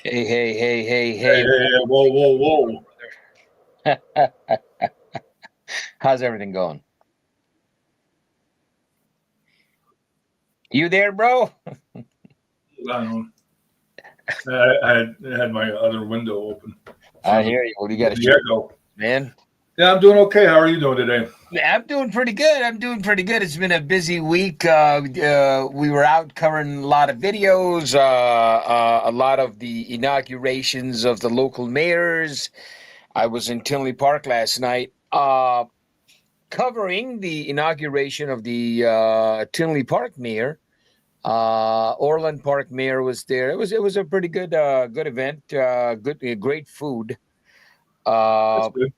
Hey, hey, hey, hey, Hey, hey. hey, hey, whoa, whoa, whoa. How's everything going? You there, bro? I don't. I had my other window open I for hear you. Well, you got to the shut, echo. man. Yeah, I'm doing okay. How are you doing today? I'm doing pretty good. I'm doing pretty good. It's been a busy week. We were out covering a lot of videos, a lot of the inaugurations of the local mayors. I was in Tinley Park last night, covering the inauguration of the Tinley Park mayor. Orland Park Mayor was there. It was a pretty good event. Great food. That's Uh, good.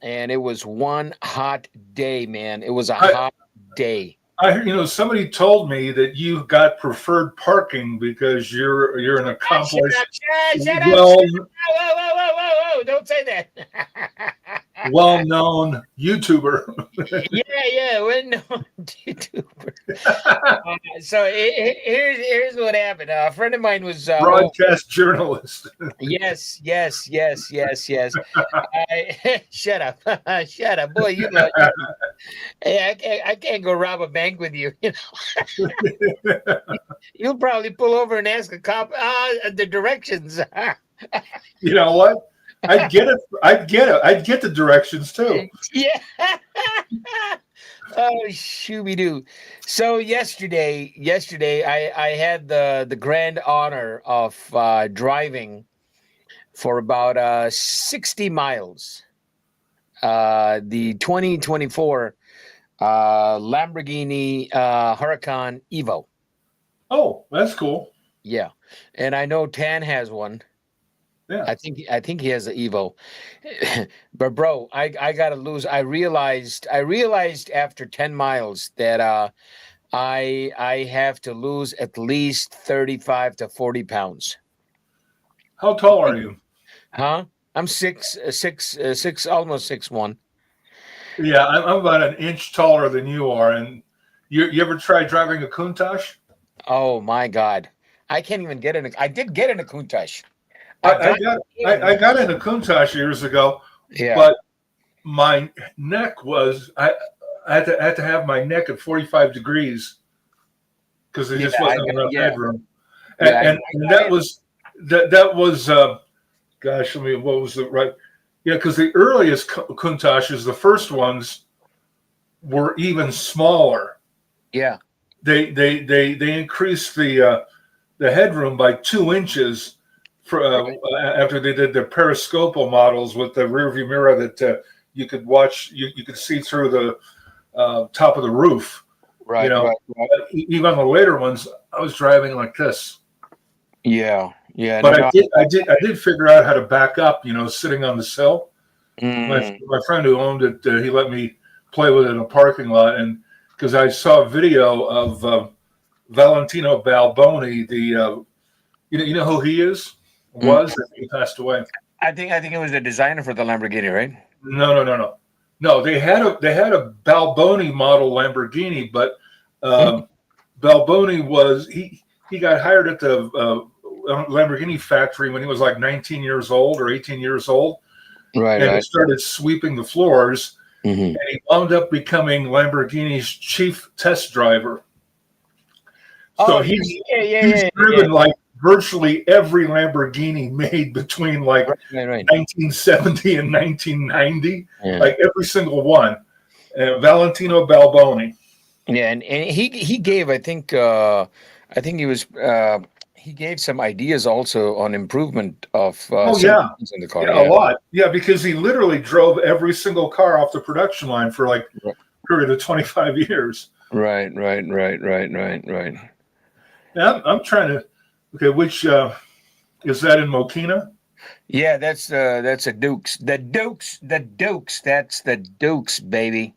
and it was one hot day, man. It was a I, hot day. somebody told me that you got preferred parking because you're an Shut accomplished, up! Shut up! well Whoa! Whoa! Whoa! Whoa! Whoa! Don't say that. well known YouTuber, Yeah. We're no YouTuber. Here's what happened. A friend of mine was over. broadcast journalist. Yes. Shut up, shut up, boy. Hey, I can't go rob a bank with you. You'll probably pull over and ask a cop the directions. You know what? I'd get it. I'd get it. I'd get the directions too. Yeah. Oh, shooby doo. So yesterday, I had the grand honor of driving for about 60 miles. The 2024 Lamborghini Huracan Evo. Oh, that's cool. Yeah, and I know Tan has one. Yeah. I think he has the Evo. But bro, I gotta lose. I realized after 10 miles that I have to lose at least 35 to 40 pounds. How tall are you? Huh? I'm six, almost 6'1". Yeah, I'm about an inch taller than you are. And you ever try driving a Countach? Oh my God. I can't even get in I did get in a Countach. I I got got I in. got in a Countach years ago, Yeah. but my neck was I had to have my neck at 45 degrees because there Yeah, just I wasn't got enough yeah. headroom. And Yeah, I and, and got that in. was that was gosh, I mean, what was the right? Yeah, because the earliest Countachs, the first ones, were even smaller. Yeah. They increased the headroom by 2 inches for, Right. after they did the periscopal models with the rear view mirror that you could watch, you could see through the top of the roof. You Right, know, right, right. even on the later ones, I was driving like this. Yeah. Yeah. But No, I no. did, I did, I did figure out how to back up. Sitting on the sill. My Mm, my friend who owned it, he let me play with it in a parking lot, and because I saw a video of Valentino Balboni, the you know who he is mm. was he passed away. I think it was the designer for the Lamborghini, right? No, no, no, no, no. They had a Balboni model Lamborghini, but Mm. um, Balboni was he got hired at the Lamborghini factory when he was like 19 years old or 18 years old, Right, and he right. started sweeping the floors. Hmm. And he wound up becoming Lamborghini's chief test driver. Oh, So yeah, he's yeah, yeah, he's yeah, yeah. driven like virtually every Lamborghini made between like Right, right, right. 1970 and 1990, Yeah. like every single one. Valentino Balboni. Yeah, and he gave, I think he gave some ideas also on improvement of Oh certain yeah, things in the car. yeah, a Yeah. lot. Yeah, because he literally drove every single car off the production line for like Ri- a period of 25 years. Right, right, right, right, right, right. Now I'm trying to. Okay, which is that in Mokina? Yeah, that's a Dukes. The Dukes. That's the Dukes, baby.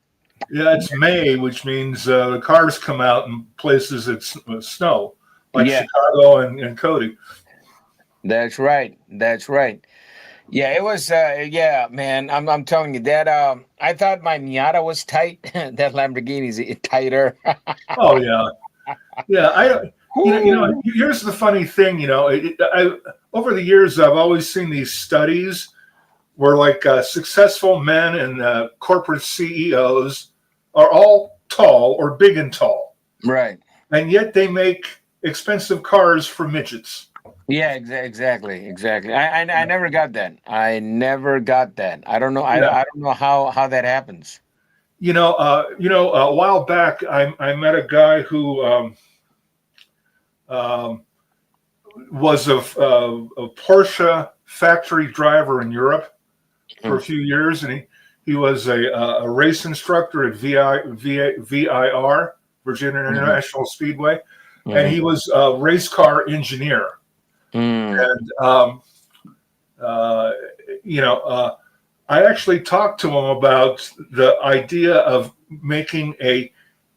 Yeah, it's May, which means the cars come out in places that snow, like Yeah, Chicago and Cody. that's right. That's right. Yeah, it was. Yeah, man. I'm telling you that. I thought my Miata was tight. That Lamborghini's tighter. Oh yeah, yeah. Here's the funny thing. Over the years, I've always seen these studies where like successful men and corporate CEOs are all tall or big and tall, Right. and yet they make expensive cars for midgets. Yeah, exactly. I never got that. I never got that. I don't know. Yeah. I don't know how that happens. A while back, I met a guy who um, was a Porsche factory driver in Europe for a few years, and he was a race instructor at VIR, Virginia International Speedway, and he was a race car engineer. And I actually talked to him about the idea of making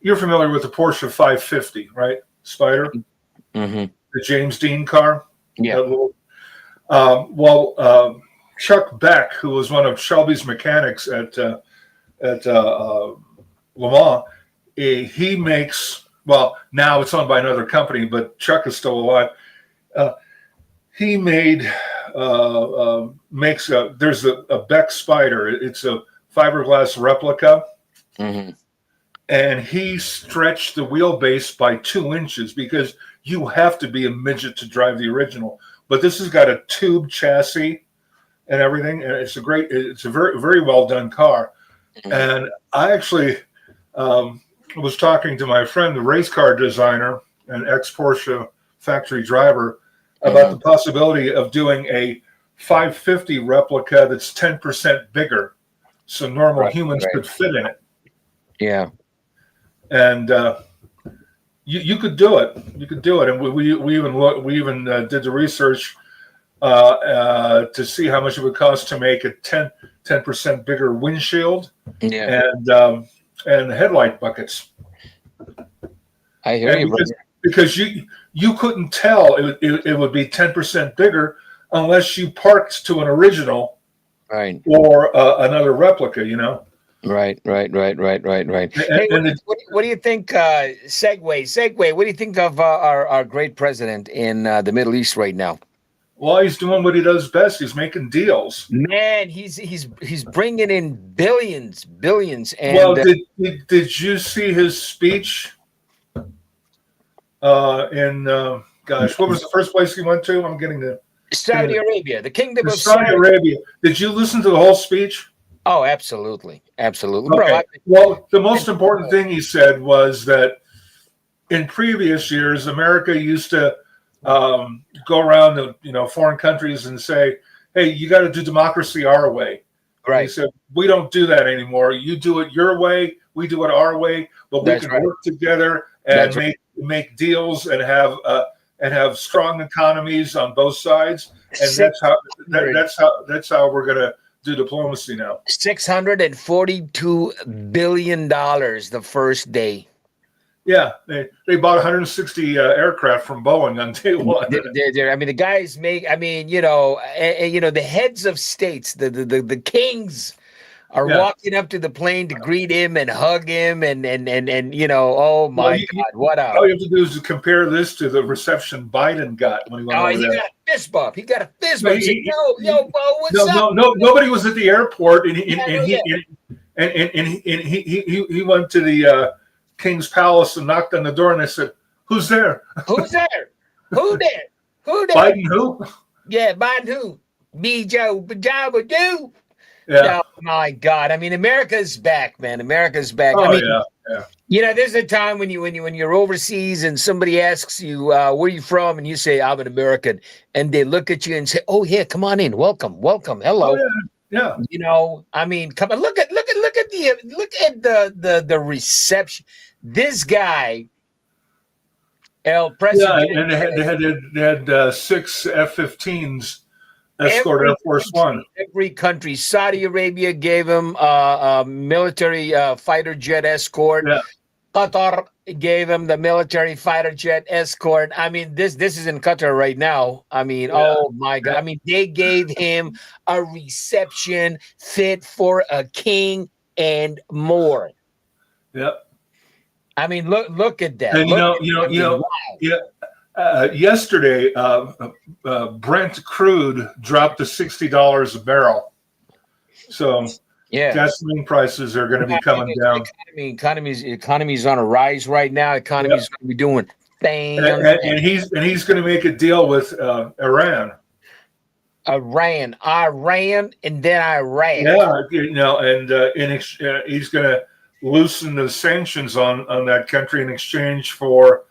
you're familiar with the Porsche 550, right? Spider, the James Dean car. Yeah. Chuck Beck, who was one of Shelby's mechanics at Le Mans, he makes, well, now it's owned by another company, but Chuck is still alive. He makes there's a Beck Spider. It's a fiberglass replica. And he stretched the wheelbase by 2 inches because you have to be a midget to drive the original. But this has got a tube chassis and everything, and it's a very, very well done car. And I actually was talking to my friend, the race car designer and ex-Porsche factory driver, about the possibility of doing a 550 replica that's 10% bigger, so normal humans could fit in it. Yeah. And you could do it. You could do it. And we even did the research to see how much it would cost to make a 10% bigger windshield and headlight buckets. I hear you, because you couldn't tell it would be 10% bigger unless you parked to an original, right, or another replica. Right. Hey, what do you think? Segue. What do you think of our great president in the Middle East right now? Well, he's doing what he does best. He's making deals. Man, he's bringing in billions. And well, did you see his speech? What was the first place he went to? I'm getting the Saudi Arabia, the Kingdom of Saudi Arabia. Did you listen to the whole speech? Oh, absolutely. Okay. Bro, well, the most important thing he said was that in previous years, America used to go around to foreign countries and say, "Hey, you got to do democracy our way." Right. He said, "We don't do that anymore. You do it your way, we do it our way, but we can work together and make deals and have strong economies on both sides." And that's how we're gonna do diplomacy now. $642 billion the first day. Yeah, they bought 160 aircraft from Boeing on day one. I mean, the guys make. I mean, the heads of states, the kings, are walking up to the plane to greet him and hug him, and oh my God, what up? All you have to do is compare this to the reception Biden got when he went over there. Got a fist bump. He got a fist bump. He said, yo, Bo, what's up? No, nobody was at the airport, and he went to the King's Palace and knocked on the door, and they said, "Who's there? Who's there? Who there? Who there? Biden who? Yeah, Biden who? Me, Joe, Pajama do." Yeah. Oh my God! I mean, America's back, man. America's back. Oh, I mean, yeah. There's a time when you're overseas and somebody asks you, "Where are you from?" and you say, "I'm an American," and they look at you and say, "Oh yeah, come on in, welcome, hello." Oh, yeah. I mean, come on, look at the reception. This guy, El President. Yeah, and they had 6 F-15s. Escort Air Force One. Every country. Saudi Arabia gave him a military fighter jet escort. Yeah. Qatar gave him the military fighter jet escort. I mean, this is in Qatar right now. I mean, oh my God. I mean, they gave him a reception fit for a king and more. Yep. I mean, look at that. And wow. Yesterday, Brent crude dropped to $60 a barrel. So Yeah. gasoline prices are going to be coming down. Economy's on a rise right now. Economy's going to be doing things. And he's going to make a deal with Iran. Iran, and then Iraq. Yeah, and he's going to loosen the sanctions on that country in exchange for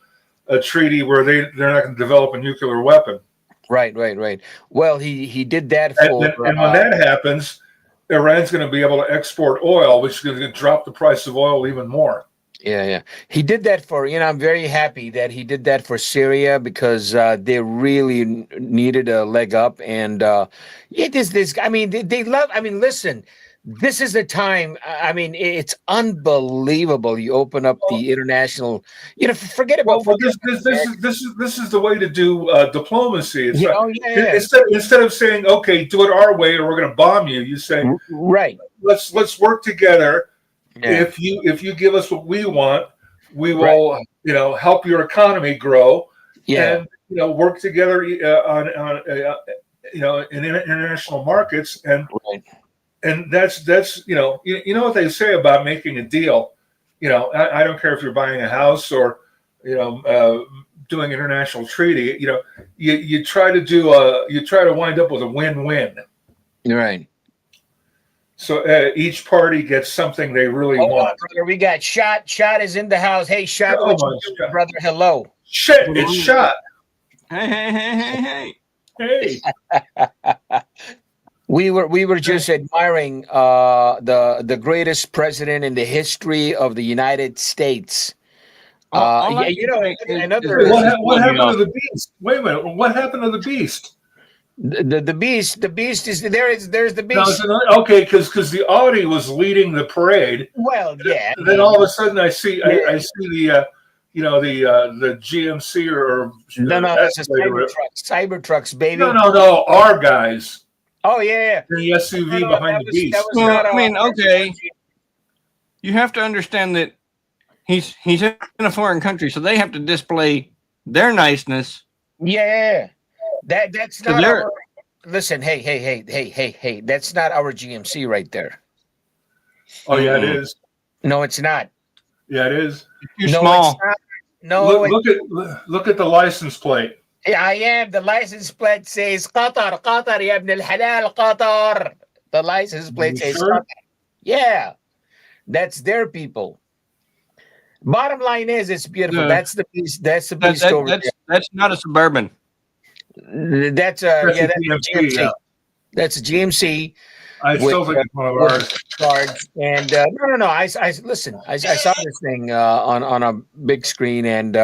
a treaty where they're not going to develop a nuclear weapon. Right. Well, he did that for. And when that happens, Iran's going to be able to export oil, which is going to drop the price of oil even more. Yeah. He did that for, I'm very happy that he did that for Syria because they really needed a leg up. And they love, listen, this is the time. It's unbelievable. You open up the international, forget about. Well, this is the way to do diplomacy. It's instead of saying, okay, do it our way or we're going to bomb you, you say, right. Let's work together. Yeah. If you give us what we want, we will help your economy grow. Yeah. And work together on in international markets and that's what they say about making a deal. I don't care if you're buying a house or doing international treaty. You try to wind up with a win-win. Right. So each party gets something they really want. Brother, we got Shot. Shot is in the house. Hey, Shot, what you doing, brother? Hello. Shit, it's Shot. Hey. We were just admiring the greatest president in the history of the United States. What happened to the beast? Wait a minute. What happened to the beast? The beast is there's the beast. No, okay, because the Audi was leading the parade. Well, yeah. And then all of a sudden I see the GMC or no, that's a Cybertrucks, baby. No, our guys. Oh yeah. The SUV behind the beast. Okay. You have to understand that he's in a foreign country, so they have to display their niceness. Yeah. That's not our, listen, hey, that's not our GMC right there. Oh yeah, it is. No, it's not. Yeah, it is. It's too small. It's not. No, look at the license plate. I am. The license plate says Qatar, ya ibn al-halal, Qatar. The license plate says Qatar. Yeah. That's their people. Bottom line is it's beautiful. That's the piece. That's the piece story. That's not a Suburban. That's a GMC. Yeah. That's a GMC. I still think it's one of ours. Cards. And no. I listen. I saw this thing on a big screen, and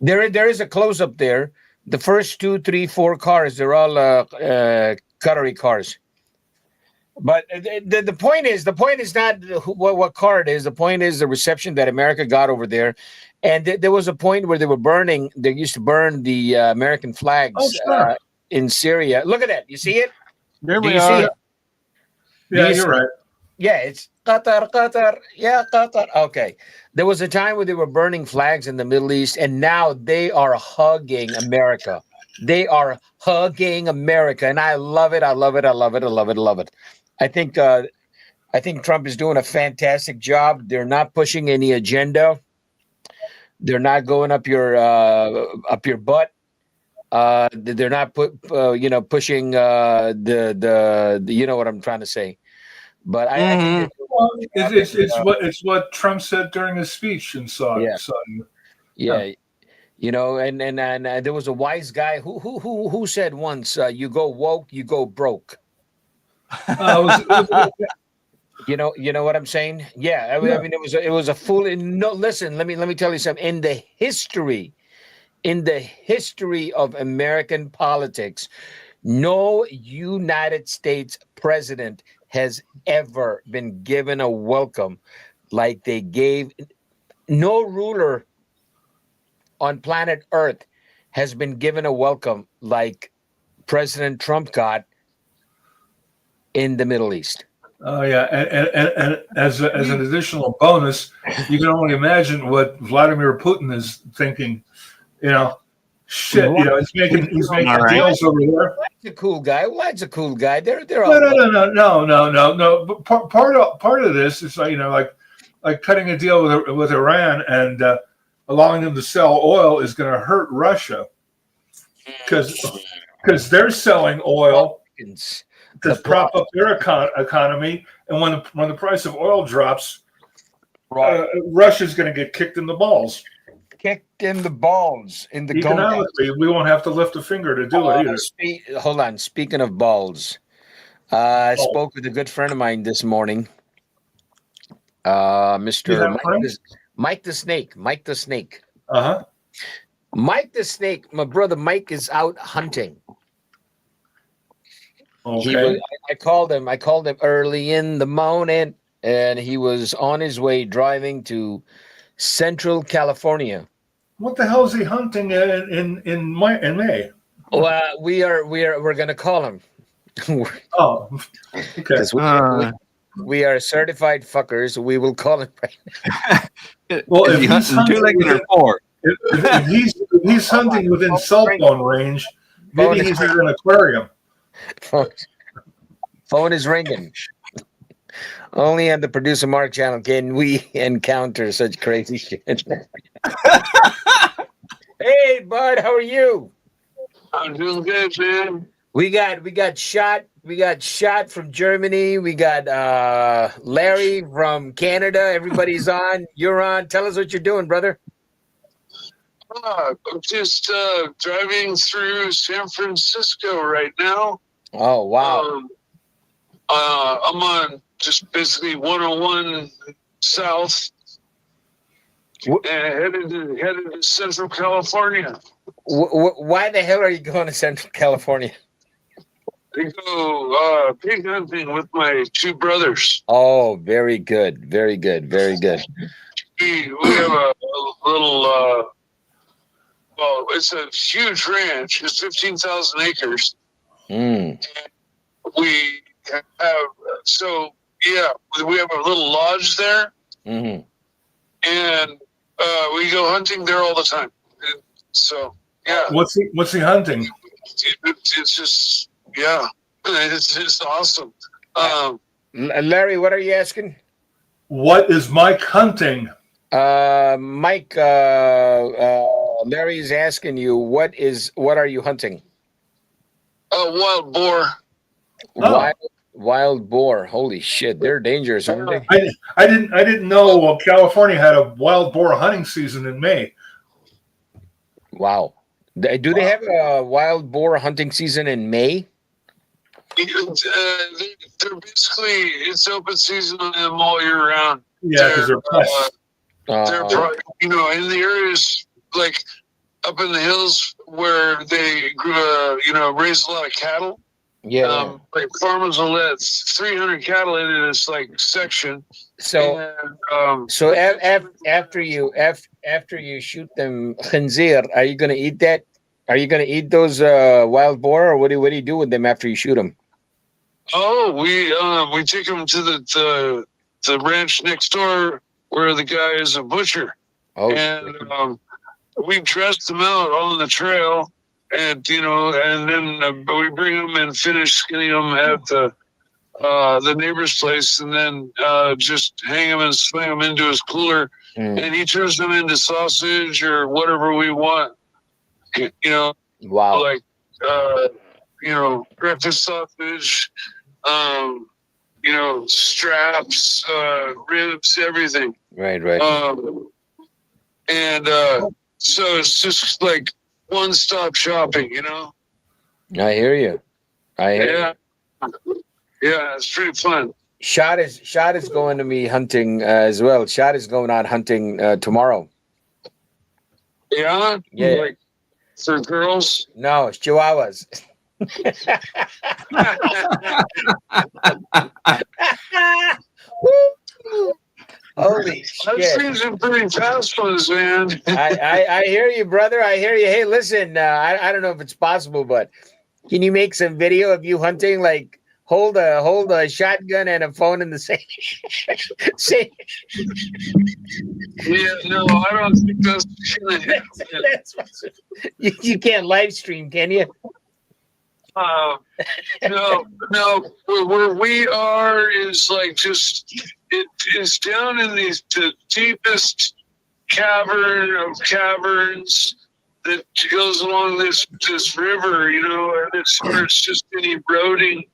there is a close up there. The first 2, 3, 4 cars, they're all Qatari cars. But the point is not what car it is. The point is the reception that America got over there. And there was a point where they used to burn the American flags in Syria. Look at that. You see it? There we are. Yeah, you're right. Yeah, it's Qatar. Yeah, Qatar. Okay. There was a time where they were burning flags in the Middle East, and now they are hugging America. They are hugging America, and I love it. I love it. I think Trump is doing a fantastic job. They're not pushing any agenda. They're not going up your butt. They're not pushing the you know what I'm trying to say. But I think it's what Trump said during his speech in Saudi. Yeah. And there was a wise guy who said once, "You go woke, you go broke." You know what I'm saying? Yeah. I mean, it was a fool. No, listen. Let me tell you something. In the history of American politics, no United States president has ever been given a welcome like they gave. No ruler on planet Earth has been given a welcome like President Trump got in the Middle East. Oh yeah, and as an additional bonus, you can only imagine what Vladimir Putin is thinking. Shit, he's making All right. deals over there. Lad's a cool guy. Lad's a cool guy. They're all No. But part of this is like cutting a deal with Iran and allowing them to sell oil is going to hurt Russia because they're selling oil to prop up their economy, and when the price of oil drops, Russia's going to get kicked in the balls. Kicked in the balls in the economically. We won't have to lift a finger to do it either. Hold on. Speaking of balls, I spoke with a good friend of mine this morning, Mr. Mike the Snake. Mike the Snake. Mike the Snake. My brother Mike is out hunting. Okay. I called him early in the morning, and he was on his way driving to Central California. What the hell is he hunting in May? Well, we're gonna call him. Oh, okay. We are certified fuckers. We will call him right. Well, if he's hunting two-legged or if he's hunting within cell phone range, maybe he's in an aquarium. Phone is ringing. Only on the Producer Mark channel can we encounter such crazy shit. Hey, bud, how are you? I'm doing good, man. We got shot from Germany. We got Larry from Canada. Everybody's on. You're on. Tell us what you're doing, brother. I'm just driving through San Francisco right now. Oh, wow. I'm on just basically 101 South and headed to Central California. Why the hell are you going to Central California? To go pig hunting with my two brothers. Oh, very good. Very good. Very good. We have a little, well, it's a huge ranch. It's 15,000 acres. Mm. We have, we have a little lodge there. Mm-hmm. And we go hunting there all the time. And so, yeah. What's he hunting? It's just, yeah, it's awesome. Larry, what are you asking? What is Mike hunting? Mike, Larry is asking you, what are you hunting? Wild boar. Wild boar. Holy shit, they're dangerous, aren't they? I didn't know California had a wild boar hunting season in May. Wow. Do they have a wild boar hunting season in May? They're basically, it's open season on them all year round. Yeah, because they're pests. They're in the areas like up in the hills where they raise a lot of cattle. Yeah. Like farmers will let 300 cattle into this like section. So, after you shoot them khinzir, are you gonna eat that? Are you gonna eat those wild boar, or what do you do with them after you shoot them? Oh, we take them to the ranch next door where the guy is a butcher. Oh, and we dress them out on the trail. And and then we bring them and finish skinning them at the neighbor's place, and then just hang them and swing them into his cooler, and he turns them into sausage or whatever we want. Wow! Like breakfast sausage, straps, ribs, everything. Right. So it's just like one-stop shopping, I hear you. Yeah, it's pretty fun. Shot is going to be hunting as well. Shot is going out hunting tomorrow. Yeah. Like for girls? No, it's Chihuahuas. Holy shit. That seems some pretty fast ones, man. I hear you, brother. I hear you. Hey, listen, I don't know if it's possible, but can you make some video of you hunting? Like hold a shotgun and a phone in the same Yeah, no, I don't think that's gonna happen. You can't live stream, can you? No, where we are is like it is down in the deepest cavern of caverns that goes along this river, and it's just been eroding,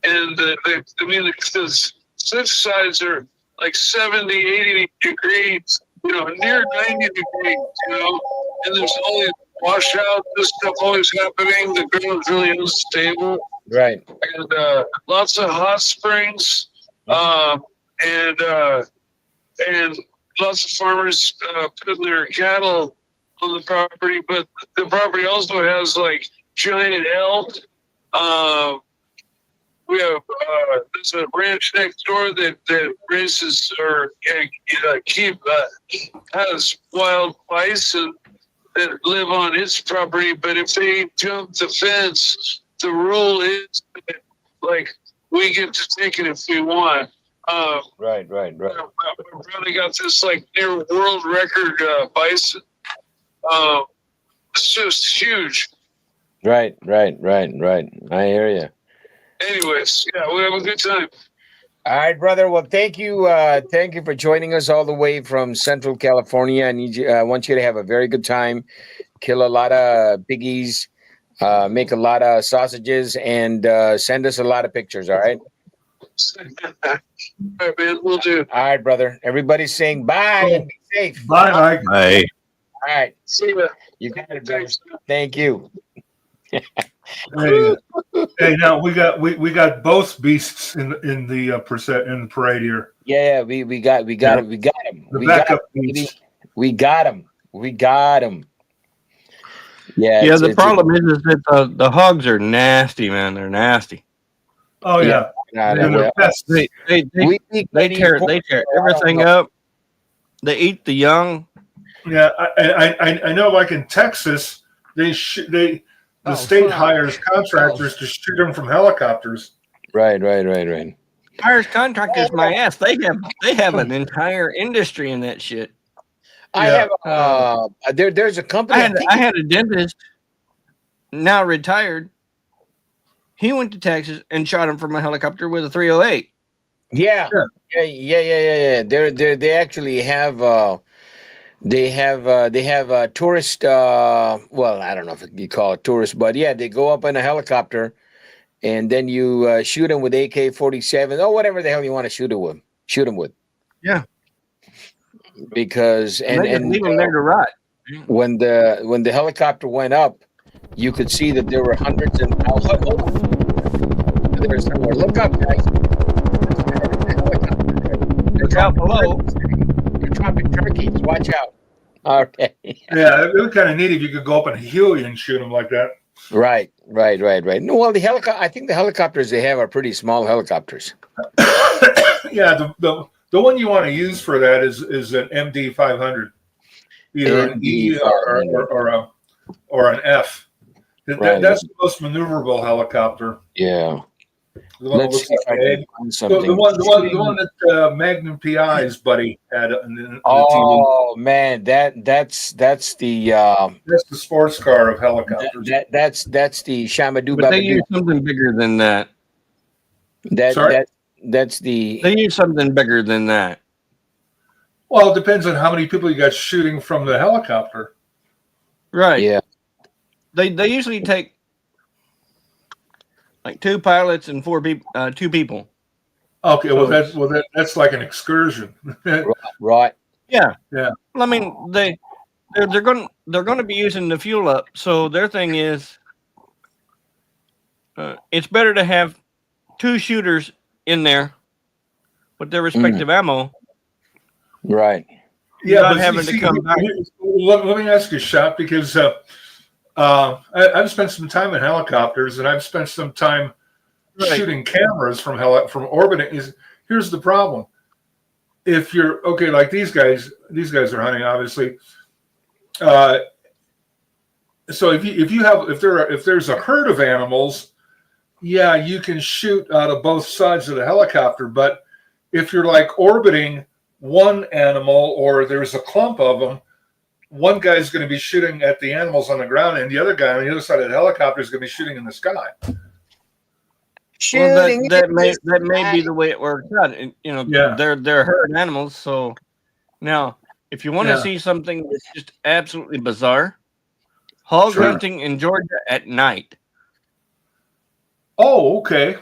and the cliff sides are like 70, 80 degrees, near 90 degrees, and there's all these washouts, this stuff always happening. The ground's really unstable, Right. and lots of hot springs, and lots of farmers putting their cattle on the property, but the property also has like giant elk. We have there's a ranch next door that raises or has wild bison that live on its property. But if they jump the fence, the rule is that, like, we get to take it if we want. Right. My brother got this like near world record bison. It's just huge. Right. I hear you. Anyways, yeah, we have a good time. All right, brother. Well, thank you for joining us all the way from Central California. I want you to have a very good time. Kill a lot of piggies, make a lot of sausages, and send us a lot of pictures. All right. All right, man, we'll do. All right, brother. Everybody's saying bye and be safe. Bye, Mike. Bye. All right. See you. You got it, brother. Thank you. Hey, now we got both beasts in the parade here. Yeah, we got him. We got him. The backup beasts. We got him. Yeah. Yeah, the problem is that the hogs are nasty, man. They're nasty. Oh yeah. And they're pests. They tear everything up. They eat the young. Yeah, I know. Like in Texas, the state hires contractors to shoot them from helicopters. Right. Hires contractors, my ass. They have an entire industry in that shit. I have there's a company. I had a dentist, now retired. He went to Texas and shot him from a helicopter with a 308. Yeah. They actually have they have tourist. Well, I don't know if you call it tourist, but yeah, they go up in a helicopter, and then you shoot them with AK-47 or whatever the hell you want to shoot them with. Yeah. Because and leave them there to rot. When the helicopter went up, you could see that there were hundreds and there's somewhere. Look up, guys. Look out below. They're dropping turkeys. Watch out. Okay. Yeah, it would kind of neat if you could go up and heel you and shoot them like that. Right. No, well, I think the helicopters they have are pretty small helicopters. Yeah, the one you want to use for that is an MD-500, either an E or an F. That's the most maneuverable helicopter. Yeah. The one that Magnum PI's buddy had. Oh man, that's the sports car of helicopters. That's the Shamadoo. But they use something bigger than that. That's the. They use something bigger than that. Well, it depends on how many people you got shooting from the helicopter. Right. Yeah. They usually take like 2 pilots and 2 people. Okay, that's like an excursion. Right. Yeah. Yeah. Well, I mean, they're going to be using the fuel up, so their thing is it's better to have 2 shooters in there with their respective ammo. Right. Yeah, but having to come back. Let me ask you, Shop, because I've spent some time in helicopters, and I've spent some time shooting cameras from orbiting. Here's the problem: if you're like these guys are hunting, obviously. So if there's a herd of animals, yeah, you can shoot out of both sides of the helicopter. But if you're like orbiting one animal or there's a clump of them, one guy's going to be shooting at the animals on the ground, and the other guy on the other side of the helicopter is going to be shooting in the sky. Well, Shooting that may be the way it works out. And, Yeah. they're herd animals. So now, if you want to Yeah. see something that's just absolutely bizarre, hog Sure. hunting in Georgia at night. Oh, okay.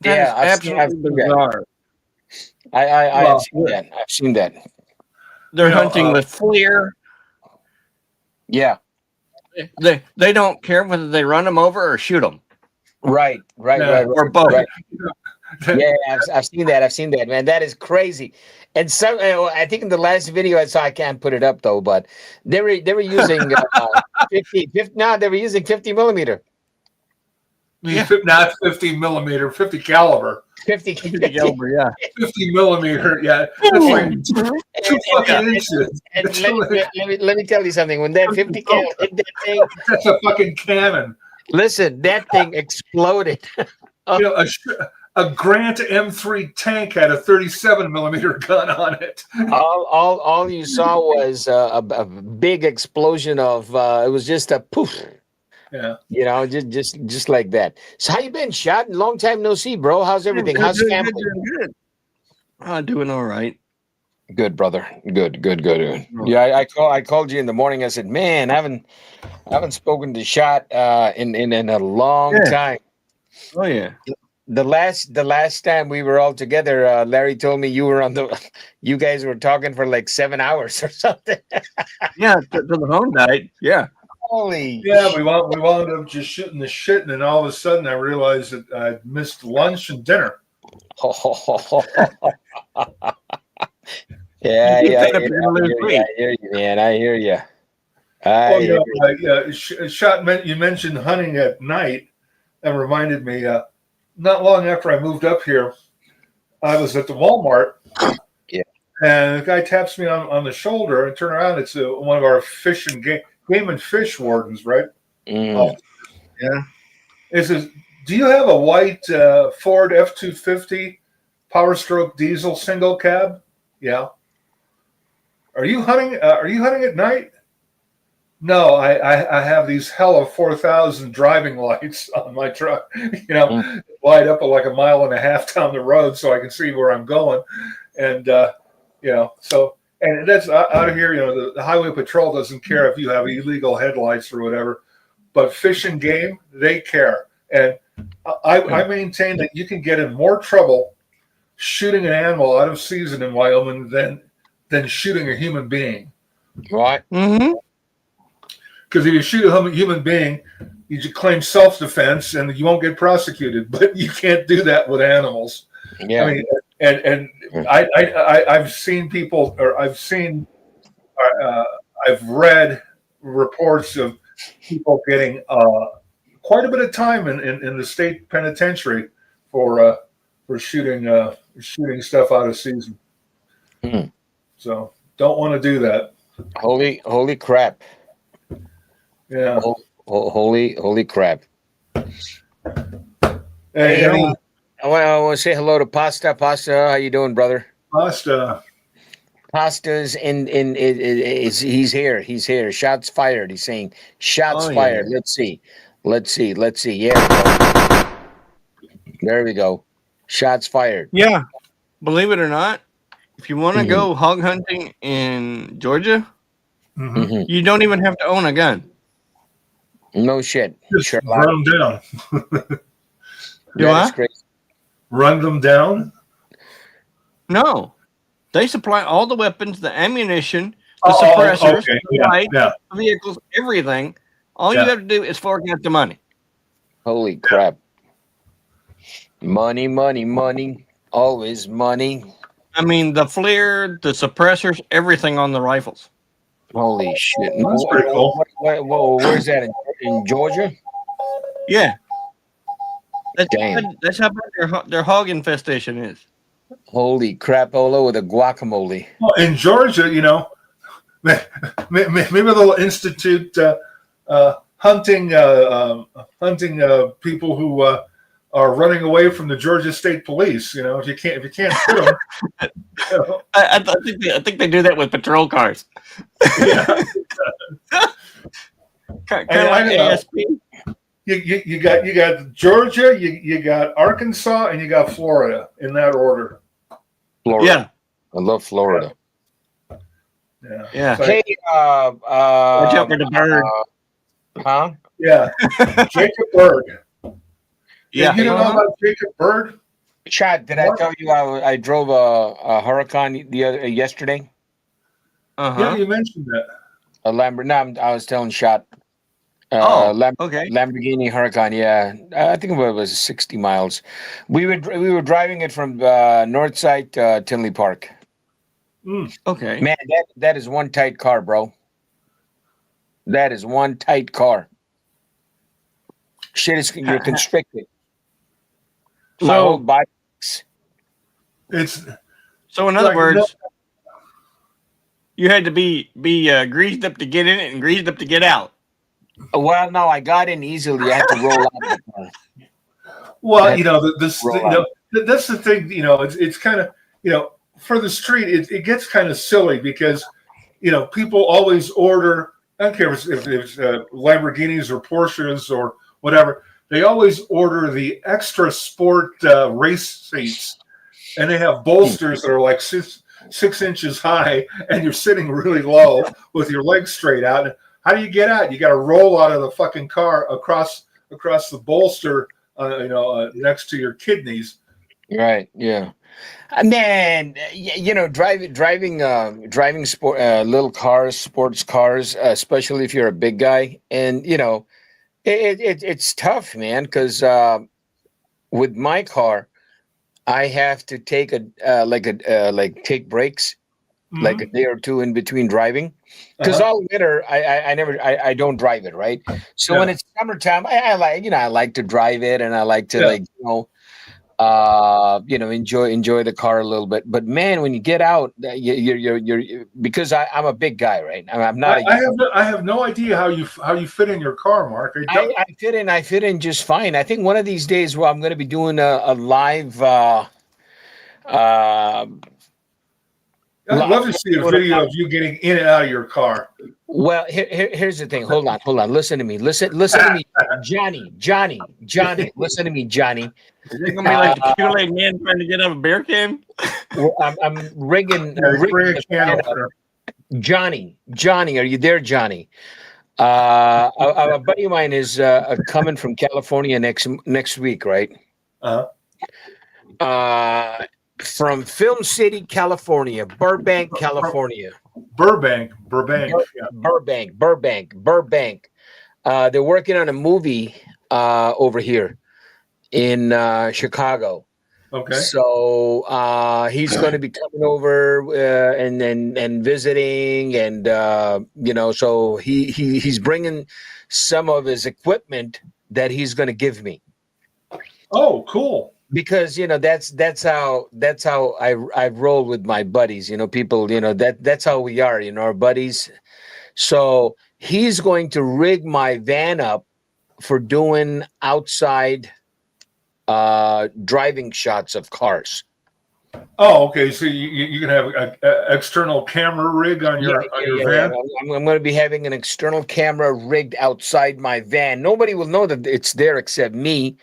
That Yeah, is I've seen absolutely that. bizarre. I've Well, seen that. I've seen that. They're You know, hunting with FLIR. Yeah. They don't care whether they run them over or shoot them Right. Yeah. or both. Right. Yeah, I've seen that. I've seen that, man. That is crazy. And so I think in the last video I saw, I can't put it up though, but they were using 50. No, they were using 50 millimeter. Yeah. Not 50 millimeter, 50 caliber. 50 Caliber, yeah. 50 millimeter, yeah. That's like two fucking inches. And That's, let me tell you something. When that 50 cal hit that thing, that's a fucking cannon. listen, that thing exploded. You know, a Grant M3 tank had a 37 millimeter gun on it. All you saw was a big explosion of it was just a poof. Yeah. You know, just like that. So how you been, Shot? Long time no see, bro. How's everything? How's family? Good. Doing all right. Good, brother. Good. Yeah, I called you in the morning. I said, man, I haven't spoken to Shot in a long time. Oh yeah. The last time we were all together, Larry told me you guys were talking for like 7 hours or something. Yeah, till the phone died. Yeah. Holy Yeah, we wound up just shooting the shit, and then all of a sudden I realized that I'd missed lunch and dinner. Yeah, I I hear you, man. I hear you. You mentioned hunting at night. That reminded me. Not long after I moved up here, I was at the Walmart. Yeah. And the guy taps me on the shoulder. I turn around. It's one of our fish and game and fish wardens, right? Mm. Yeah. It says, "Do you have a white Ford F-250 Power Stroke diesel single cab?" Yeah. Are you hunting? Are you hunting at night? No, I have these hella 4,000 driving lights on my truck. Light up like a mile and a half down the road so I can see where I'm going, and and that's out of here. The highway patrol doesn't care if you have illegal headlights or whatever, but Fish and Game, they care. And I maintain that you can get in more trouble shooting an animal out of season in Wyoming than shooting a human being. Right. Mm-hmm. Because if you shoot a human being, you should claim self-defense and you won't get prosecuted. But you can't do that with animals. Yeah. I mean, and I've seen people, or I've read reports of people getting quite a bit of time in the state penitentiary for shooting stuff out of season. Mm. So don't want to do that. Holy crap. Yeah. Holy crap. Hey, I want to say hello to Pasta. Pasta, how you doing, brother? Pasta's he's here. He's here. Shots fired. He's saying shots fired. Yeah. Let's see. Yeah. There we go. Shots fired. Yeah. Believe it or not, if you want to go hog hunting in Georgia, you don't even have to own a gun. No shit. Just run them down. That's crazy. Run them down? No. They supply all the weapons, the ammunition, the suppressors, the lights, the vehicles, everything. All you have to do is fork out the money. Holy crap. Money. Always money. I mean, the FLIR, the suppressors, everything on the rifles. Holy shit. That's pretty cool. Where's that? In Georgia? Yeah. That's how bad their hog infestation is. Holy crap, all over the guacamole. Well, in Georgia, maybe they'll institute hunting people who are running away from the Georgia State Police. If you can't fit them, I think they do that with patrol cars. Yeah. Kind of like ASP. You got Georgia, you got Arkansas, and you got Florida in that order. Florida. Yeah. I love Florida. Yeah. Hey, Watch out for the bird. huh? Yeah. Jacob Berg. Yeah. You don't know about Jacob Berg? Chad, did I tell you I drove a Huracan yesterday? Yeah, you mentioned that. A Lamborghini. No, I was telling Shot. Okay. Lamborghini Huracan. Yeah, I think it was 60 miles. We were driving it from Northside to Tinley Park. Okay. Man, that is one tight car, bro. That is one tight car. Shit is you're constricted. My whole body. It's so in other words, you had to be greased up to get in it and greased up to get out. Well, no, I got in easily. I had to roll out of the car. Well, that's the thing. It's kind of for the street, it gets kind of silly because people always order. I don't care if it's Lamborghinis or Porsches or whatever. They always order the extra sport race seats, and they have bolsters that are like 6 inches high, and you're sitting really low with your legs straight out. How do you get out? You got to roll out of the fucking car across the bolster, next to your kidneys. Right. Yeah. Man, driving sport, little cars, sports cars, especially if you're a big guy, and it's tough, man. Because with my car, I have to take take breaks, like a day or two in between driving. Because all winter, I don't drive it, right? So when it's summertime, I like to drive it, and I like to enjoy the car a little bit. But man, when you get out, you're because I'm a big guy, right? I'm not. I have no idea how you fit in your car, Mark. I fit in just fine. I think one of these days, I'm going to be doing a live. I'd love to see a video of you getting in and out of your car. Well, here's the thing. Hold on. Listen to me. Listen to me, Johnny. Listen to me, Johnny. Is it gonna be like the Kool-Aid man trying to get out of a beer can? I'm rigging. Johnny, are you there, Johnny? A buddy of mine is coming from California next week, right? From Film City, California, Burbank, California. Burbank. They're working on a movie over here in Chicago. Okay. So he's going to be coming over and visiting, and so he's bringing some of his equipment that he's going to give me. Oh, cool. Because that's how I roll with my buddies. People. That's how we are. Our buddies. So he's going to rig my van up for doing outside driving shots of cars. Oh, okay. So you can have an external camera rig on your van. I'm going to be having an external camera rigged outside my van. Nobody will know that it's there except me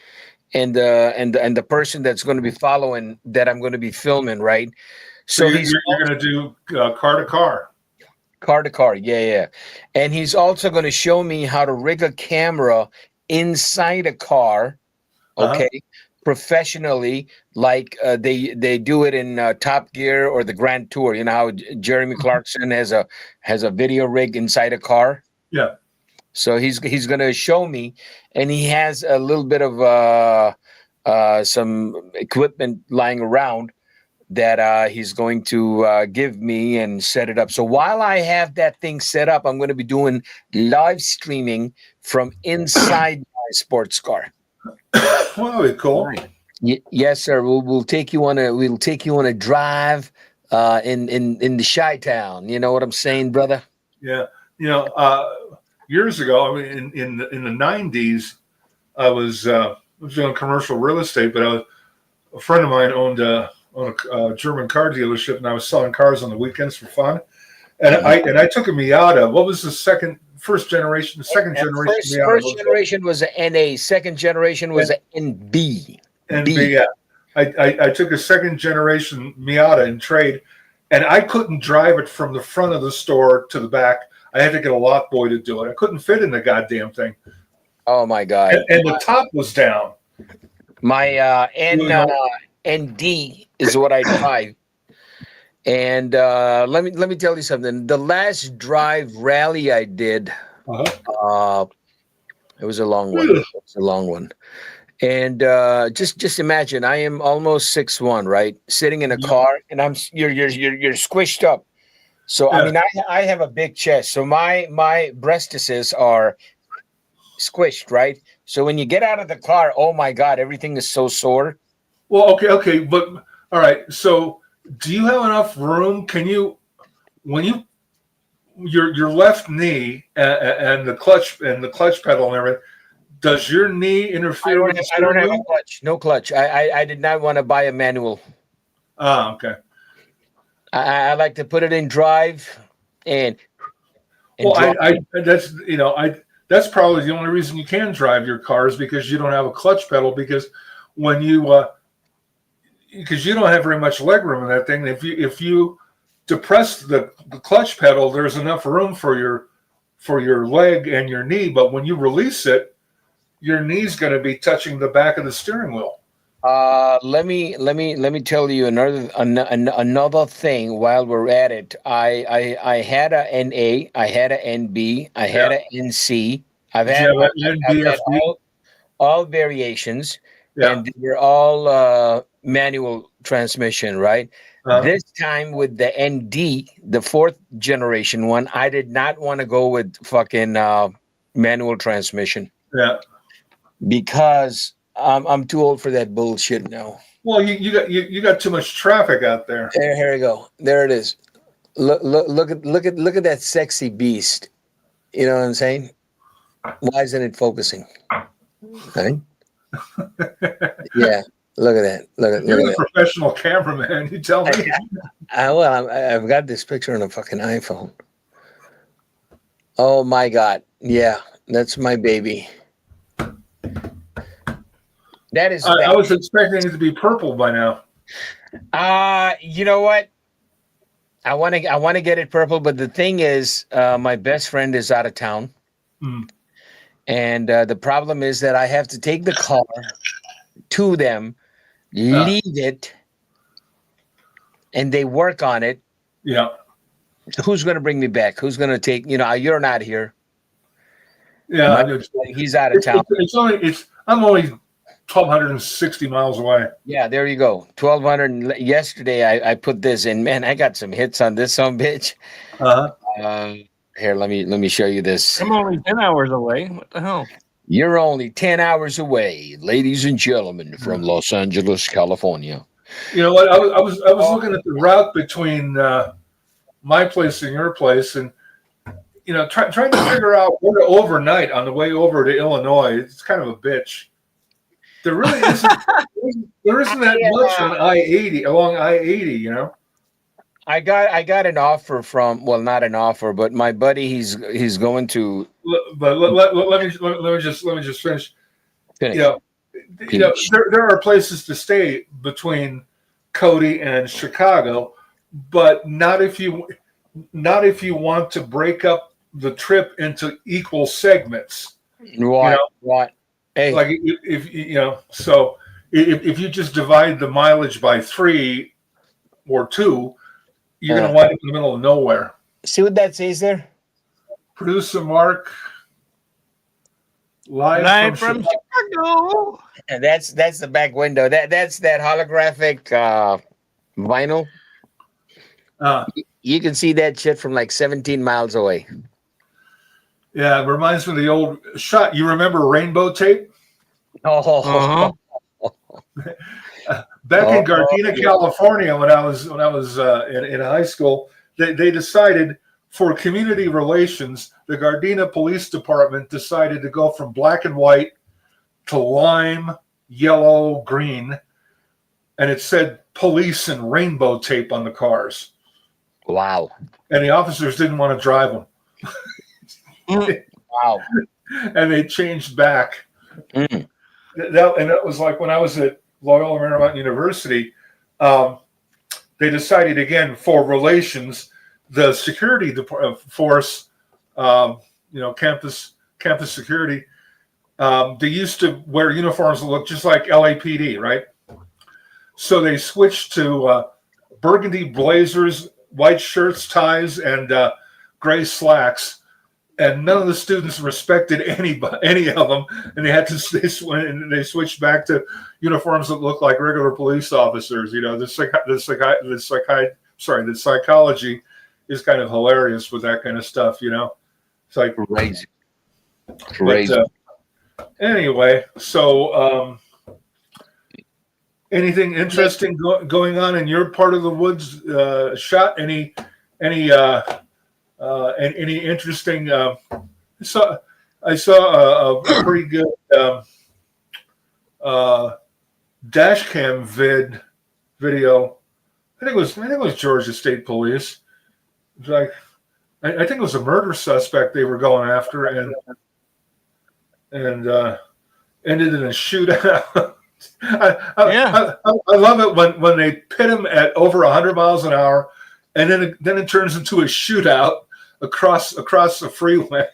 and the person that's going to be following that I'm going to be filming, right? So you're going to do car to car. Yeah. And he's also going to show me how to rig a camera inside a car, okay, professionally, like they do it in Top Gear or the Grand Tour. You know how Jeremy Clarkson has a video rig inside a car? Yeah. So he's going to show me, and he has a little bit of some equipment lying around that he's going to give me and set it up. So while I have that thing set up, I'm going to be doing live streaming from inside my sports car. Well, that'd be cool. Yes, sir. We'll take you on a drive in the Chi-Town. You know what I'm saying, brother? Yeah. Years ago, I mean, in the 90s, I was was doing commercial real estate, but a friend of mine owned a German car dealership, and I was selling cars on the weekends for fun. And I took a Miata. What was the first generation Miata? First generation was an NA. Second generation was an NB. NB, yeah. I took a second generation Miata in trade, and I couldn't drive it from the front of the store to the back. I had to get a lot boy to do it. I couldn't fit in the goddamn thing. Oh my God! And the top was down. My ND is what I drive. And let me tell you something. The last drive rally I did, it was a long one. It was a long one. And just imagine, I am almost 6'1", right? Sitting in a car, and you're squished up. So I mean, I have a big chest, so my breastises are squished, right? So when you get out of the car, oh my God, everything is so sore. Well, okay, but all right. So, do you have enough room? Can you, when your left knee and the clutch pedal and everything, does your knee interfere with the steering wheel? I don't have a clutch. No clutch. I did not want to buy a manual. Ah, okay. I like to put it in drive and well, that's probably the only reason you can drive your car is because you don't have a clutch pedal, because when you because you don't have very much leg room in that thing. If you depress the clutch pedal, there's enough room for your leg and your knee, but when you release it, your knee's going to be touching the back of the steering wheel. Let me tell you another thing while we're at it. I had a NA, I had a NB, I had a NC. I've had all variations, and they're all manual transmission, right? This time with the ND, the fourth generation one, I did not want to go with fucking manual transmission. Yeah. Because I'm too old for that bullshit now. Well, you got too much traffic out there. Here we go. There it is. Look at that sexy beast. You know what I'm saying? Why isn't it focusing? Right? Yeah. Look at that. You're a professional cameraman. You tell me. I've got this picture on a fucking iPhone. Oh my God. Yeah, that's my baby. That is. I was expecting it to be purple by now. You know what? I want to get it purple, but the thing is, my best friend is out of town, and the problem is that I have to take the car to them, leave it, and they work on it. Yeah. Who's going to bring me back? Who's going to take? You're not here. Yeah, he's out of town. I'm only 1,260 miles away. Yeah, there you go. 1,200. Yesterday, I put this in. Man, I got some hits on this son bitch. Here, let me show you this. I'm only 10 hours away. What the hell? You're only 10 hours away, ladies and gentlemen, from Los Angeles, California. You know what? I was looking at the route between my place and your place, and trying to figure out where to overnight on the way over to Illinois. It's kind of a bitch. There really isn't. There isn't that much on I-80 along I-80. I got an offer from, well, not an offer, but my buddy, he's going to. But let me just finish. There are places to stay between Cody and Chicago, but not if you want to break up the trip into equal segments. Right. Hey. Like if you just divide the mileage by 3 or 2, you're going to wind up in the middle of nowhere. See what that says there? Producer Mark, live from Chicago. And that's the back window. That's that holographic vinyl. You can see that shit from like 17 miles away. Yeah, it reminds me of the old shot. You remember rainbow tape? Oh. Back in Gardena, California, when I was in high school, they decided for community relations, the Gardena Police Department decided to go from black and white to lime yellow, green, and it said police and rainbow tape on the cars. Wow. And the officers didn't want to drive them. Wow. And they changed back. Mm. That was like when I was at Loyola Marymount University. They decided again for relations, the security force, campus security. They used to wear uniforms that look just like LAPD, right? So they switched to burgundy blazers, white shirts, ties, and gray slacks. And none of the students respected any of them, and they switched back to uniforms that look like regular police officers. The psychology is kind of hilarious with that kind of stuff. It's like crazy. But, anyway, so anything interesting going on in your part of the woods? Shot any interesting? I saw a pretty good dash cam video. I think it was Georgia State Police. It was like I think it was a murder suspect they were going after, and ended in a shootout. I love it when they pit him at over 100 miles an hour, and then it turns into a shootout across the freeway,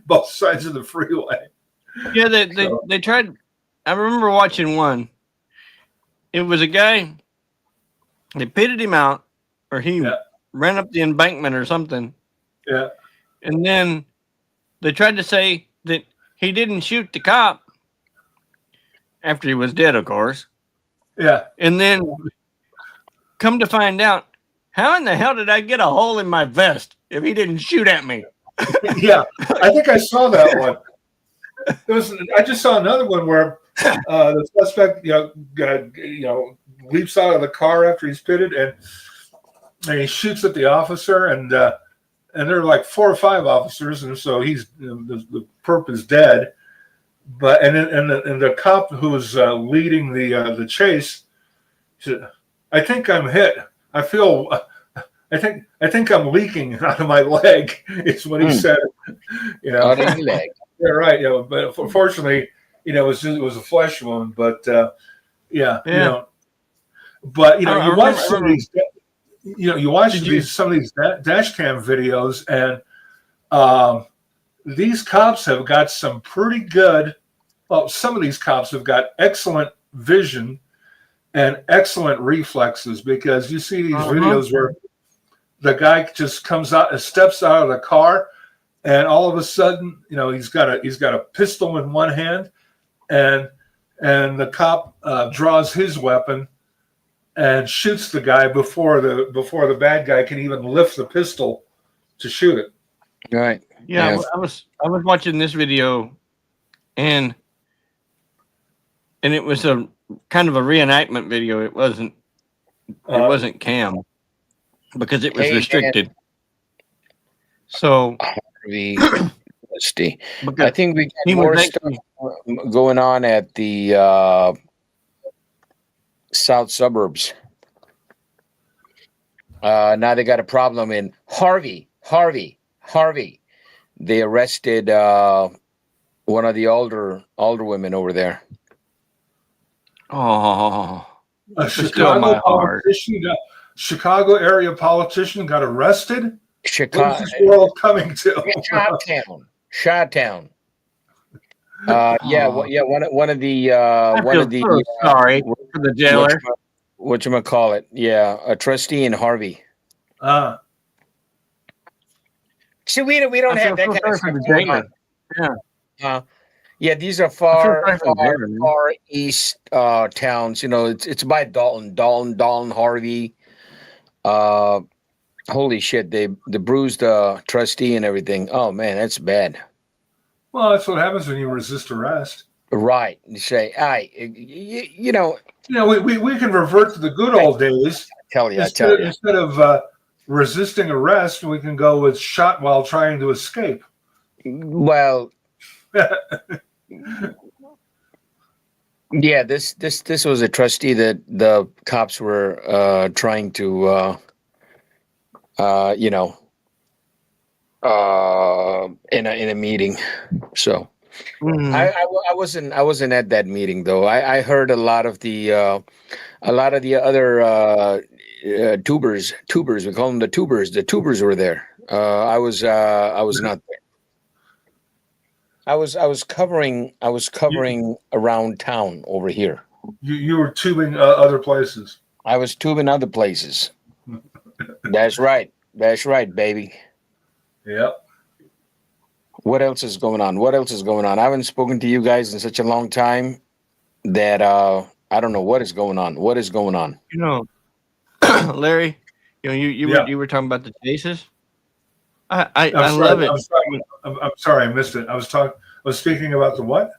both sides of the freeway. Yeah, they tried. I remember watching one. It was a guy. They pitted him out, or he ran up the embankment or something. Yeah, and then they tried to say that he didn't shoot the cop after he was dead, of course. Yeah, and then come to find out, how in the hell did I get a hole in my vest if he didn't shoot at me? Yeah, I think I saw that one. I just saw another one where the suspect, leaps out of the car after he's pitted, and he shoots at the officer, and there are like 4 or 5 officers, and so the perp is dead. But and the cop who was leading the chase said, "I think I'm hit. I feel. I think I'm leaking out of my leg." Is what he said. Out of your leg. Yeah, right. But fortunately, it was a flesh wound. But yeah. But you watch some of these. You watch some of these dash cam videos, and these cops have got some pretty good. Well, some of these cops have got excellent vision and excellent reflexes, because you see these videos where the guy just steps out of the car, and all of a sudden, he's got a pistol in one hand, and the cop draws his weapon and shoots the guy before the bad guy can even lift the pistol to shoot it. Right. Yeah, yes. I was watching this video, and it was a kind of a reenactment video. It wasn't cam, because it was restricted. So I think we got more stuff going on at the south suburbs. Now they got a problem in Harvey. They arrested one of the older women over there. Oh, a Chicago area politician got arrested. Chicago. What is this world coming to? Chi-town. One of the sorry for the jailer. Whatchamacallit? Yeah, a trustee in Harvey. See, we don't have that kind of stuff going on. Yeah. Yeah, these are far east towns. It's by Dalton, Harvey. Holy shit! They bruised the trustee and everything. Oh man, that's bad. Well, that's what happens when you resist arrest. Right. You say, we can revert to the good old days. Instead of resisting arrest, we can go with shot while trying to escape. Well. Yeah, this was a trustee that the cops were trying to you know in a meeting. So I wasn't at that meeting though. I heard a lot of the other tubers, we call them the tubers were there. I was not there. I was covering around town over here. You were tubing other places. I was tubing other places. That's right, baby. Yep. What else is going on? I haven't spoken to you guys in such a long time that I don't know what is going on. Larry, you were talking about the chases. I sorry, love it. I'm sorry, I missed it. I was speaking about the what?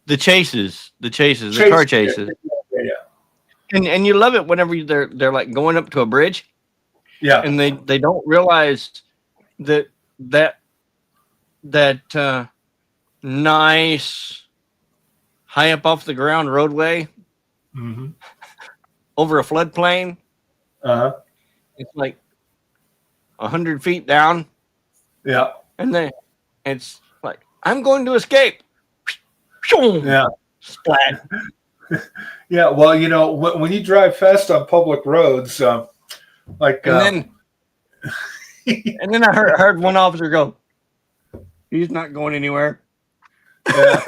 The chases, the car chases. Yeah. And you love it whenever they're like going up to a bridge. Yeah. And they don't realize that nice high up off the ground roadway over a floodplain. It's like 100 feet down. Yeah. And then it's like, I'm going to escape. Yeah. Splat. Yeah. Well, when you drive fast on public roads, and then I heard one officer go, he's not going anywhere. Yeah.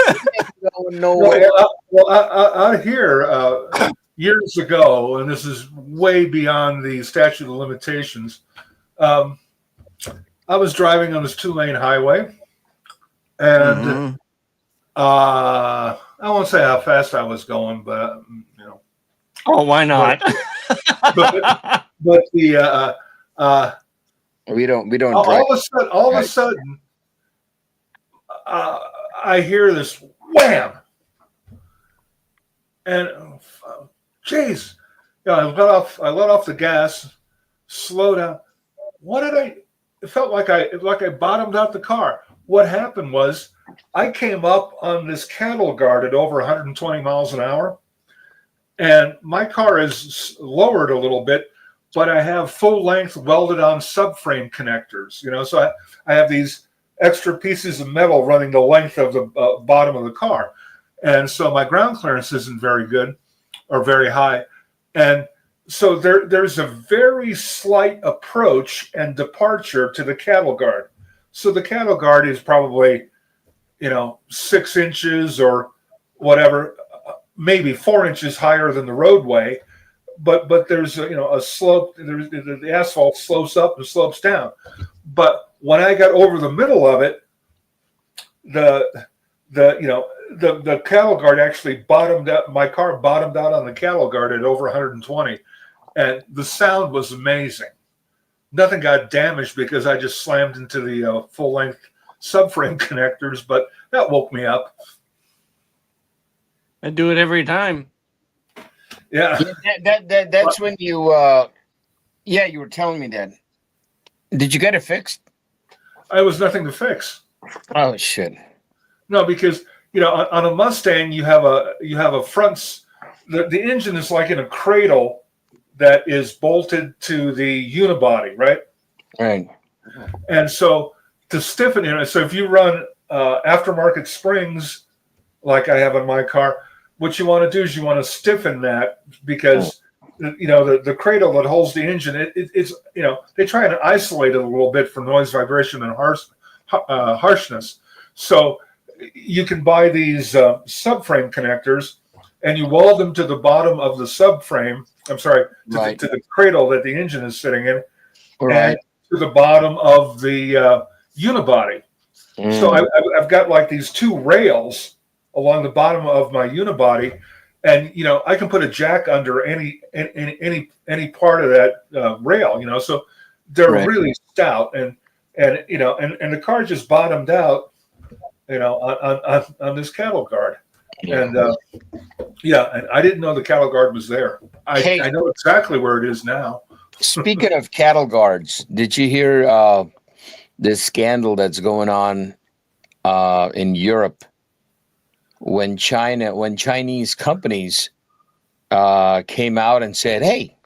Well, out here years ago, and this is way beyond the statute of limitations, I was driving on this 2-lane highway, and I won't say how fast I was going, but Oh, why not? but the we don't all of a sudden I hear this wham, and geez, I let off the gas, slowed down. It felt like I bottomed out the car. What happened was I came up on this cattle guard at over 120 miles an hour, and my car is lowered a little bit, but I have full length welded on subframe connectors. So I have these extra pieces of metal running the length of the bottom of the car, and so my ground clearance isn't very good or very high, and so there's a very slight approach and departure to the cattle guard. So the cattle guard is probably 6 inches or whatever, maybe 4 inches higher than the roadway, but there's a slope. The asphalt slopes up and slopes down. But when I got over the middle of it, the cattle guard actually bottomed out. My car bottomed out on the cattle guard at over 120, and the sound was amazing. Nothing got damaged because I just slammed into the full length subframe connectors, but that woke me up. I do it every time. Yeah. That's when you you were telling me that. Did you get it fixed? It was nothing to fix. Oh shit. No, because on a Mustang you have a front. The engine is like in a cradle that is bolted to the unibody, right? Right. And so to stiffen it, so if you run aftermarket springs like I have on my car, what you want to do is you want to stiffen that, because the cradle that holds the engine, it's they try and isolate it a little bit from noise, vibration, and harshness. So you can buy these subframe connectors, and you weld them to the bottom of the subframe. I'm sorry, to the cradle that the engine is sitting in, and to the bottom of the unibody. So I've got like these 2 rails along the bottom of my unibody, and I can put a jack under any part of that rail. So they're really stout, and the car just bottomed out, on this cattle guard. And and I didn't know the cattle guard was there. I know exactly where it is now. Speaking of cattle guards, did you hear this scandal that's going on in Europe when Chinese companies came out and said, "Hey,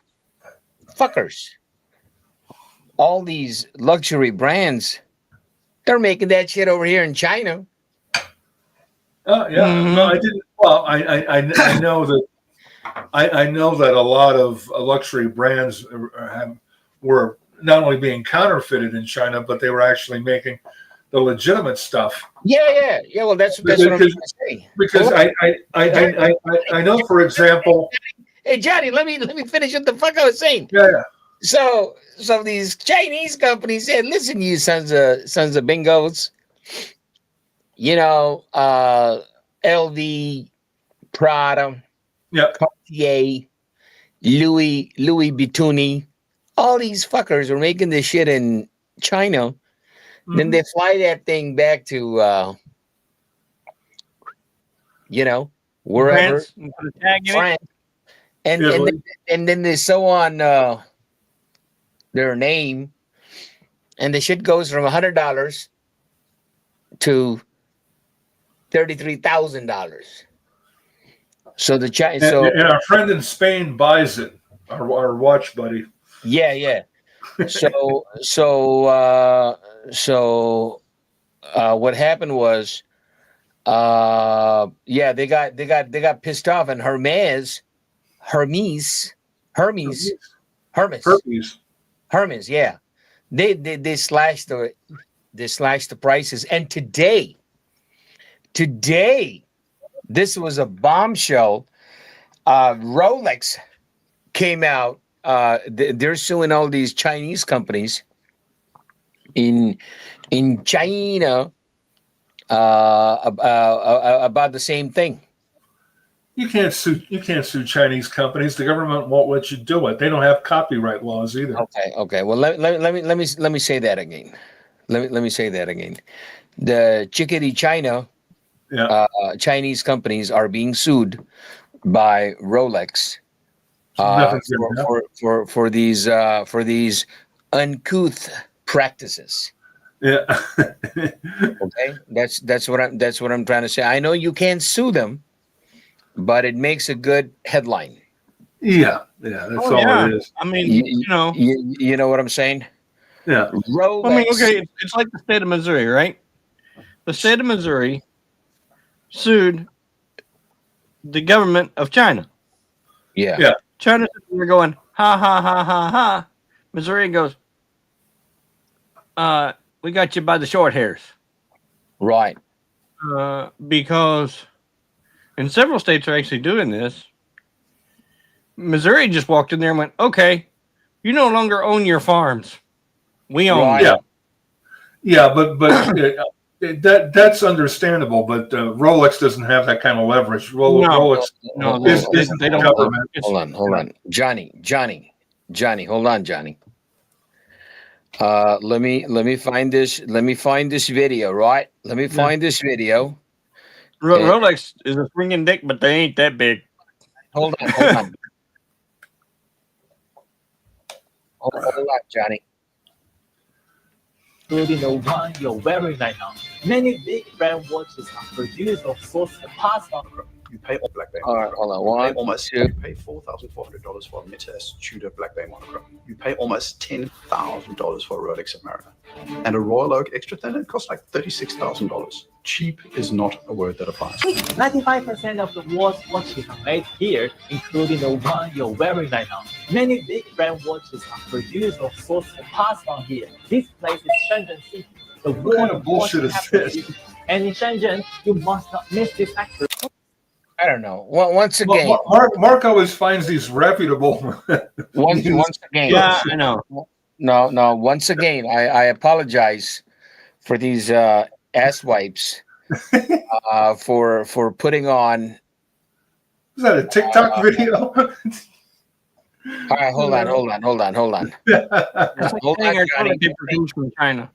fuckers, all these luxury brands, they're making that shit over here in China." Oh yeah, no, I didn't. Well, I know that I know that a lot of luxury brands were not only being counterfeited in China, but they were actually making the legitimate stuff. Yeah. Well, that's what I'm trying to say. Because I know, for example. Hey Johnny, let me finish what the fuck I was saying. Yeah. So these Chinese companies said, "Listen, you sons of bingos, LV, Prada, Yeah. Cartier, Louis Vuitton, all these fuckers are making this shit in China." Mm-hmm. Then they fly that thing back to, wherever, France, and then they sew on their name, and the shit goes from $100 to $33,000. So the Chinese, and our friend in Spain buys it. Our watch buddy. Yeah. So what happened was, they got pissed off, and Hermes, yeah, they slashed the prices, and today, this was a bombshell. Rolex came out. They're suing all these Chinese companies in China about the same thing. You can't sue Chinese companies. The government won't let you do it. They don't have copyright laws either. Okay. Well, let me say that again. Let me say that again. The chickadee China, Chinese companies are being sued by Rolex for these uncouth practices. Yeah. Okay, that's what I'm trying to say. I know you can't sue them, but it makes a good headline. Yeah, that's all it is. I mean, you know what I'm saying? Yeah. Rolex. I mean, okay, it's like the state of Missouri, right? The state of Missouri sued the government of China. Yeah. China, we're going, ha, ha, ha, ha, ha. Missouri goes, we got you by the short hairs. Right. Because, and several states are actually doing this. Missouri just walked in there and went, okay, you no longer own your farms. We own them. Yeah, but that's understandable. But Rolex doesn't have that kind of leverage. Rolex isn't they don't. government. Hold on, Johnny, hold on, Johnny. Let me find this. Let me find this video. Right. Let me find this video. Rolex is a swinging dick, but they ain't that big. Hold on. Hold on, Johnny. Including the one you're wearing right now. Many big brand watches are produced or sourced and passed on. You pay Black Bay All right, hold on. You pay $4,400 for a mid-test Tudor Black Bay monochrome. You pay almost $10,000 for a Rolex America. And a Royal Oak extra thin, it costs like $36,000. Cheap is not a word that applies. 95% of the world's watches are made here, including the one you're wearing right now. Many big brand watches are produced or sourced and passed on here. This place is Shenzhen City. What kind of bullshit is this? And in Shenzhen, you must not miss this factory. I don't know. Well, once again, Mark always finds these reputable. once again, yeah, I know. No. Once again, I apologize for these ass wipes for putting on. Is that a TikTok video? All right, hold on. Hold on, Johnny. From China.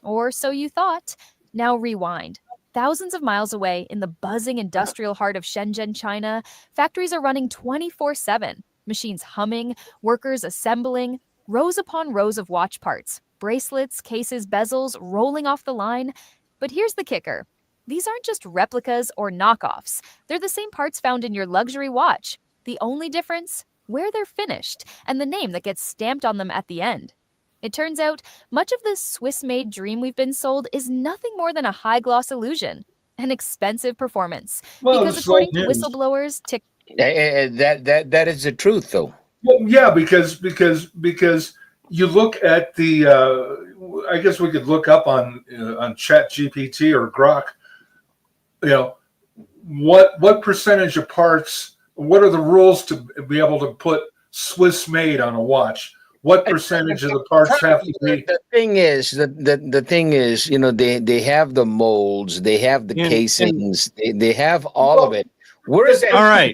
Or so you thought. Now rewind. Thousands of miles away in the buzzing industrial heart of Shenzhen, China, factories are running 24/7. Machines humming, workers assembling, rows upon rows of watch parts, bracelets, cases, bezels rolling off the line. But here's the kicker. These aren't just replicas or knockoffs. They're the same parts found in your luxury watch. The only difference? Where they're finished and the name that gets stamped on them at the end. It turns out much of the Swiss-made dream we've been sold is nothing more than a high-gloss illusion, an expensive performance. Well, Because it's according like to news. whistleblowers, That is the truth, though. Well, yeah, because you look at the. I guess we could look up on Chat GPT or Grok. You know, what percentage of parts? What are the rules to be able to put Swiss made on a watch? What percentage of the parts have to be? The thing is, the thing is, they have the molds, they have the casings, they have all of it. Where is that? All right.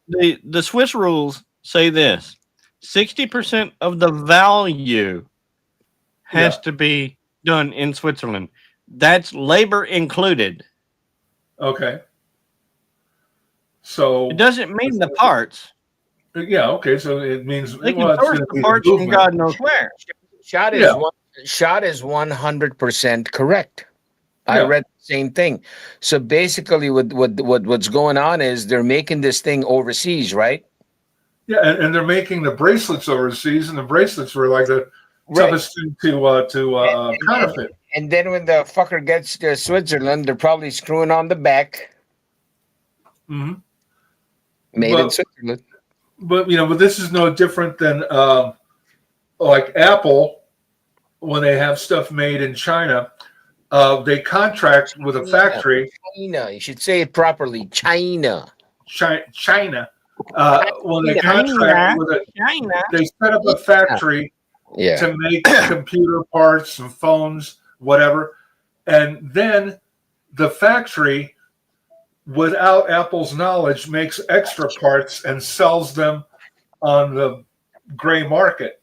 The Swiss rules say this: 60% of the value has to be done in Switzerland. That's labor included. Okay. So it doesn't mean the parts. Yeah. Okay. So it means they can source the parts from God knows where. Shot is 100% correct. Yeah. I read the same thing. So basically, what's going on is they're making this thing overseas, right? Yeah, and they're making the bracelets overseas, and the bracelets were like the toughest thing to counterfeit. And then when the fucker gets to Switzerland, they're probably screwing on the back. Mm-hmm. Made in Switzerland. But this is no different than like Apple when they have stuff made in China. They contract with a factory. China, you should say it properly. China. China. When they contract with they set up a factory to make computer parts and phones, whatever, and then the factory, without Apple's knowledge, makes extra parts and sells them on the gray market.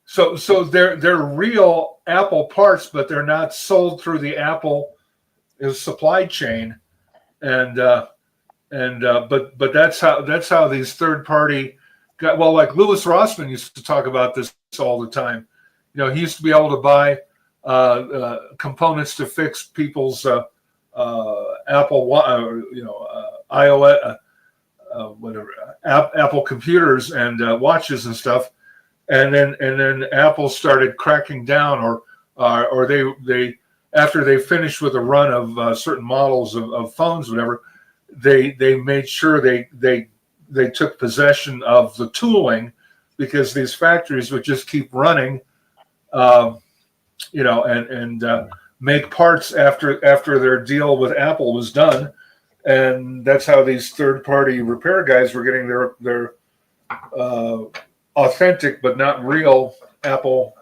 So they're real Apple parts, but they're not sold through the Apple supply chain, but that's how these third party got. Well, like Louis Rossmann used to talk about this all the time. He used to be able to buy components to fix people's Apple, iOS, whatever, Apple computers and watches and stuff, and then Apple started cracking down, or they after they finished with a run of certain models of phones, whatever, they made sure they took possession of the tooling, because these factories would just keep running, and make parts after their deal with Apple was done. And that's how these third-party repair guys were getting their authentic but not real Apple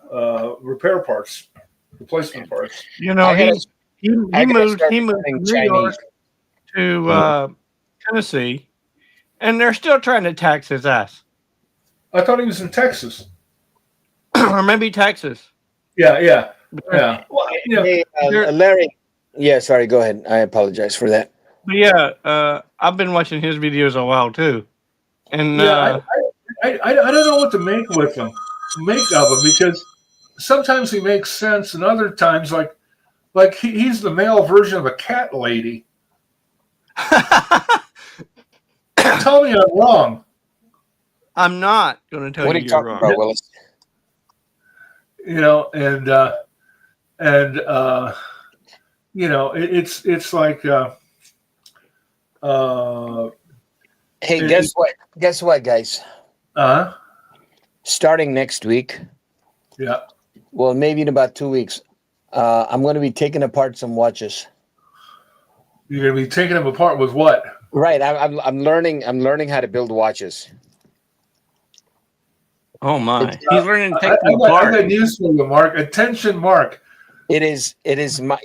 repair parts, replacement parts. He moved from New York to Tennessee, and they're still trying to tax his ass. I thought he was in Texas. Or maybe Texas. Yeah. Well, hey, Larry. Yeah, sorry. Go ahead. I apologize for that. But yeah, I've been watching his videos a while too, and I don't know what to make of him, because sometimes he makes sense, and other times like he's the male version of a cat lady. Tell me I'm wrong. I'm not going to tell what you you're wrong. About, Willis? It's like. Hey, guess what? Guess what, guys? Starting next week. Yeah. Well, maybe in about 2 weeks, I'm going to be taking apart some watches. You're going to be taking them apart with what? Right. I'm learning how to build watches. Oh my! He's learning to take them I apart. got news for you, Mark. Attention, Mark. It is my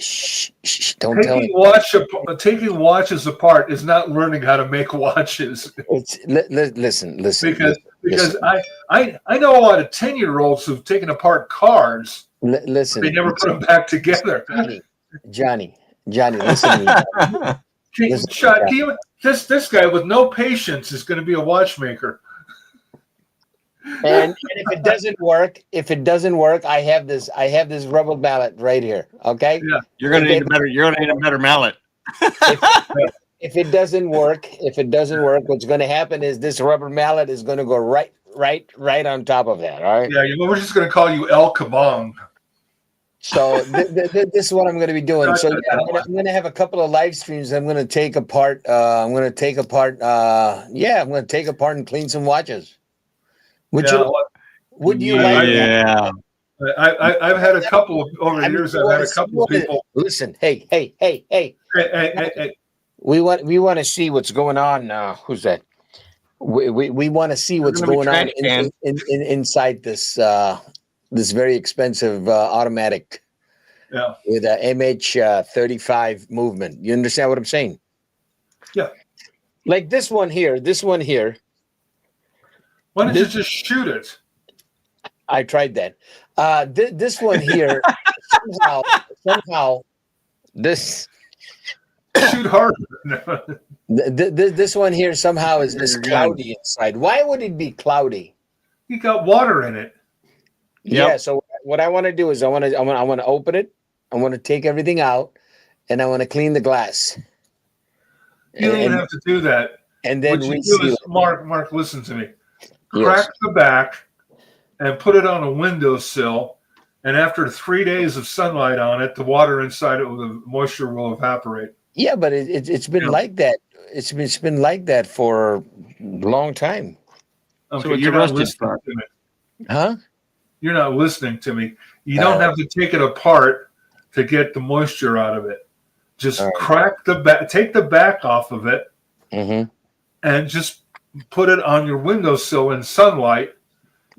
don't tell me. Taking watches apart is not learning how to make watches. It's listen. Because I know a lot of 10-year-olds who've taken apart cars. Listen, they never put them back together. Johnny, listen to me. This guy with no patience is going to be a watchmaker. And if it doesn't work, I have this rubber mallet right here. Okay. Yeah. You're gonna If need it- a better. You're gonna need a better mallet. If it doesn't work, what's going to happen is this rubber mallet is going to go right on top of that. All right. Yeah, we're just going to call you El Kabong. So this is what I'm going to be doing. So yeah, I'm going to have a couple of live streams. I'm going to take apart. I'm going to take apart and clean some watches. Would you like that? Yeah. I've had a couple over the years. I've had a couple of people. Listen, hey. Hey. We want to see what's going on. Who's that? We want to see what's going on inside this this very expensive automatic. Yeah. With a MH35 movement. You understand what I'm saying? Yeah. Like this one here. Why don't you just shoot it? I tried that. This one here somehow this shoot harder. This one here somehow is cloudy inside. Why would it be cloudy? You got water in it. Yep. Yeah. So what I want to do is I want to open it. I want to take everything out, and I want to clean the glass. You don't even have to do that. And then what you do is, Mark, listen to me. Crack the back and put it on a windowsill. And after 3 days of sunlight on it, the water inside it, the moisture will evaporate. Yeah, but it's been like that. It's been like that for a long time. Okay, so you're not listening to me. Huh? You're not listening to me. You don't have to take it apart to get the moisture out of it. Just crack the back, take the back off of it, and just put it on your windowsill in sunlight.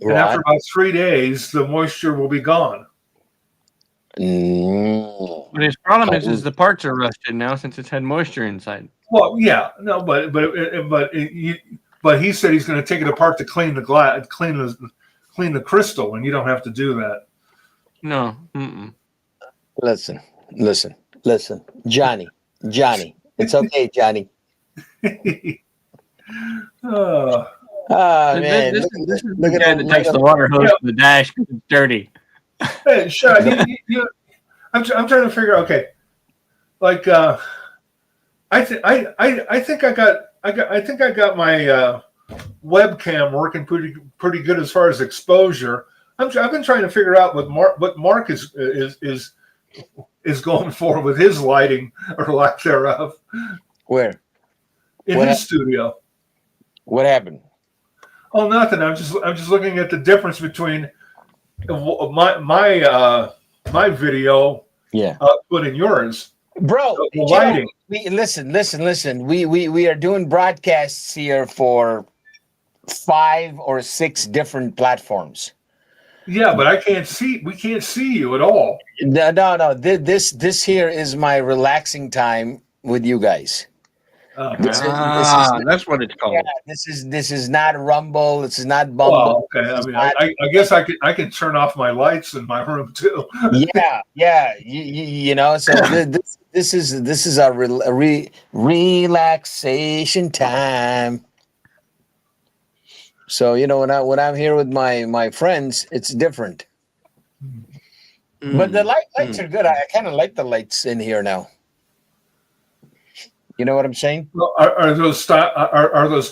And after about 3 days, the moisture will be gone. But his problem is the parts are rusted now since it's had moisture inside. Well, yeah, no, but he said he's going to take it apart to clean the glass, clean the crystal, and you don't have to do that. No. Mm-mm. Listen, Johnny, it's okay, Johnny. Oh man! This is the guy that takes the water hose to the dash because it's dirty. Hey, Sean, I'm trying to figure out. Okay, like I think I got my webcam working pretty good as far as exposure. I've been trying to figure out what Mark is going for with his lighting or lack thereof. Where? In his studio. What happened? Oh, nothing. I'm just looking at the difference between my video output and yours. Bro, the lighting. Listen. We are doing broadcasts here for 5 or 6 different platforms. Yeah, but we can't see you at all. No. This here is my relaxing time with you guys. That's what it's called. Yeah, this is not Rumble. This is not Bumble. Well, okay. I mean, I guess I can turn off my lights in my room too. Yeah. You know, so this is a relaxation time. So you know, when I'm here with my friends, it's different. But the lights are good. I kind of like the lights in here now. You know what I'm saying? Well, are those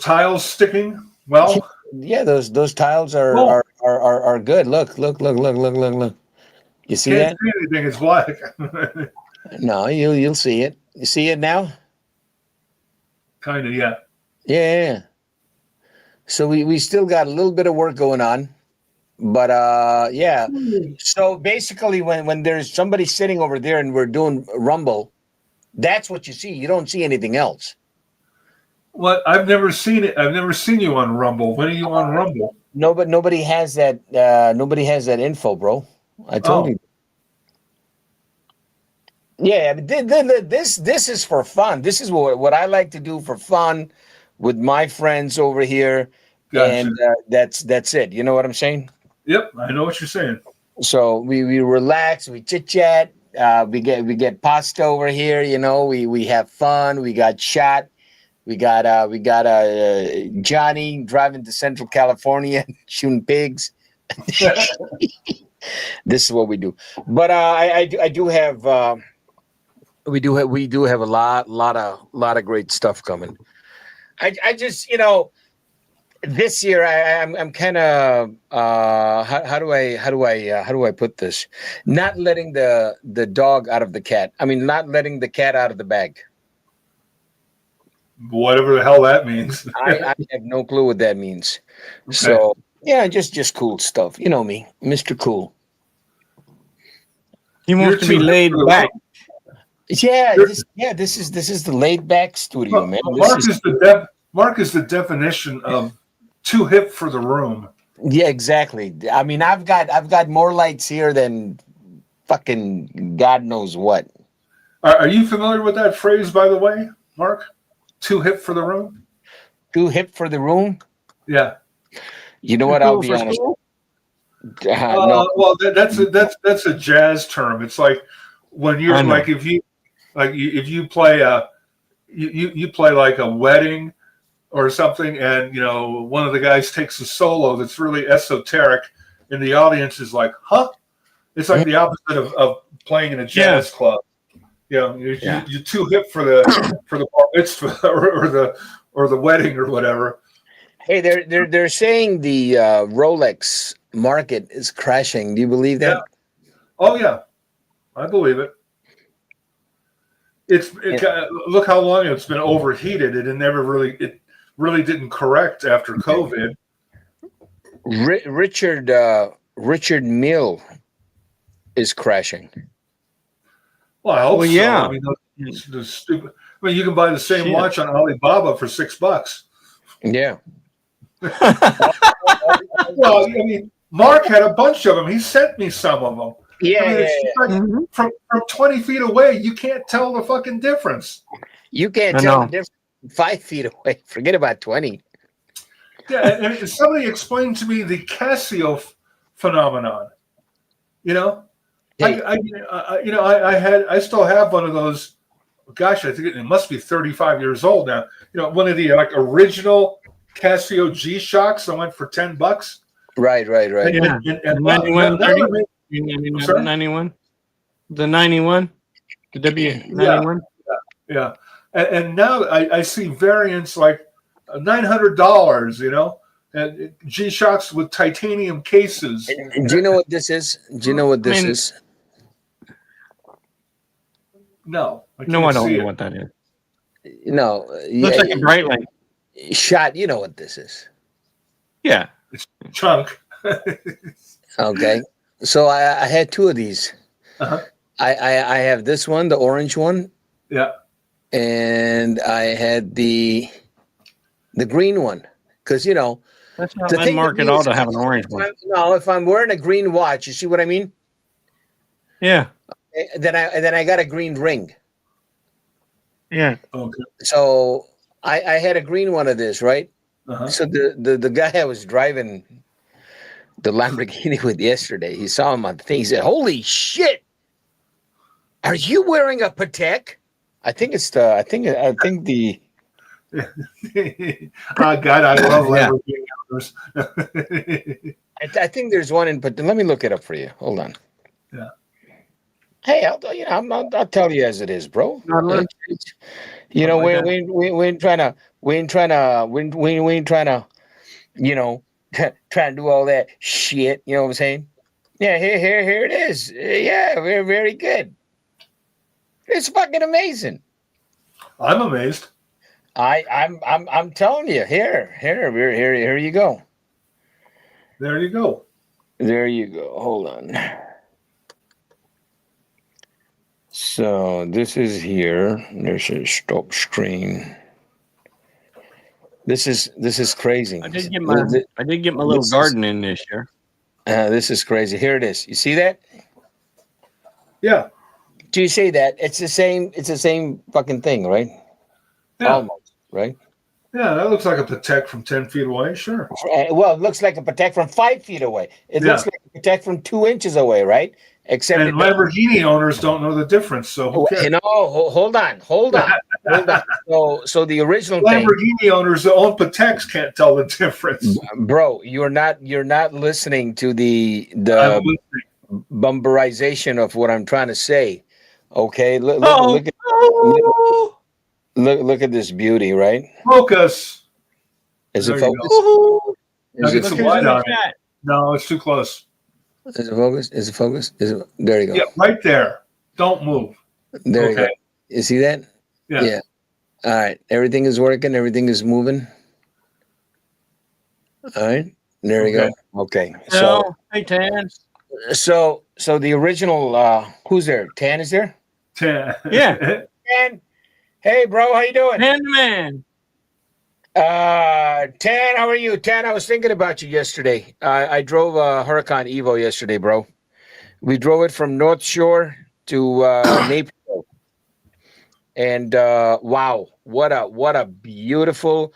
tiles sticking? Well, yeah, those tiles are good. Look. You see that? Can't see anything. It's black. No, you'll see it. You see it now? Kind of, yeah. Yeah. So we still got a little bit of work going on, but yeah. So basically, when there's somebody sitting over there and we're doing Rumble, that's what you see. You don't see anything else. What? I've never seen it. I've never seen you on Rumble. When are you on Rumble? No, but nobody has that. Nobody has that info, bro. I told you. Yeah, but this is for fun. This is what I like to do for fun with my friends over here, and that's it. You know what I'm saying? Yep, I know what you're saying. So we relax, we chit chat. We get pasta over here, you know. We have fun. We got shot. We got Johnny driving to Central California shooting pigs. This is what we do. But I do have we do have a lot of great stuff coming. I just this year I'm kind of how do I put this? Not letting the dog out of the cat. I mean, not letting the cat out of the bag. Whatever the hell that means. I have no clue what that means. Okay. So yeah, just cool stuff. You know me, Mr. Cool. He wants to be laid back. Yeah, this is the laid back studio, man. Mark is the definition of too hip for the room. Yeah, exactly. I mean, I've got more lights here than fucking God knows what. Are you familiar with that phrase, by the way, Mark? Too hip for the room? Too hip for the room? Yeah. You know what? I'll be honest. No. Well, that's a jazz term. It's like when you're like if you play you play like a wedding or something, and one of the guys takes a solo that's really esoteric, and the audience is like, "Huh?" It's like the opposite of playing in a jazz club. You're too hip for the bar mitzvah or the wedding or whatever. Hey, they're saying the Rolex market is crashing. Do you believe that? Yeah. Oh yeah, I believe it. Look how long it's been overheated. It really didn't correct after COVID. Richard Mille is crashing. Well, I hope so. Yeah. I mean, the stupid. I mean, you can buy the same watch on Alibaba for $6. Yeah. Well, I mean, Mark had a bunch of them. He sent me some of them. Yeah, like from 20 feet away, you can't tell the fucking difference. You can't tell the difference 5 feet away. Forget about 20. Yeah, and somebody explained to me the Casio phenomenon. I still have one of those. Gosh, I think it must be 35 years old now. One of the original Casio G-Shocks that went for $10. Right. Yeah. And 91, 91, the 91, the W91. Yeah. And now I see variants like $900. And G-Shocks with titanium cases. Do you know what this is? Is? No. I don't know what that is. No. Looks like a bright light. Shot, you know what this is. Yeah. It's chunk. Okay. So I had two of these. Uh-huh. I have this one, the orange one. Yeah. And I had the green one. Because, that's not my market all to have an orange one. No, if I'm wearing a green watch, you see what I mean? Yeah. Then I got a green ring. Yeah. Okay. So I had a green one of this, right? Uh-huh. So the guy I was driving the Lamborghini with yesterday, he saw him on the thing. He said, "Holy shit! Are you wearing a Patek?" I think the. Oh God, I love Lamborghini owners. I think there's one in, but let me look it up for you. Hold on. Yeah. Hey, I'll tell you as it is, bro. We ain't trying to, try and do all that shit. You know what I'm saying? Yeah, here it is. Yeah, we're very good. It's fucking amazing. I'm amazed. I'm telling you. Here you go. There you go. There you go. Hold on. So this is here. There's a stop screen. This is crazy. I did get my little garden in this year. This is crazy. Here it is. You see that? Yeah. Do you see that? It's the same fucking thing, right? Yeah. Almost, right? Yeah, that looks like a Patek from 10 feet away. Sure. Well, it looks like a Patek from 5 feet away. It looks like a Patek from 2 inches away, right? Except Lamborghini owners don't know the difference. So hold on. hold on. So the original thing, Lamborghini owners that own Pateks can't tell the difference. bro, you're not listening to the I'm listening. bumberization of what I'm trying to say. Okay, Oh, look at this beauty, right? Focus. Is There it you focused? oh. Now Is get it, Look some who's light in the on it. chat. No, it's too close. is it focused? Is it focused? There you go. Yeah, right there. Don't move. There you Okay. go. You see that? Yeah. All right. Everything is working. Everything is moving. All right. There you go. Okay. No, hey Tan. So the original. Who's there? Tan is there? Yeah. Tan. Hey, bro. How you doing? Tan the man. Tan. How are you? Tan. I was thinking about you yesterday. I drove a Huracan Evo yesterday, bro. We drove it from North Shore to Naperville. And wow, what a beautiful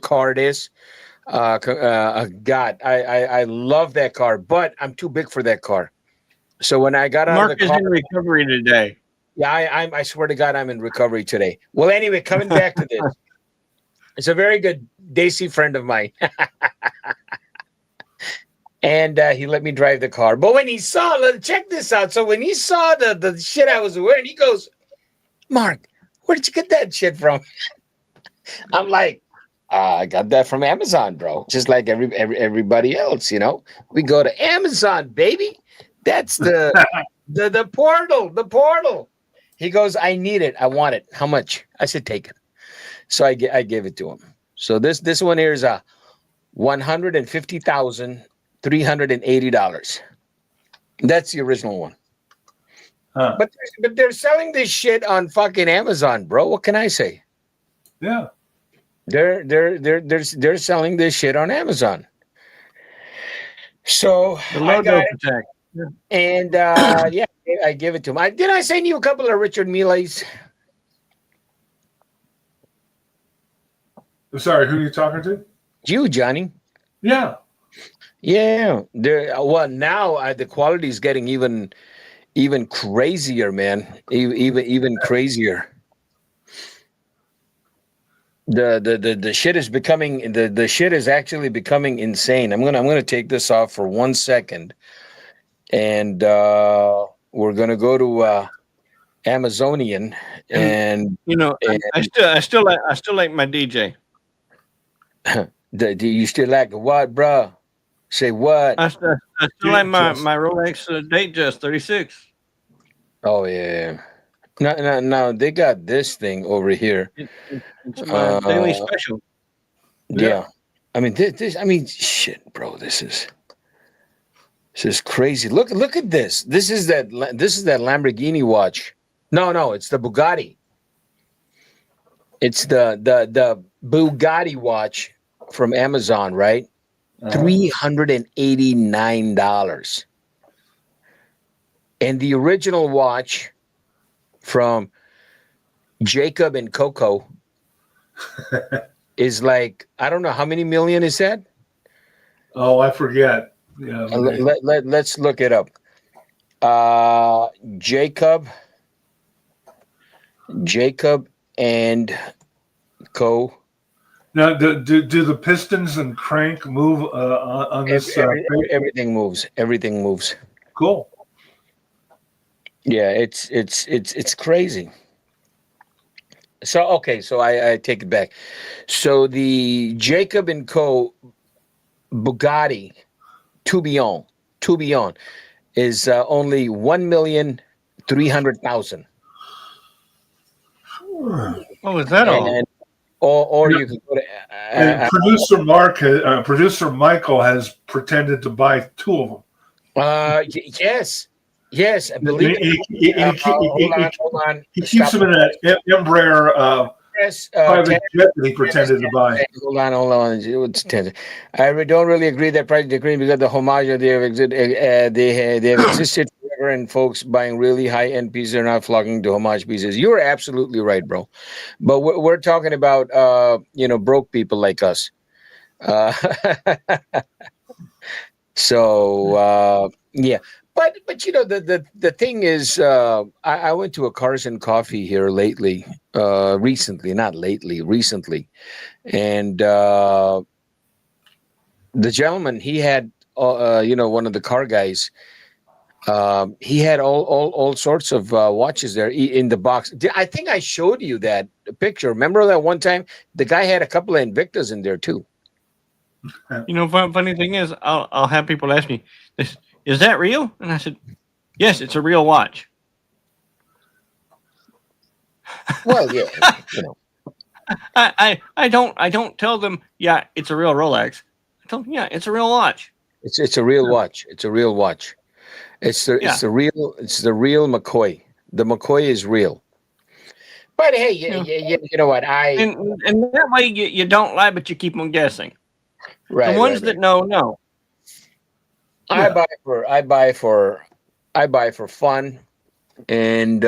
car it is. God, I love that car, but I'm too big for that car. So when I got out Mark of the is car, in recovery today. yeah, I swear to God, I'm in recovery today. Well, anyway, coming back to this, it's a very good Daisy friend of mine. And he let me drive the car. But when he saw, check this out. So when he saw the shit I was wearing, he goes, Mark, where did you get that shit from? I'm like, I got that from Amazon, bro. Just like everybody else, you know. We go to Amazon, baby. That's the portal. He goes, I need it. I want it. How much? I said, take it. So I gave it to him. So this one here is a $150,380. That's the original one. Huh. But they're selling this shit on fucking Amazon, bro. What can I say? Yeah. They're selling this shit on Amazon. So The I logo got it, protect. and yeah, I give it to him. Did I send you a couple of Richard Miles? Sorry, who are you talking to? You, Johnny. Yeah. Yeah. Well, now the quality is getting even crazier, man. Even crazier. The shit is becoming the shit is actually becoming insane. I'm gonna take this off for 1 second, and we're gonna go to Amazonian, and You know, I still like my DJ. do you still like what, bruh? Say what? I still like my Rolex Datejust 36. Oh yeah. No, they got this thing over here. It's my daily special. Yeah. I mean, this. I mean, shit, bro. This is crazy. Look at this. This is that Lamborghini watch. No, it's the Bugatti. It's the Bugatti watch from Amazon, right? $389. And the original watch from Jacob and Coco is like, I don't know how many million is that? Oh, I forget. Yeah. Let's look it up. Jacob and Co. Now, do the pistons and crank move on this? Everything moves. Everything moves. Cool. Yeah, it's crazy. So okay, so I take it back. So the Jacob and Co. Bugatti Tourbillon is only 1,300,000. Oh, is that all? Or you can go to And producer Michael has pretended to buy two of them. Yes, I believe it. Hold on. He keeps them in an Embraer private jet that he pretended to buy. Hold on. I don't really agree that price decrease because the homage they have existed forever, and folks buying really high end pieces are not flocking to homage pieces. You're absolutely right, bro. But we're talking about broke people like us. So yeah. But you know the thing is, I went to a Cars and Coffee here lately, recently, not lately, recently, and the gentleman he had, one of the car guys. He had all sorts of watches there in the box. I think I showed you that picture. Remember that one time the guy had a couple of Invictas in there too. You know, funny thing is, I'll have people ask me, "Is that real?" And I said, "Yes, it's a real watch." Well, yeah, you know, I don't tell them, "Yeah, it's a real Rolex." I tell them, "Yeah, it's a real watch." it's a real watch. It's a real watch. Yeah, It's the real McCoy. The McCoy is real. But hey, you know, you know what? I and that way you don't lie, but you keep on guessing. The right, ones right, that right. know. I Yeah. buy for I buy for fun, and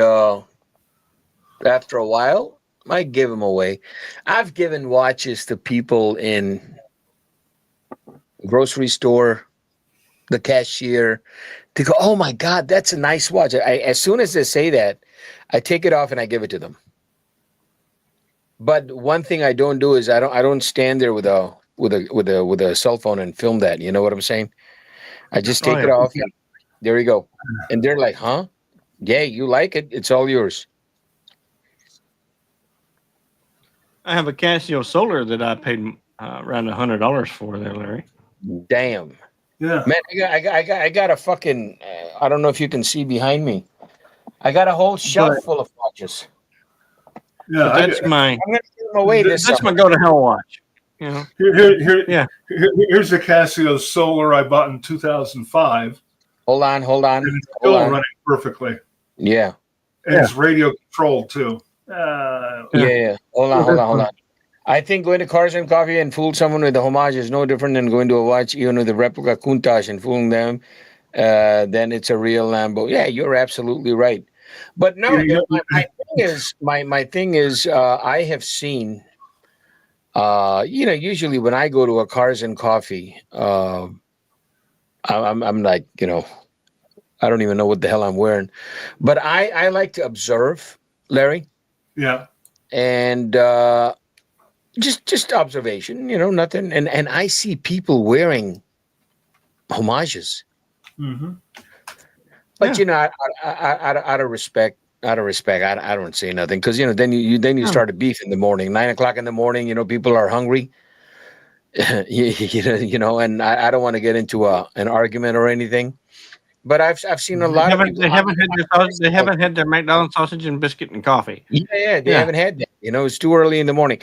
after a while, I give them away. I've given watches to people in grocery store, the cashier. They go, "Oh my God, that's a nice watch." As soon as they say that, I take it off and I give it to them. But one thing I don't do is I don't stand there with a cell phone and film that. You know what I'm saying? I just Oh take it yeah, off and there you go. And they're like, "Huh? Yeah, you like it? It's all yours." I have a Casio Solar that I paid around $100 for there, Larry. Damn, Yeah. man, I got a fucking. I don't know if you can see behind me. I got a whole shelf But full of watches. Yeah. but that's my I'm gonna give them away this that's my summer. go to hell watch. You know, yeah. Here's the Casio Solar I bought in 2005, Hold on, and it's hold still on. running perfectly, Yeah, and Yeah. it's radio controlled too. yeah, Yeah. yeah. Hold on. I think going to Cars and Coffee and fool someone with a homage is no different than going to a watch, even with a replica Countach and fooling them. Then it's a real Lambo. Yeah, you're absolutely right. But no, You know, my thing is, I have seen. Usually when I go to a Cars and Coffee, I'm like, I don't even know what the hell I'm wearing, but I like to observe, Larry, yeah. and just observation, nothing. And I see people wearing homages, Hmm. but Yeah. out of respect. I don't say nothing because then you No. start a beef in the morning, 9 o'clock in the morning. People are hungry, and I don't want to get into an argument or anything. But I've seen a lot of people. They haven't had their McDonald's sausage and biscuit and coffee. Yeah, they Yeah. haven't had that. It's too early in the morning.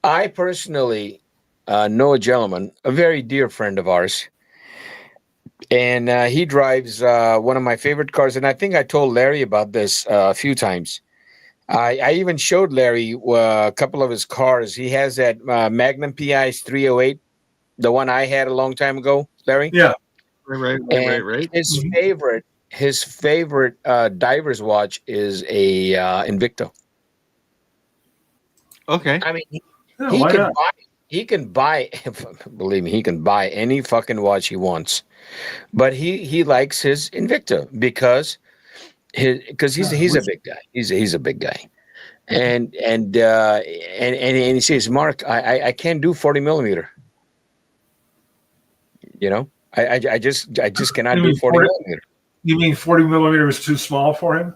I personally know a gentleman, a very dear friend of ours, and he drives one of my favorite cars. And I think I told Larry about this a few times. I even showed Larry a couple of his cars. He has that Magnum PI's 308, the one I had a long time ago, Larry. Yeah. And Right. his favorite diver's watch is a Invicto. Okay. I mean, Yeah, he why can not? buy he can buy believe me, he can buy any fucking watch he wants. But he likes his Invicta because he's a Which, big guy. He's a big guy. And he says, "Mark, I can't do 40 millimeter. I just cannot you do mean 40 40? millimeter. You mean 40 millimeter is too small for him?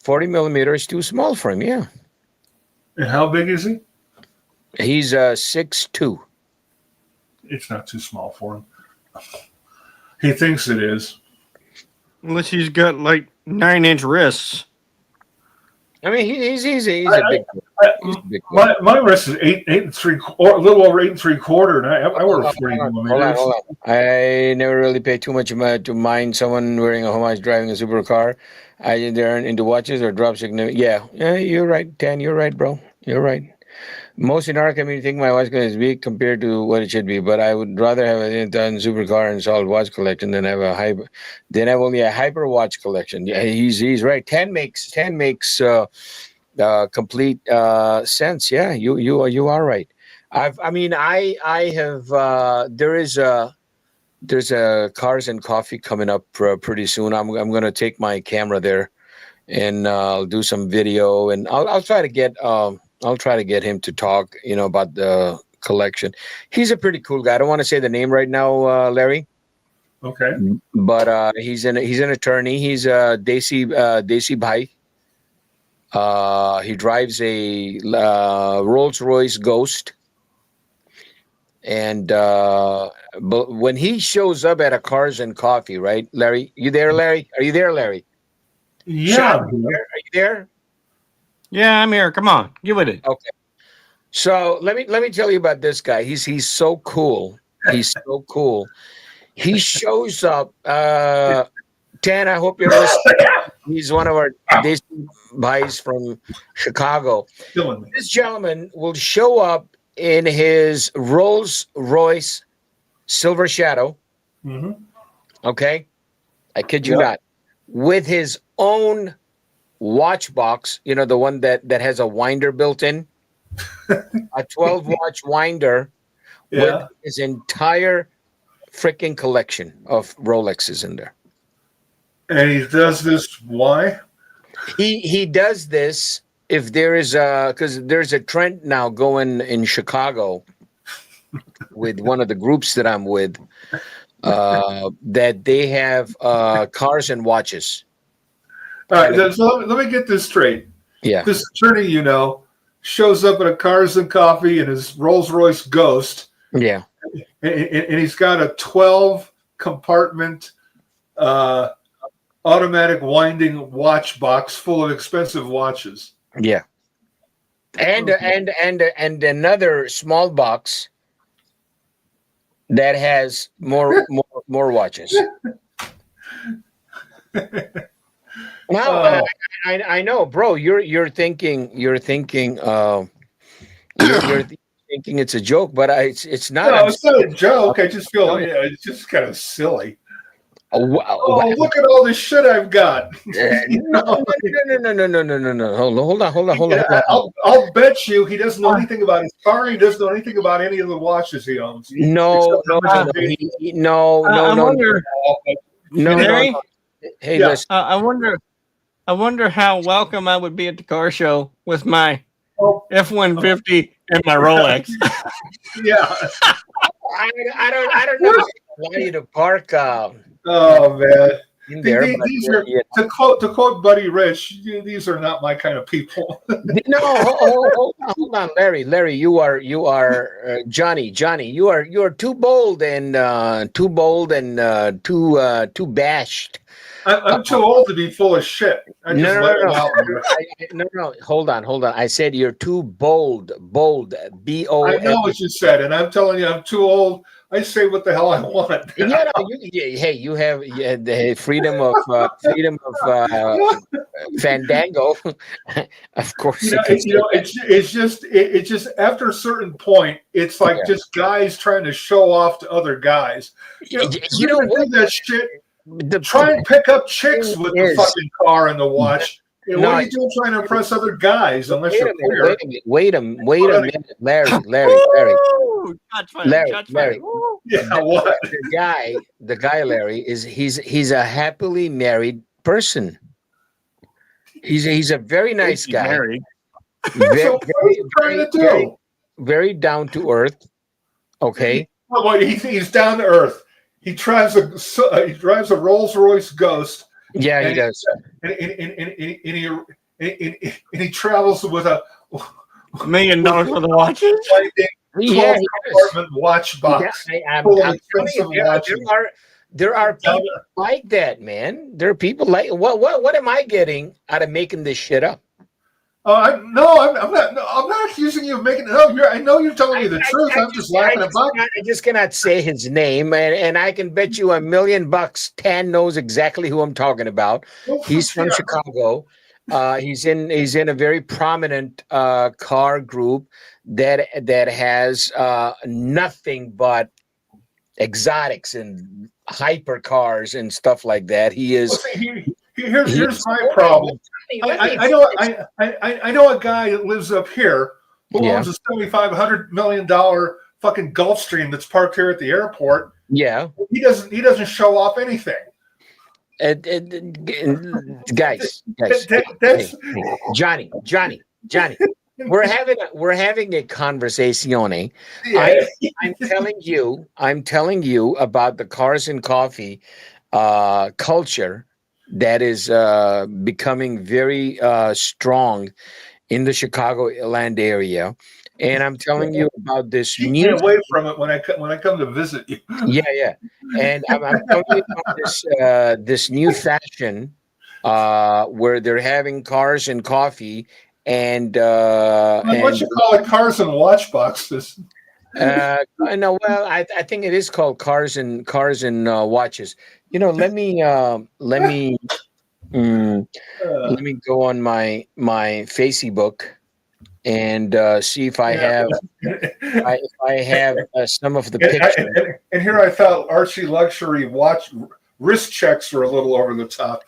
40 millimeter is too small for him. Yeah, And how big is he? he's 6'2". It's not too small for him. He thinks it is. Unless he's got like 9-inch wrists. I mean, he's a big. I, He's a big boy. my wrist is eight and three, or a little over 8 3/4, and I wear 40 Hold millimeters. on. I never really pay too much to mind someone wearing a homage driving a supercar. They're into watches or drop significant. Yeah, you're right, Dan. You're right, bro. You're right. Most in our community think my watch collection is big compared to what it should be, but I would rather have a done supercar and solid watch collection than have only a hyper watch collection. Yeah, he's right. Ten makes complete sense. Yeah, you are right. I have there is there's a Cars and Coffee coming up pretty soon. I'm going to take my camera there, and I'll do some video, and I'll try to get him to talk, about the collection. He's a pretty cool guy. I don't want to say the name right now, Larry. Okay. But he's an attorney. He's Desi Bhai. He drives a Rolls-Royce Ghost. And but when he shows up at a Cars and Coffee, right, Larry? You there, Larry? Are you there, Larry? Yeah. Sean, are you there? Yeah, I'm here. Come on, get with it. Okay. So let me tell you about this guy. He's so cool. He's so cool. He shows up. Tan, I hope you're listening. He's one of our Desi Bhais from Chicago. This gentleman will show up in his Rolls-Royce Silver Shadow. Mm-hmm. Okay. I kid you not. With his own watch box, the one that has a winder built in, a 12-watch winder with his entire freaking collection of Rolexes in there. And he does this why? He does this if there is because there's a trend now going in Chicago with one of the groups that I'm with, that they have cars and watches. All right, so let me get this straight. Yeah. This attorney, shows up at a Cars and Coffee in his Rolls-Royce Ghost. Yeah. And he's got a 12-compartment automatic winding watch box full of expensive watches. Yeah. And another small box that has more watches. Now I know, bro. You're thinking you're thinking it's a joke, but it's not. No, it's not a joke. I just feel it's just kind of silly. Oh, wow. Oh, look at all this shit I've got. No. Hold on. I'll bet you he doesn't know anything about his car. He doesn't know anything about any of the watches he owns. No. Larry? Hey, listen. I wonder how welcome I would be at the car show with my F-150 and my Rolex. Yeah. I don't know. Allow you to park. Oh man. In there, these are, to quote Buddy Rich, these are not my kind of people. No, hold on, Larry. You are Johnny. You are too bold and too bashed. I'm too old to be full of shit. No. Hold on. I said you're too bold. B-O. I know what you said, and I'm telling you, I'm too old. I say what the hell I want. You have the freedom of fandango. Of course, it's just after a certain point, it's like just guys trying to show off to other guys. You know what? That shit. Try and pick up chicks with the fucking car and the watch. What are you doing trying to impress other guys? Unless you're queer. Wait a minute, Larry. Larry. Yeah, what? The guy, Larry, he's a happily married person. He's a very nice guy. Very down to earth. Okay. Well, he's down to earth. He drives a Rolls-Royce Ghost. Yeah, he does. And he travels with a $1 million for the watches. Yeah, watch box. Yeah, there are people like that, man. There are people like what am I getting out of making this shit up? I'm not accusing you of making it up. I know you're telling me the truth. I'm just laughing about it. I just cannot say his name, and I can bet you $1 million Tan knows exactly who I'm talking about. He's from Chicago. He's in a very prominent car group that has nothing but exotics and hypercars and stuff like that. He is. Here's my problem. I know a guy that lives up here who owns a $7,500 million fucking Gulfstream that's parked here at the airport, Yeah. He doesn't show off anything. Guys, That's hey, Johnny, we're having a conversation. yeah. I'm telling you about the cars and coffee culture that is becoming very strong in the Chicagoland area, and I'm telling you about this Keep me new. away from it when I come to visit you. Yeah, and I'm telling you about this this new fashion where they're having cars and coffee and What you call it, cars and watch boxes? no, well, I think it is called cars and watches. You know, mm, let me go on my Facebook and see if I Yeah. have if I have some of the And, pictures. and here I thought Archie luxury watch wrist checks were a little over the top.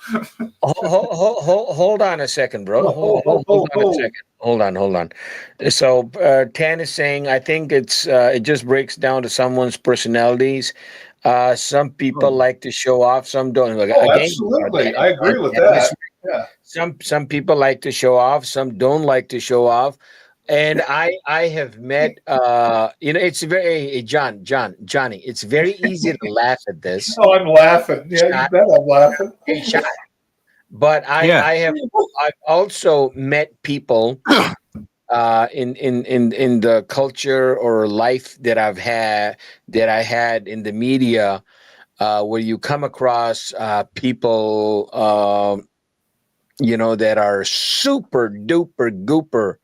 Hold on a second, bro. Hold on a second. Hold on. So Tan is saying, I think it just breaks down to someone's personalities. Some people like to show off, some don't. Like, Oh, again, absolutely. I agree with that. Yeah. some people like to show off, some don't like to show off. And I have met it's very Johnny, it's very easy to laugh at this. Oh, I'm laughing. Yeah, you bet I'm laughing. Hey, Shot. But I've also met people in the culture or life that I had in the media where you come across people that are super duper gooper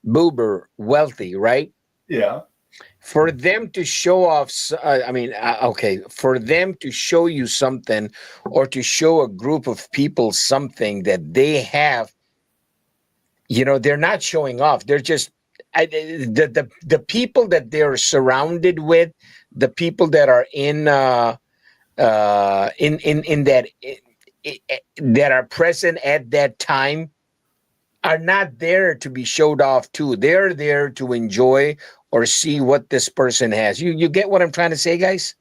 boober wealthy, right? Yeah. For them to show off, for them to show you something or to show a group of people something that they have, they're not showing off. They're just the people that they're surrounded with, the people that are in that that are present at that time are not there to be showed off to. They're there to enjoy or see what this person has. You get what I'm trying to say, guys?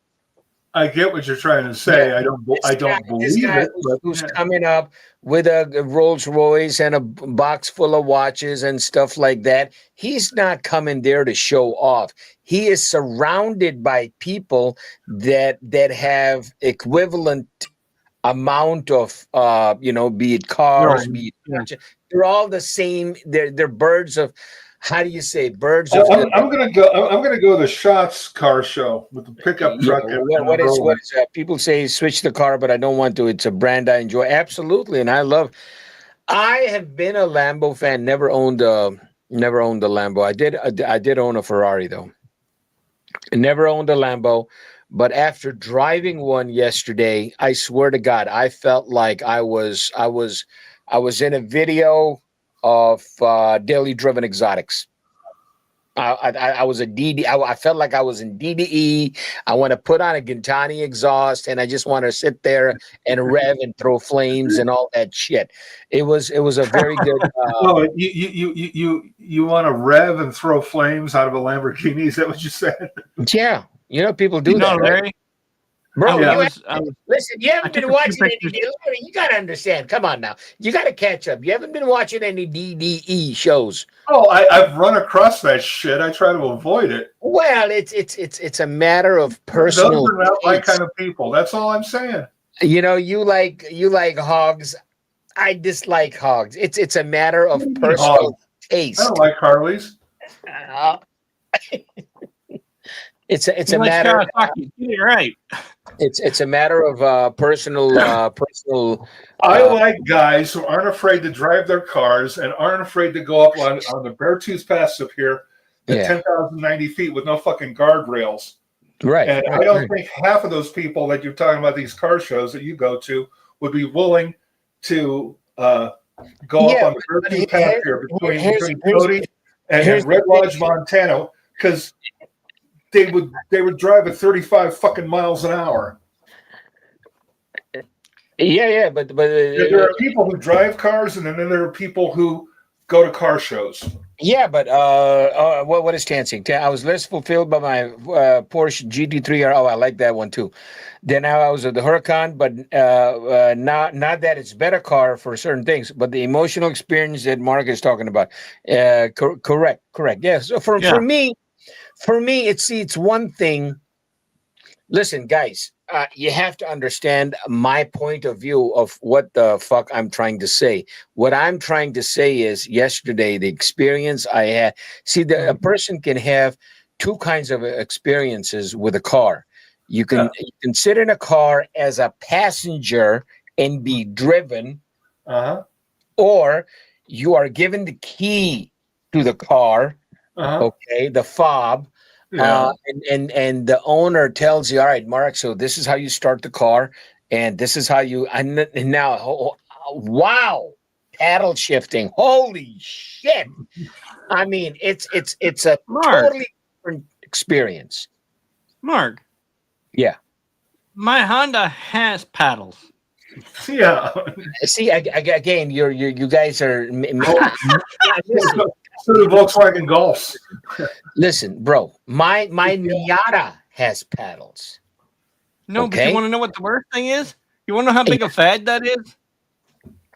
I get what you're trying to say. Yeah. I don't believe it. Who's coming up with a Rolls Royce and a box full of watches and stuff like that. He's not coming there to show off. He is surrounded by people that have equivalent amount of be it cars, be it watches. They're all the same. They're birds of, how do you say, birds of I'm gonna go to the Shots car show with the pickup truck. What is people say switch the car, but I don't want to. It's a brand I enjoy. Absolutely. And I have been a Lambo fan, never owned a Lambo. I did own a Ferrari though. Never owned a Lambo. But after driving one yesterday, I swear to God, I felt like I was in a video of Daily Driven Exotics. I was a DD. I felt like I was in DDE. I want to put on a Gintani exhaust, and I just want to sit there and rev and throw flames and all that shit. It was a very good. You want to rev and throw flames out of a Lamborghini? Is that what you said? Yeah. People do that, right? Larry, Bro, listen, you haven't been watching any. Larry, you got to understand. Come on now. You got to catch up. You haven't been watching any DDE shows. Oh, I've run across that shit. I try to avoid it. Well, it's a matter of personal. Those are not my kind of people. That's all I'm saying. You like hogs. I dislike hogs. It's a matter of personal taste. I don't like Harleys. It's a matter. Right. It's a matter of personal. I like guys who aren't afraid to drive their cars and aren't afraid to go up on the Beartooth Pass up here at 10,090 feet with no fucking guardrails. Right. And I don't think half of those people that you're talking about, these car shows that you go to, would be willing to go up on the Beartooth Pass here between Cody and Red Lodge, Montana, because they would drive at 35 fucking miles an hour. Yeah, but there are people who drive cars, and then there are people who go to car shows. Yeah, but what is Tan saying? I was less fulfilled by my Porsche GT3R. Oh, I like that one too. Then I was at the Huracan, but not that it's better car for certain things, but the emotional experience that Mark is talking about. Correct. Yeah. So for me, it's one thing. Listen, guys, you have to understand my point of view of what the fuck I'm trying to say. What I'm trying to say is yesterday, the experience I had. See, a person can have two kinds of experiences with a car. You can sit in a car as a passenger and be driven, or you are given the key to the car, okay, the fob. Yeah. And the owner tells you, all right, Mark, so this is how you start the car, and this is how you and now wow, paddle shifting. Holy shit. I mean, it's a Mark. totally different experience. Mark. Yeah. My Honda has paddles. Yeah. See, again, you guys are So the Volkswagen Golfs. listen, bro. My Miata has paddles. No, but Okay. you want to know what the worst thing is? You want to know how big a fad that is?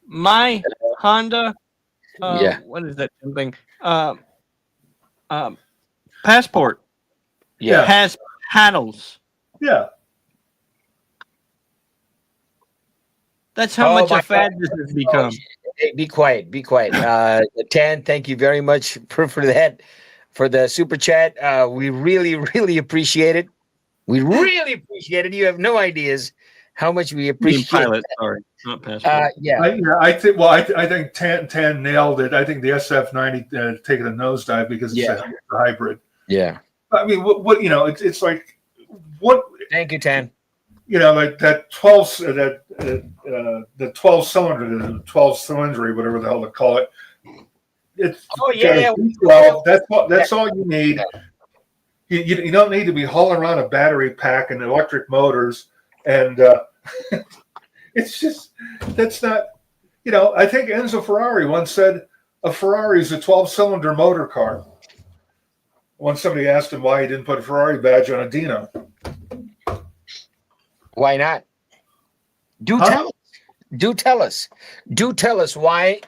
My Honda, what is that thing? Passport. Yeah. Has paddles. Yeah. That's how much a fad this has become. Hey, be quiet. Tan, thank you very much for that, for the super chat. We really, really appreciate it. We really appreciate it. You have no ideas how much we appreciate Pilot, that. sorry, not passport. I think. Well, I think Tan nailed it. I think the SF90 taking a nosedive because it's a hybrid. Yeah. I mean, what you know, it's like what. Thank you, Tan. You know, like that 12 the 12 cylinder, the 12 cylinder, whatever the hell they call it. It's well, that's all you need. You don't need to be hauling around a battery pack and electric motors, and it's just that's not. You know, I think Enzo Ferrari once said a Ferrari is a 12-cylinder motor car. Once somebody asked him why he didn't put a Ferrari badge on a Dino. Why not? Do tell us why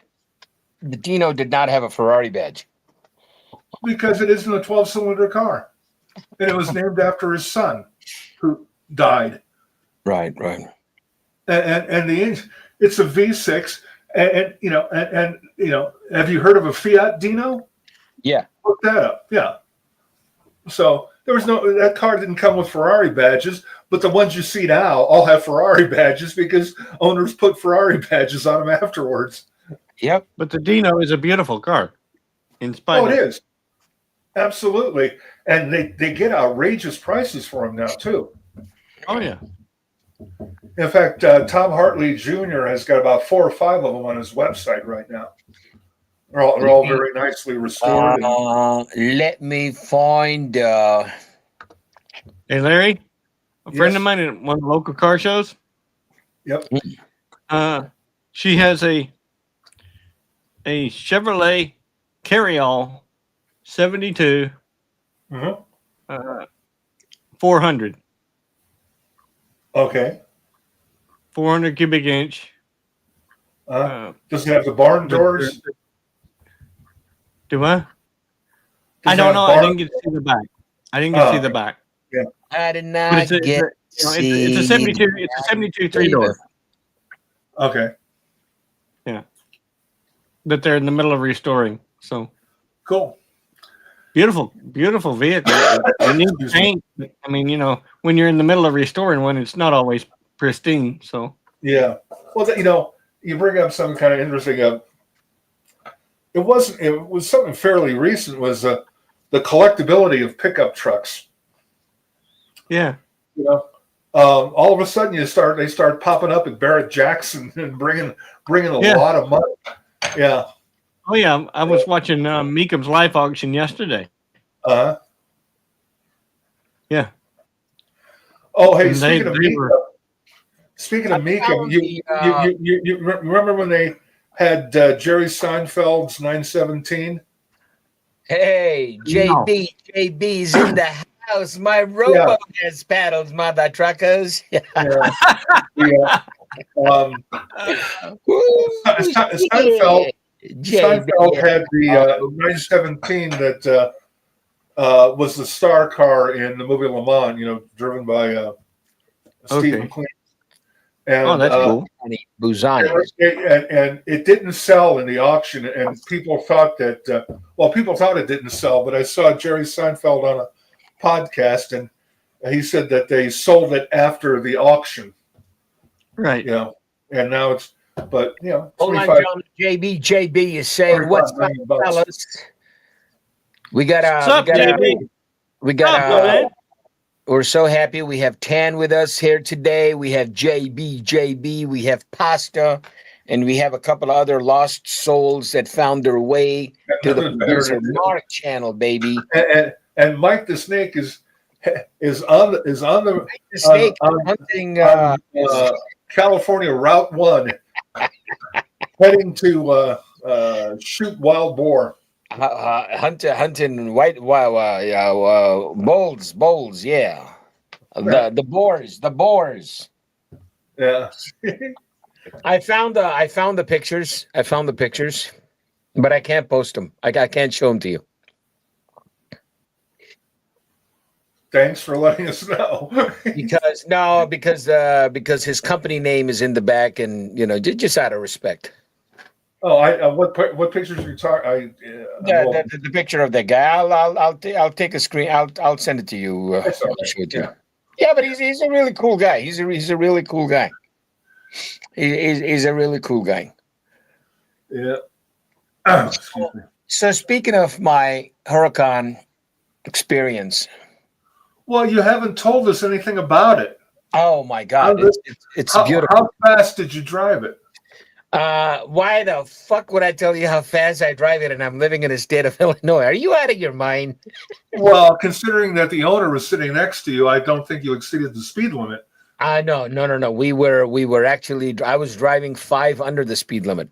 the Dino did not have a Ferrari badge. Because it isn't a 12-cylinder car. And it was named after his son who died. Right. And the engine, it's a V6 and you know, have you heard of a Fiat Dino? Yeah. Look that up. Yeah. So there was that car didn't come with Ferrari badges, but the ones you see now all have Ferrari badges because owners put Ferrari badges on them afterwards. Yep. But the Dino is a beautiful car. In spite it is. Absolutely. And they get outrageous prices for them now, too. Oh, yeah. In fact, Tom Hartley Jr. has got about 4 or 5 of them on his website right now. They're all very nicely restored. Let me find. Hey, Larry, a friend of mine at one of the local car shows. Yep. She has a Chevrolet Carryall 72 400. Okay. 400 cubic inch. Does it have the barn doors? Do I? I don't know. I didn't get to see the back. Yeah. I did not get it's a 72. It's a 72 3-door. Okay. Yeah. That they're in the middle of restoring. So cool. Beautiful vehicle. It needs paint. I mean, you know, when you're in the middle of restoring one, it's not always pristine. So yeah. Well, you know, you bring up something kind of interesting. It was something fairly recent. Was the collectability of pickup trucks? Yeah. You know, all of a sudden they start popping up at Barrett Jackson and bringing a lot of money. Yeah. Oh yeah, I was watching Meekham's live auction yesterday. Yeah. Oh, hey, And speaking of Meekum, you remember when had Jerry Seinfeld's 917? Hey, JB's in the house. My rowboat has paddles, mother truckers. Yeah. Seinfeld had the 917 that was the star car in the movie Le Mans, driven by Steve McQueen. And, that's cool. Busani. And it didn't sell in the auction, and people thought that, people thought it didn't sell, but I saw Jerry Seinfeld on a podcast, and he said that they sold it after the auction. Right. And now it's, but, hold on, John. JB is saying, what's up, fellas? We got we're so happy. We have Tan with us here today. We have JB, we have Pasta, and we have a couple of other lost souls that found their way to the producer Mark channel, baby. And Mike the Snake is on the snake hunting California Route 1, heading to shoot wild boar. Hunting white bulls, yeah. The boars. Yeah. I found the pictures, but I can't post them. I can't show them to you. Thanks for letting us know. because his company name is in the back, and just out of respect. Oh, what pictures are you talking? The picture of that guy. I'll take a screen. I'll send it to you. I'll show it to you. Yeah, but he's a really cool guy. He's a really cool guy. He's a really cool guy. Yeah. So speaking of my Huracan experience, well, you haven't told us anything about it. Oh my God, it's beautiful. How fast did you drive it? Why the fuck would I tell you how fast I drive it, and I'm living in the state of Illinois? Are you out of your mind? Well, considering that the owner was sitting next to you, I don't think you exceeded the speed limit. No. We were actually. I was driving 5 under the speed limit.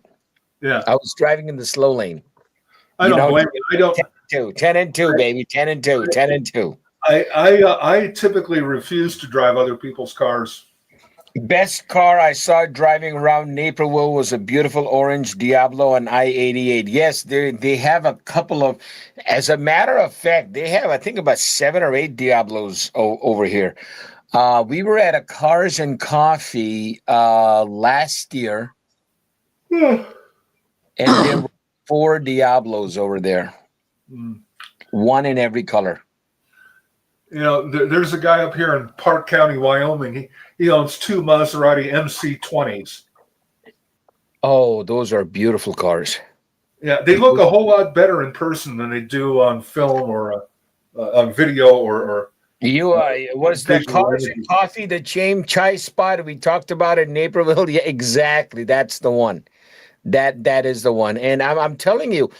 Yeah, I was driving in the slow lane. I don't blame you. I don't. 10 and 2, baby. 10 and 2. 10 and 2. I typically refuse to drive other people's cars. Best car I saw driving around Naperville was a beautiful orange Diablo on I-88. Yes, they have a couple of, as a matter of fact, they have, I think, about 7 or 8 Diablos over here. We were at a Cars and Coffee last year, and there were 4 Diablos over there, 1 in every color. There's a guy up here in Park County, Wyoming. He owns 2 Maserati MC20s. Oh, those are beautiful cars. Yeah, they look a whole lot better in person than they do on film or on video or. Was the Cars and Coffee the same chai spot we talked about in Naperville? Yeah, exactly. That's the one. That is the one. And I'm telling you,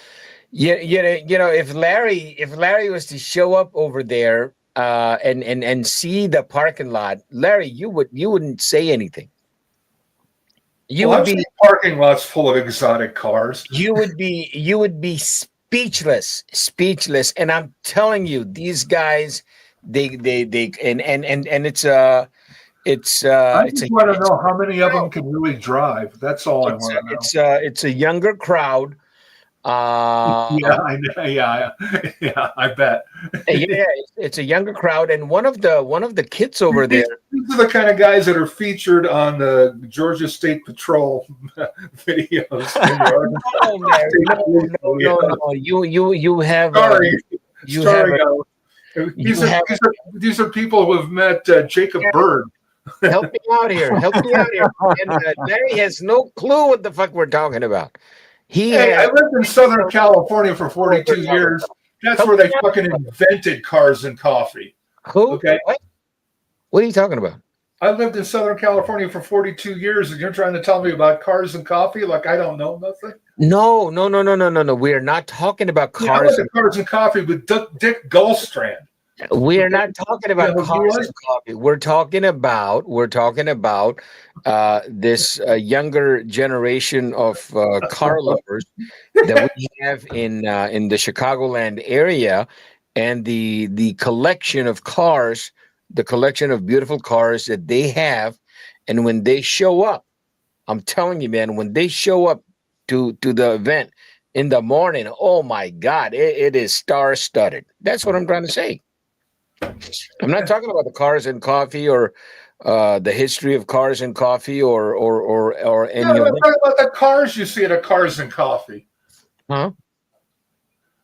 if Larry was to show up over there. And see the parking lot, Larry, you wouldn't say anything. I've seen parking lots full of exotic cars. You would be speechless. And I'm telling you, these guys, they and it's I just want to know how many of them can really drive. That's all I want to know. It's a younger crowd. Yeah, I bet. Yeah, it's a younger crowd, and one of the kids over there. These are the kind of guys that are featured on the Georgia State Patrol videos. No. You have. These are people who have met Jacob Bird. Help me out here. And Larry has no clue what the fuck we're talking about. I lived in Southern California for 42 years. That's where they fucking invented Cars and Coffee. Who? Okay. What are you talking about? I lived in Southern California for 42 years, and you're trying to tell me about Cars and Coffee like I don't know nothing? No. We're not talking about cars. I went to Cars and Coffee with Dick Gullstrand. We are not talking about Yeah, he cars was. and coffee. We're talking about this younger generation of car lovers that we have in the Chicagoland area, and the collection of cars, the collection of beautiful cars that they have, and when they show up, I'm telling you, man, when they show up to the event in the morning, oh my God, it is star studded. That's what I'm trying to say. I'm not talking about the cars and coffee or the history of cars and coffee or No, any of I'm that. talking about the cars you see at a Cars and Coffee. Huh?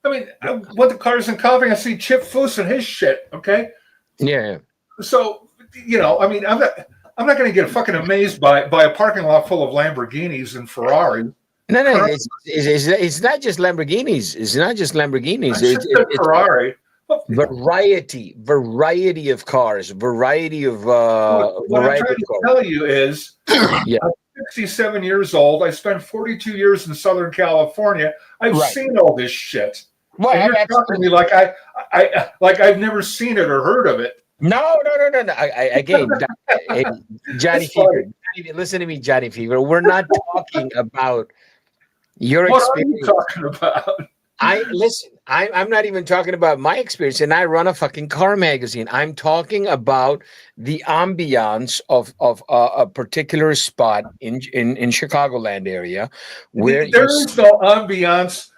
I mean, I went to Cars and Coffee. I see Chip Foose and his shit. Okay, Yeah. so I mean, I'm not going to get fucking amazed by a parking lot full of Lamborghinis and Ferraris. No, Car- it's not just Lamborghinis. It's not just Lamborghinis. I should say It's Ferrari. variety of cars, variety of What I'm trying to cars. tell you is, Yeah. I'm 67 years old. I spent 42 years in Southern California. I've Right. seen all this shit. Well, And you're talking to me like I've never seen it or heard of it. No. Again, Johnny It's Fever. Listen to me, Johnny Fever. We're not talking about your What are you experience. talking about? I'm not even talking about my experience, and I run a fucking car magazine. I'm talking about the ambiance of a particular spot in Chicagoland area where There is no ambiance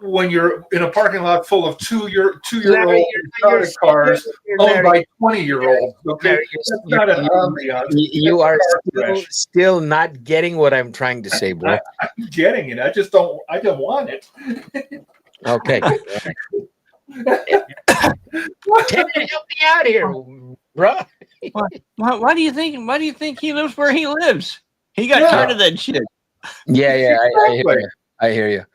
when you're in a parking lot full of two-year-old exotic cars owned by 20-year-olds. Okay, that's not an ambiance. You are That's a car crash. still not getting what I'm trying to say, bro. I'm getting it. I don't want it. Okay. Ted, help me out here, bro. Why do you think? Why do you think he lives where he lives? He got Yeah. tired of that shit. Yeah, Exactly. I hear you.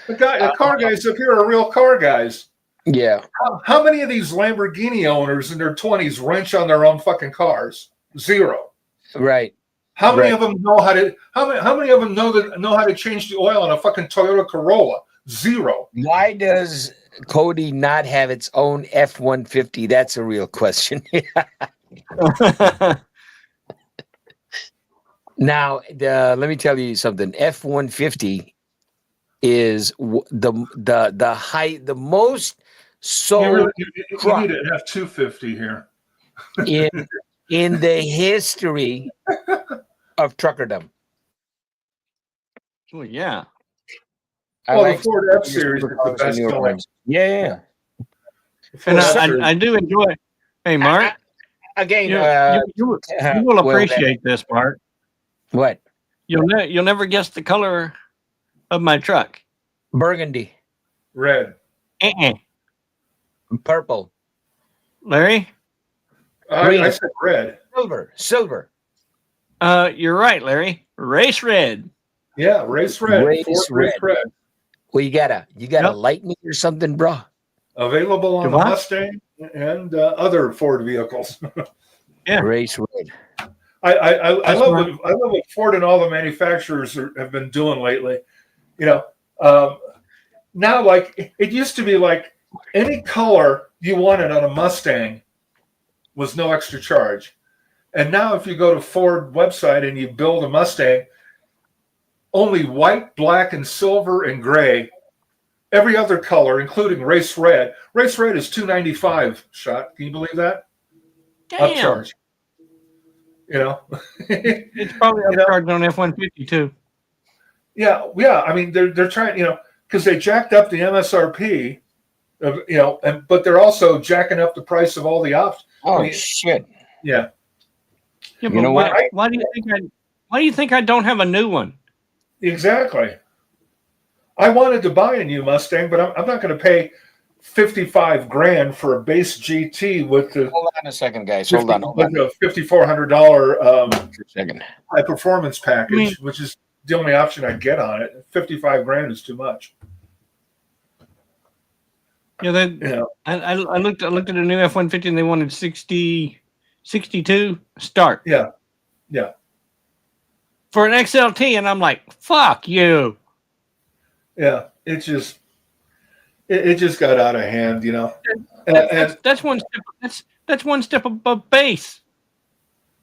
The car guys up here are real car guys. Yeah. How many of these Lamborghini owners in their 20s wrench on their own fucking cars? Zero. Right. How many Right. of them know how to? How many of them know how to change the oil on a fucking Toyota Corolla? Zero. Why does Cody not have its own F-150? That's a real question. Now, let me tell you something. F-150 is the most sold You truck need an F-250 here. in the history of truckerdom. Well, yeah. Well, the Ford F-Series is the best going. Yeah. And Ford I do enjoy. Hey, Mark. Again, you will appreciate this, Mark. What? You'll never guess the color of my truck. Burgundy, Red. purple, Larry. I said red. silver. You're right, Larry. Race red. Yeah, race red. Race Ford race red. Well, you got a Lightning or something, bro? Available on Do the what? Mustang and other Ford vehicles. Yeah. Race red. I love what Ford and all the manufacturers have been doing lately. Now, like, it used to be like any color you wanted on a Mustang was no extra charge. And now if you go to Ford website and you build a Mustang, only white, black, and silver and gray. Every other color, including race red. Race red is $295. Shot. Can you believe that? Damn. Upcharge. It's probably upcharged on F-150 too. Yeah. I mean, they're trying, because they jacked up the MSRP, but they're also jacking up the price of all the options. Oh shit! Yeah. Yeah, You know what? Why do you think I don't have a new one? Exactly. I wanted to buy a new Mustang, but I'm not going to pay $55,000 for a base GT with the. Hold on a second, guys. Hold on. With a $5,400 Second. high performance package, I mean- which is the only option I get on it. $55,000 is too much. Yeah, I looked at a new F-150 and they wanted 62 start. Yeah. For an XLT, and I'm like, fuck you. Yeah. It's just, it just got out of hand, you know. And That's one step. That's one step above base,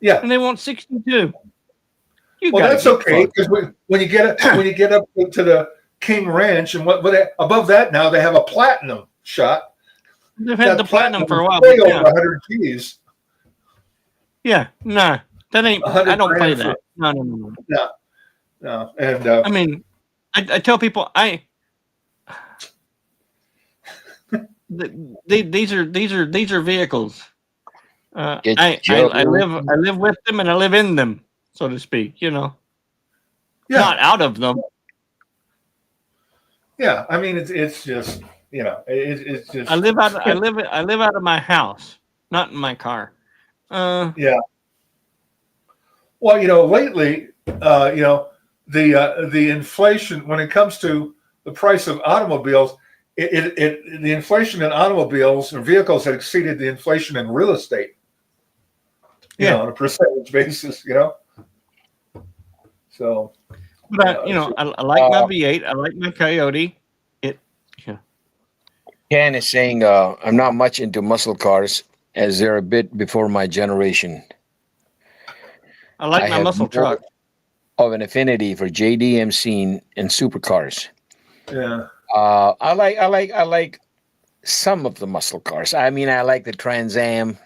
yeah, and they want 62. You well, gotta that's get okay fucked. because when you get up to the King Ranch and above that now they have a platinum shot. They've had the platinum for a while. Way But over 100 G's. yeah, nah, that ain't. 100 I don't play grand that. No. No, and I mean, I tell people these are vehicles. I live with them and I live in them, so to speak. You know, yeah, not out of them. yeah. I mean, it's just it's just I live out of my house, not in my car. yeah. Well, lately, the inflation when it comes to the price of automobiles, the inflation in automobiles or vehicles had exceeded the inflation in real estate. On a percentage basis, So, but I like my V8. I like my Coyote. Ken is saying, I'm not much into muscle cars as they're a bit before my generation. I like my muscle truck. Of an affinity for JDM and supercars. Yeah. I like some of the muscle cars. I mean, I like the Trans Am.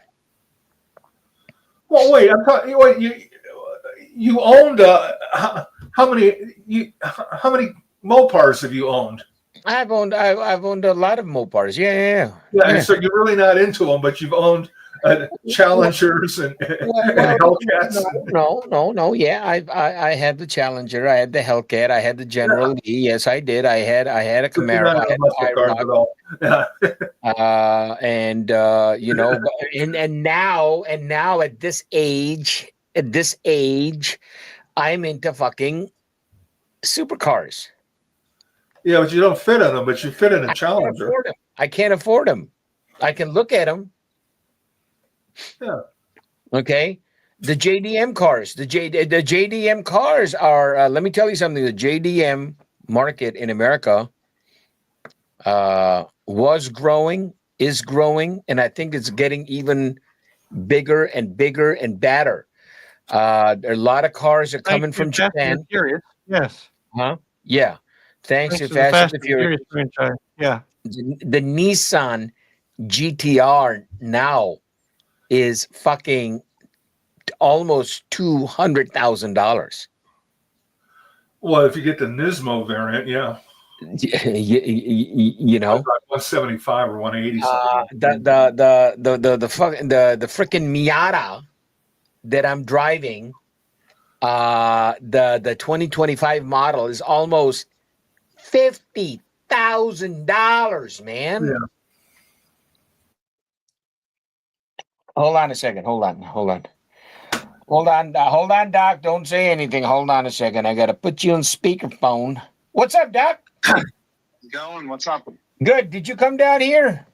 Well, wait. I'm talking. Wait, you owned how many Mopars have you owned? I've owned a lot of Mopars. Yeah. And so you're really not into them, but you've owned Challengers and Hellcats. No. Yeah, I had the Challenger. I had the Hellcat. I had the General Lee. Yes, I did. I had a Camaro. I had a and now at this age, I'm into fucking supercars. Yeah, but you don't fit in them, but you fit in a Challenger. I can't afford them. I can look at them. Yeah. Okay. The JDM cars. The JDM cars are. Let me tell you something. The JDM market in America was growing, is growing, and I think it's getting even bigger and bigger and badder. A lot of cars are coming from Japan. Yes. Huh? Yeah. Thanks to Fast and the Furious franchise. Yeah. The Nissan GTR now is fucking almost $200,000. Well, if you get the Nismo variant, yeah. You know, 175 or 180. The freaking Miata that I'm driving, the 2025 model is almost $50,000, man. Yeah. Hold on a second. Hold on, Doc. Don't say anything. Hold on a second. I gotta put you on speakerphone. What's up, Doc? Going? What's up? Good. Did you come down here?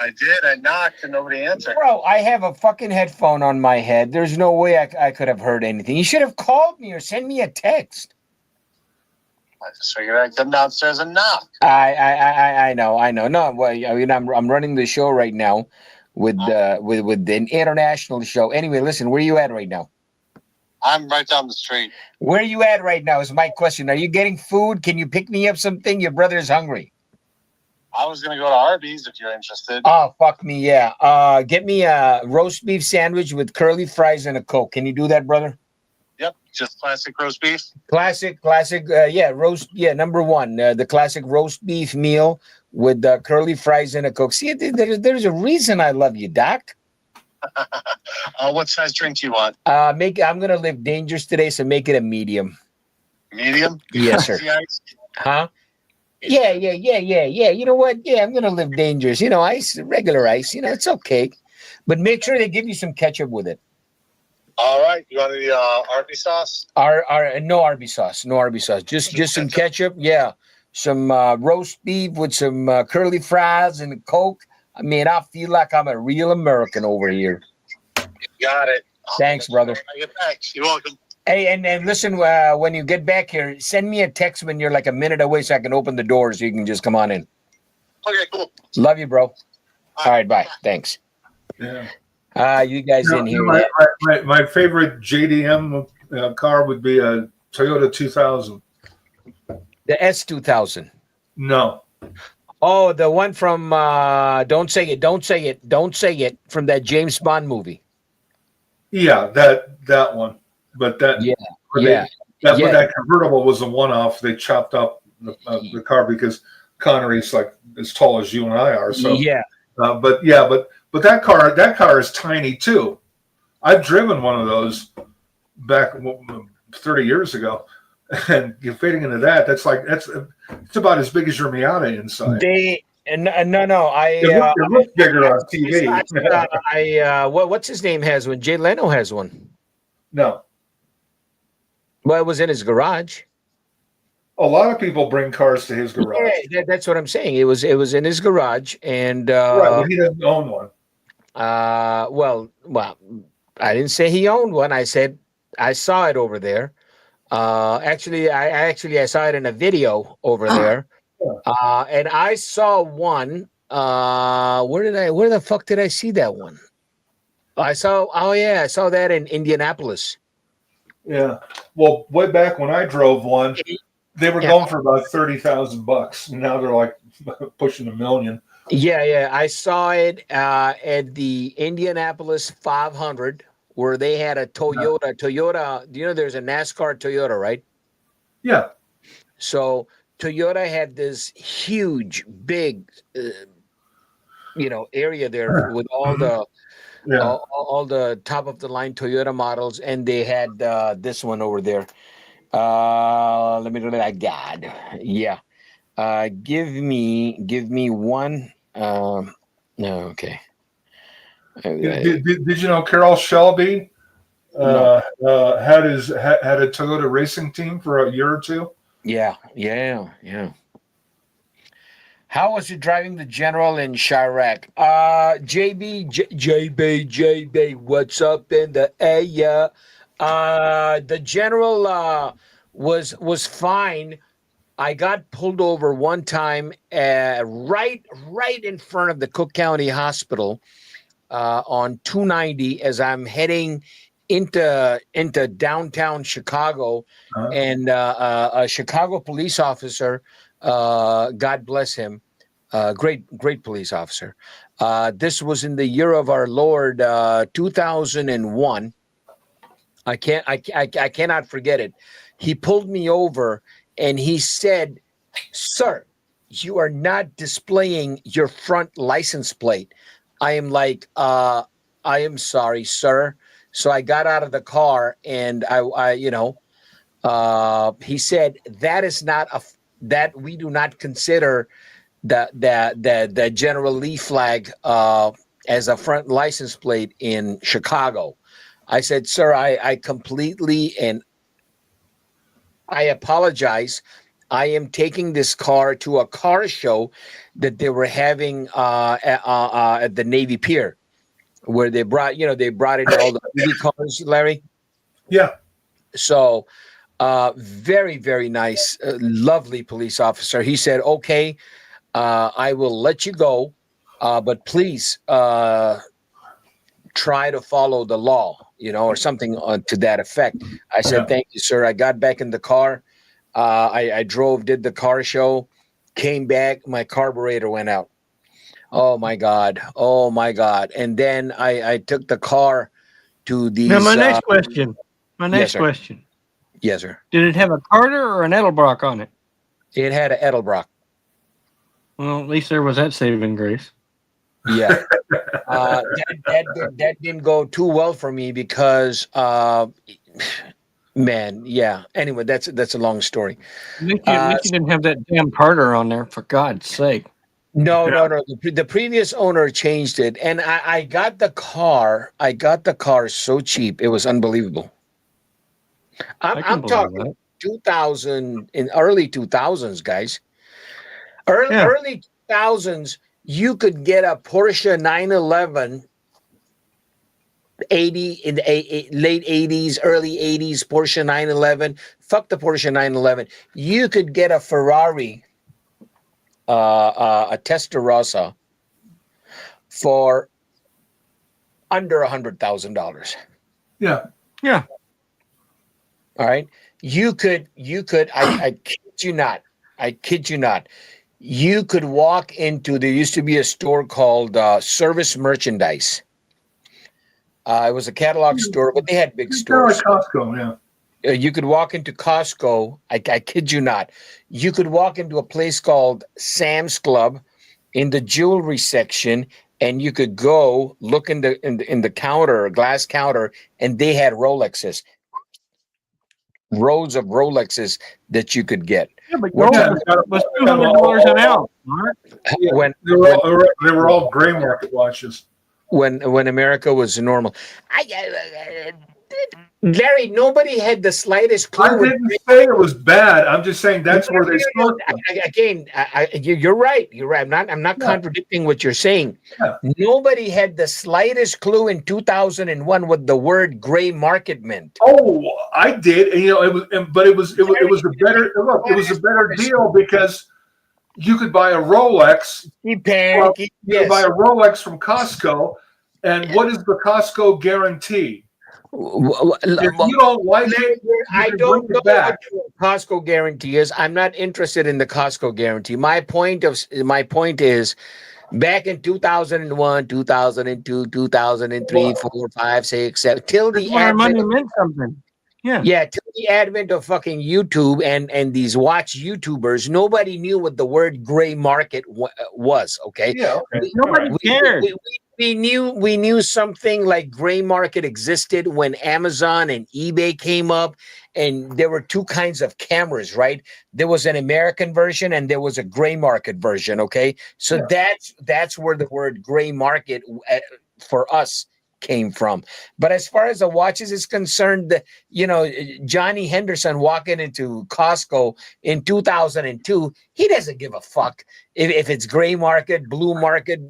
I did. I knocked and nobody answered. Bro, I have a fucking headphone on my head. There's no way I could have heard anything. You should have called me or sent me a text. I just figured I'd come downstairs and knock. I know. No, well, I mean, I'm running the show right now with the international show. Anyway, listen, where are you at right now? I'm right down the street. Where are you at right now is my question. Are you getting food? Can you pick me up something? Your brother's hungry. I was going to go to Arby's if you're interested. Oh, fuck me, yeah. Get me a roast beef sandwich with curly fries and a Coke. Can you do that, brother? Yep, just classic roast beef. Classic, number one, the classic roast beef meal with curly fries and a Coke. See, there's a reason I love you, Doc. What size drink do you want? I'm gonna live dangerous today, so make it a medium. Medium? Yes, sir. Huh? Yeah. You know what? Yeah, I'm gonna live dangerous. Ice, regular ice. It's okay, but make sure they give you some ketchup with it. All right. You want the Arby's sauce? No Arby's sauce. No Arby's sauce. Just some ketchup. Yeah, some roast beef with some curly fries and a Coke. I mean, I feel like I'm a real American over here. Got it. Thanks, brother. I get back. You're welcome. Hey, and listen, when you get back here, send me a text when you're like a minute away so I can open the door so you can just come on in. Okay, cool. Love you, bro. All right, bye. Thanks. Yeah. You guys didn't hear my, that. my favorite JDM car would be a Toyota 2000. The S2000. No. Oh, the one from Don't Say It, Don't Say It, Don't Say It from that James Bond movie. Yeah, that one. But that that convertible was a one-off. They chopped up the car because Connery's like as tall as you and I are. So but that car is tiny too. I've driven one of those back 30 years ago, and you're fitting into that. It's about as big as your Miata inside. No. It looks bigger on TV. What's his name has one? Jay Leno has one. No. Well, it was in his garage. A lot of people bring cars to his garage. Yeah, that's what I'm saying. It was in his garage, and right, but he doesn't own one. Well, I didn't say he owned one. I said I saw it over there. Actually, I saw it in a video over there. And I saw one. Where the fuck did I see that one? I saw that in Indianapolis. Yeah. Well, way back when I drove one, they were going for about $30,000. Now they're like pushing $1 million. Yeah. I saw it at the Indianapolis 500 where they had a Toyota. Toyota, do you know there's a NASCAR Toyota, right? Yeah. So Toyota had this huge, big, area there with all the all the top of the line Toyota models, and they had this one over there. Let me do that. God, yeah. Give me one. No, okay. Did you know Carroll Shelby had a Toyota racing team for a year or two? Yeah. How was it driving the General in Chirac? JB, what's up in the area? The General was fine. I got pulled over one time right in front of the Cook County Hospital on 290 as I'm heading into downtown Chicago, and a Chicago police officer, God bless him, great police officer. This was in the year of our Lord 2001. I cannot forget it. He pulled me over and he said, "Sir, you are not displaying your front license plate." I am like, I am sorry, sir. So I got out of the car and he said that is not that we do not consider the General Lee flag as a front license plate in Chicago. I said, "Sir, I completely and I apologize. I am taking this car to a car show that they were having at the Navy Pier, where they brought in all the movie cars, Larry." Yeah. So, very, very nice, lovely police officer. He said, "Okay, I will let you go, but please try to follow the law, or something to that effect." I said, "Thank you, sir." I got back in the car. I drove, did the car show, came back. My carburetor went out. Oh my God. And then I took the car to these. Now, my next question. Question. Yes, sir. Did it have a Carter or an Edelbrock on it? It had an Edelbrock. Well, at least there was that saving grace. Yeah. That didn't go too well for me because, man, yeah. Anyway, that's a long story. Nick, you didn't have that damn Carter on there, for God's sake. No. The previous owner changed it, and I got the car. I got the car so cheap, it was unbelievable. I'm talking 2000, in early 2000s, guys. Early 2000s, you could get a Porsche 911 80 in the late 80s, early 80s, Porsche 911. Fuck the Porsche 911. You could get a Ferrari a Testarossa for under $100,000. Yeah. Yeah. All right. You could, I kid you not. I kid you not. You could walk into, there used to be a store called Service Merchandise. It was a catalog store, but they had big It's kind of stores. like Costco, yeah. You could walk into Costco. I kid you not. You could walk into a place called Sam's Club in the jewelry section, and you could go look in the counter, glass counter, and they had Rolexes, rows of Rolexes that you could get. Yeah, but We're gold talking- was $200 an ounce. Mark. when They were all gray market watches. when America was normal. Larry, nobody had the slightest clue. I didn't say it was bad. I'm just saying that's where they started. Again, you're right. You're right. I'm not contradicting what you're saying. Yeah. Nobody had the slightest clue in 2001 what the word gray market meant. Oh, I did. And, it was, but it was a better look. It was a better deal because you could buy a Rolex. You could could buy a Rolex from Costco, and what is the Costco guarantee? If you don't like it, I don't know what the Costco guarantee is. I'm not interested in the Costco guarantee. My point is, back in 2001, 2002, 2003, 4, 5, 6, 7, till the money meant something. Yeah, till the advent of fucking YouTube and these watch YouTubers, nobody knew what the word gray market was. Okay, yeah, okay. Nobody cared. We knew something like gray market existed when Amazon and eBay came up, and there were two kinds of cameras, right? There was an American version and there was a gray market version. Okay, so that's where the word gray market for us came from. But as far as the watches is concerned, Johnny Henderson walking into Costco in 2002, he doesn't give a fuck if it's gray market, blue market,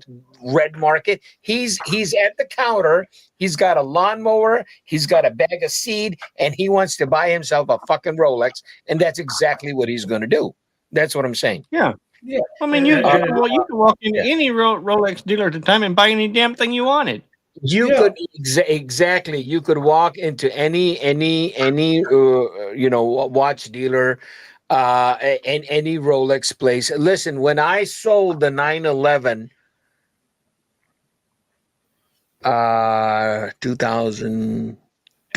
red market. He's at the counter. He's got a lawnmower. He's got a bag of seed, and he wants to buy himself a fucking Rolex, and that's exactly what he's going to do. That's what I'm saying. Yeah. Yeah. I mean, you can walk into any Rolex dealer at the time and buy any damn thing you wanted. You could exactly. You could walk into any watch dealer, and any Rolex place. Listen, when I sold the 911, 2000,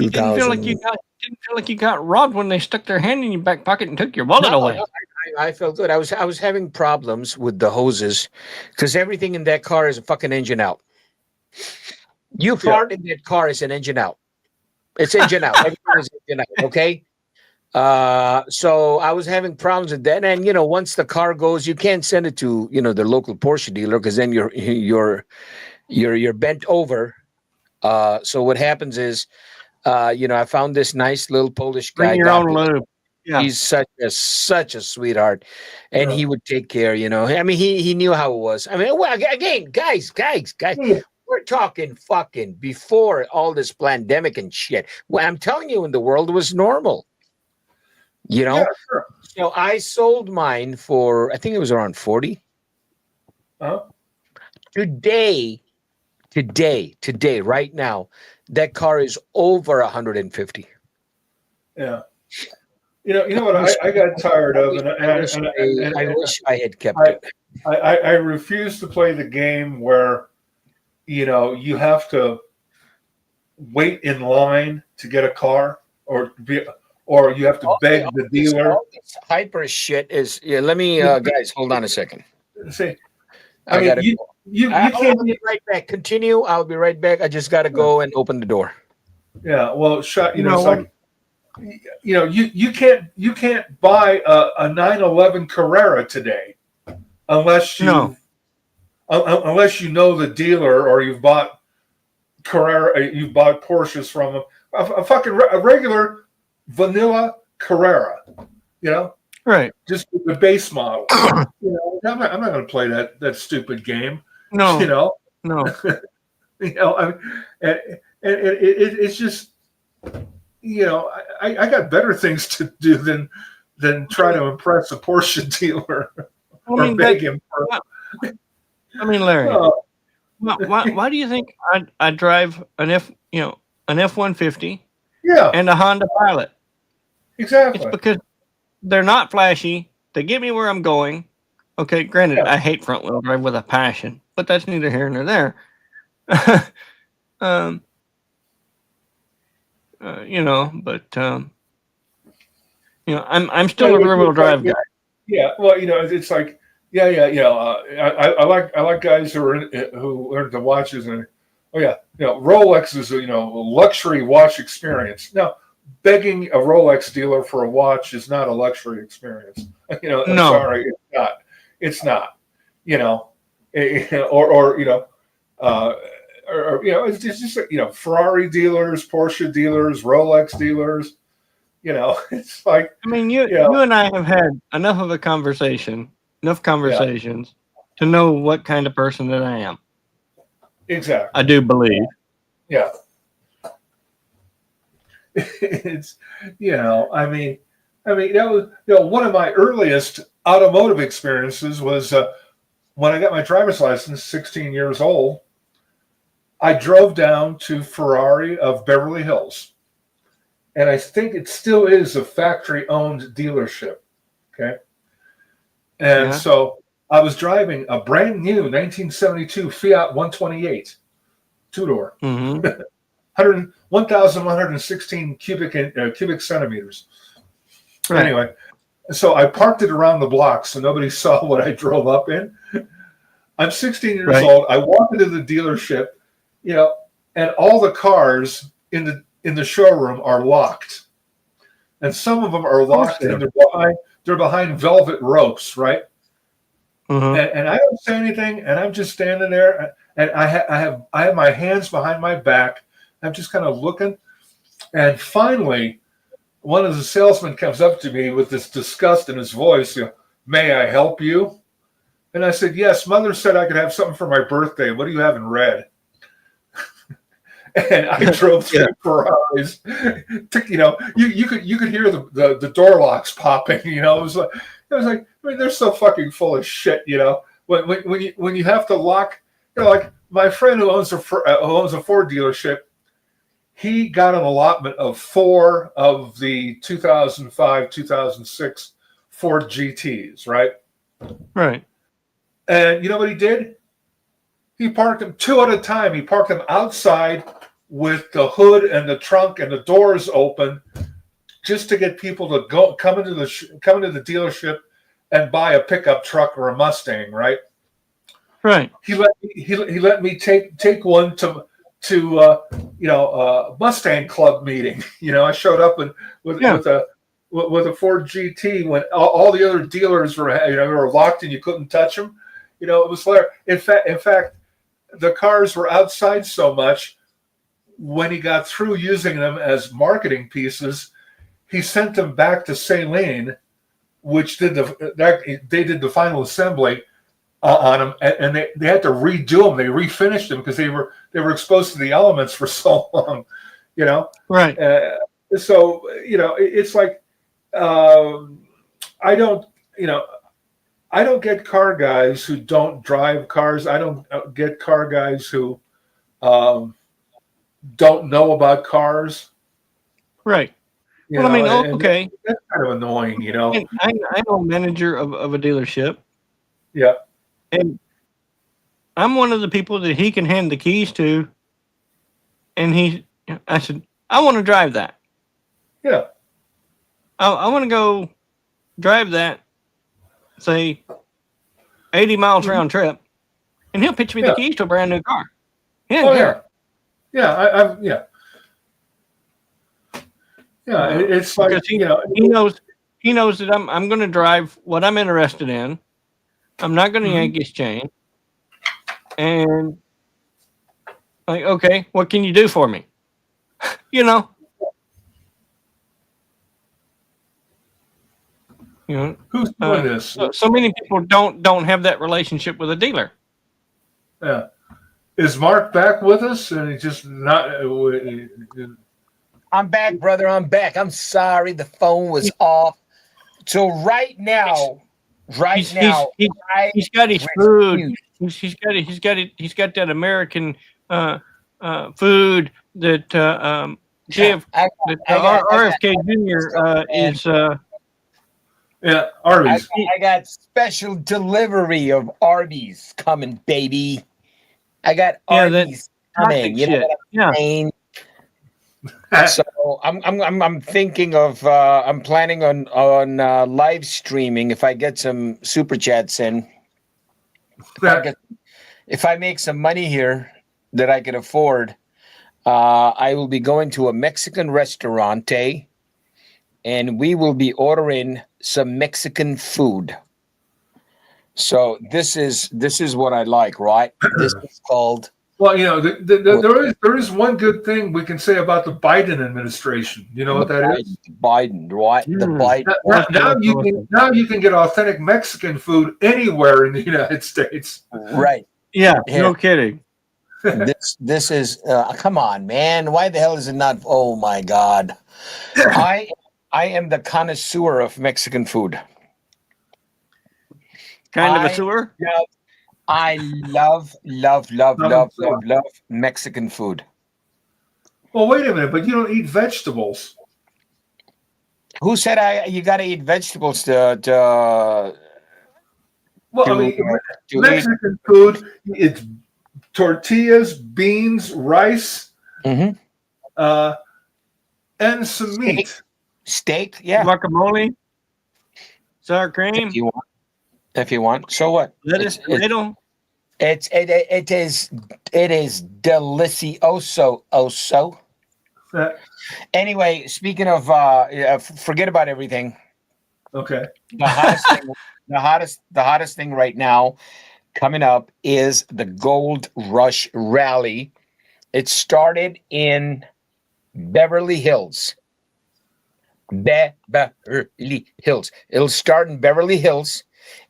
You didn't feel like you got robbed when they stuck their hand in your back pocket and took your wallet away. I felt good. I was having problems with the hoses because everything in that car is a fucking engine out. You fart in that car, is an engine out. It's engine out. Everything is engine out. Okay. So I was having problems with that, and once the car goes, you can't send it to the local Porsche dealer because then you're bent over. So what happens is, I found this nice little Polish guy. Bring your own lube. Yeah. He's such a sweetheart, and he would take care. I mean, he knew how it was. I mean, well, again, guys. We're talking fucking before all this pandemic and shit. Well, I'm telling you, when the world was normal, Yeah, sure. So I sold mine for, I think it was around 40. Uh-huh. Today, right now, that car is over 150. Yeah. You know what I got tired of, and I wish I had kept it. I refuse to play the game where you have to wait in line to get a car, or you have to beg the dealer. All this hyper shit is. Yeah, let me, guys, hold on a second. See, I gotta go. you I'll can't. be right back. Continue. I'll be right back. I just got to go and open the door. Yeah, well, it's like, you can't buy a 911 Carrera today unless you know the dealer, or you've bought Porsches from them. A regular vanilla Carrera, Right. just the base model. I'm not going to play that stupid game. No. No. It's just, I got better things to do than try to impress a Porsche dealer. or beg him for. I mean, Larry, Oh, why do you think I drive an F-150 yeah, and a Honda Pilot? It's exactly. because they're not flashy. They get me where I'm going. Okay, granted, Yeah. I hate front wheel drive with a passion, but that's neither here nor there. um, I'm still a rear wheel drive guy. Yeah, well, it's like, I like guys who learn the watches, and Rolex is a luxury watch experience. Now, begging a Rolex dealer for a watch is not a luxury experience. I'm No. sorry, it's not. It's not. It's just Ferrari dealers, Porsche dealers, Rolex dealers. It's like, I mean, you and I have had enough conversations to know what kind of person that I am. Exactly. I do believe. Yeah. It's, I mean, that was, one of my earliest automotive experiences was when I got my driver's license, 16 years old. I drove down to Ferrari of Beverly Hills, and I think it still is a factory-owned dealership. Okay. And so I was driving a brand new 1972 Fiat 128 two-door, 1,116 cubic centimeters. Right. Anyway, so I parked it around the block so nobody saw what I drove up in. I'm 16 years old. I walk into the dealership, and all the cars in the showroom are locked, and some of them are locked, and they're behind velvet ropes, right? And I don't say anything, and I'm just standing there, and I have my hands behind my back. I'm just kind of looking, and finally, one of the salesmen comes up to me with this disgust in his voice. May I help you? And I said, yes. Mother said I could have something for my birthday. What do you have in red? And I drove through Ferraris. You could hear the door locks popping. It was like I mean, they're so fucking full of shit. When you have to lock, like my friend who owns a Ford dealership, he got an allotment of 4 of the 2005, 2006 Ford GTs, right? Right. And you know what he did? He parked them 2 at a time. He parked them outside with the hood and the trunk and the doors open, just to get people to come into the dealership and buy a pickup truck or a Mustang, right? Right. He let me take one to Mustang Club meeting. I showed up with a Ford GT when all the other dealers were locked and you couldn't touch them. It was hilarious. In fact, the cars were outside so much. When he got through using them as marketing pieces, he sent them back to Saline, which they did the final assembly on them, and they had to redo them. They refinished them because they were exposed to the elements for so long. Right. So it's like I don't get car guys who don't drive cars. I don't get car guys who don't know about cars. Right. Well, I mean, okay. That's kind of annoying, And I know a manager of a dealership. Yeah. And I'm one of the people that he can hand the keys to. And I said, I want to drive that. Yeah. I want to go drive that, say, 80 miles round trip. And he'll pitch me the keys to a brand new car. He doesn't care. Yeah, it's like because he knows that I'm going to drive what I'm interested in. I'm not going to yank his chain. And like, okay, what can you do for me? Who's doing this? So many people don't have that relationship with a dealer. Yeah. Is Mark back with us? And he's just not. I'm back, brother. I'm back. I'm sorry the phone was off. So right now, right now, I he's got his food. refuse. He's got that American food that RFK Jr. is. Yeah, Arby's. I got special delivery of Arby's coming, baby. I got Arby's coming. You know what I'm saying? So I'm thinking of I'm planning on live streaming if I get some super chats in. If I make some money here that I can afford, I will be going to a Mexican restaurant, and we will be ordering some Mexican food. So this is what I like, right? This is called. Well, you know, there is one good thing we can say about the Biden administration. You know what that is? Biden, right? The Biden. Now you can get authentic Mexican food anywhere in the United States. Right. Yeah. No kidding. This is come on, man. Why the hell is it not? Oh my God. I am the connoisseur of Mexican food. Kind of a sewer? I love Mexican food. Well, wait a minute, but you don't eat vegetables. Who said you got to eat vegetables Well, I mean, Mexican food, it's tortillas, beans, rice, and some meat. Steak, yeah. Guacamole, sour cream. If you want. So what? Lettuce, tomato. It is delicioso. Anyway, speaking of forget about everything. Okay. The hottest thing right now coming up is the Gold Rush Rally. It started in Beverly Hills. Beverly Hills. It'll start in Beverly Hills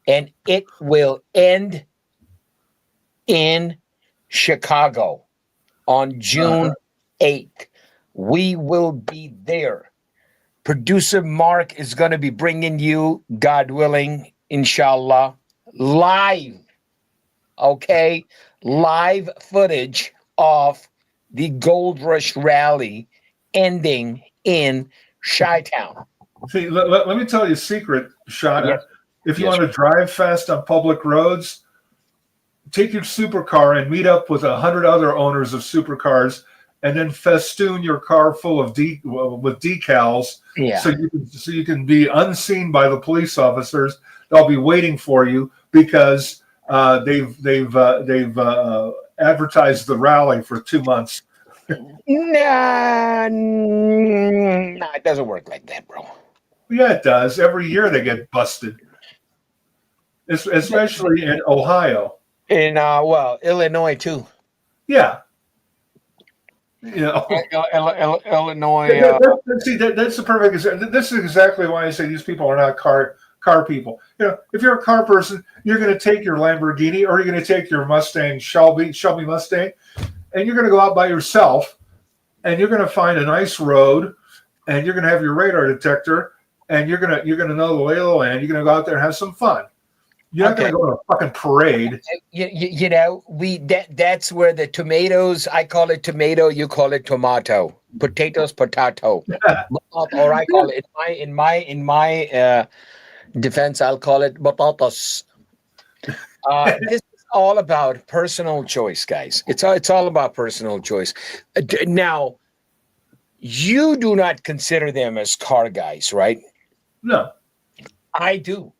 and it will end in Chicago on June 8th. We will be there. Producer Mark is going to be bringing you, God willing, inshallah, live footage of the Gold Rush Rally ending in Chi-Town. See, let me tell you a secret, Shana. Yes. If you want to drive fast on public roads, take your supercar and meet up with 100 other owners of supercars, and then festoon your car full of with decals, so you can be unseen by the police officers. They'll be waiting for you because they've advertised the rally for 2 months. Nah, it doesn't work like that, bro. Yeah, it does. Every year they get busted, especially in Ohio. In Illinois too. Yeah. You know, Illinois. That's the perfect example. This is exactly why I say these people are not car people. You know, if you're a car person, you're going to take your Lamborghini or you're going to take your Mustang, Shelby Mustang, and you're going to go out by yourself, and you're going to find a nice road, and you're going to have your radar detector, and you're going to know the lay of the land. You're going to go out there and have some fun. You're not going to go to a fucking parade. You know, that's where the tomatoes. I call it tomato. You call it tomato. Potatoes, potato. Or I call it in my defense. I'll call it batatas. This is all about personal choice, guys. It's all about personal choice. Now, you do not consider them as car guys, right? No, I do.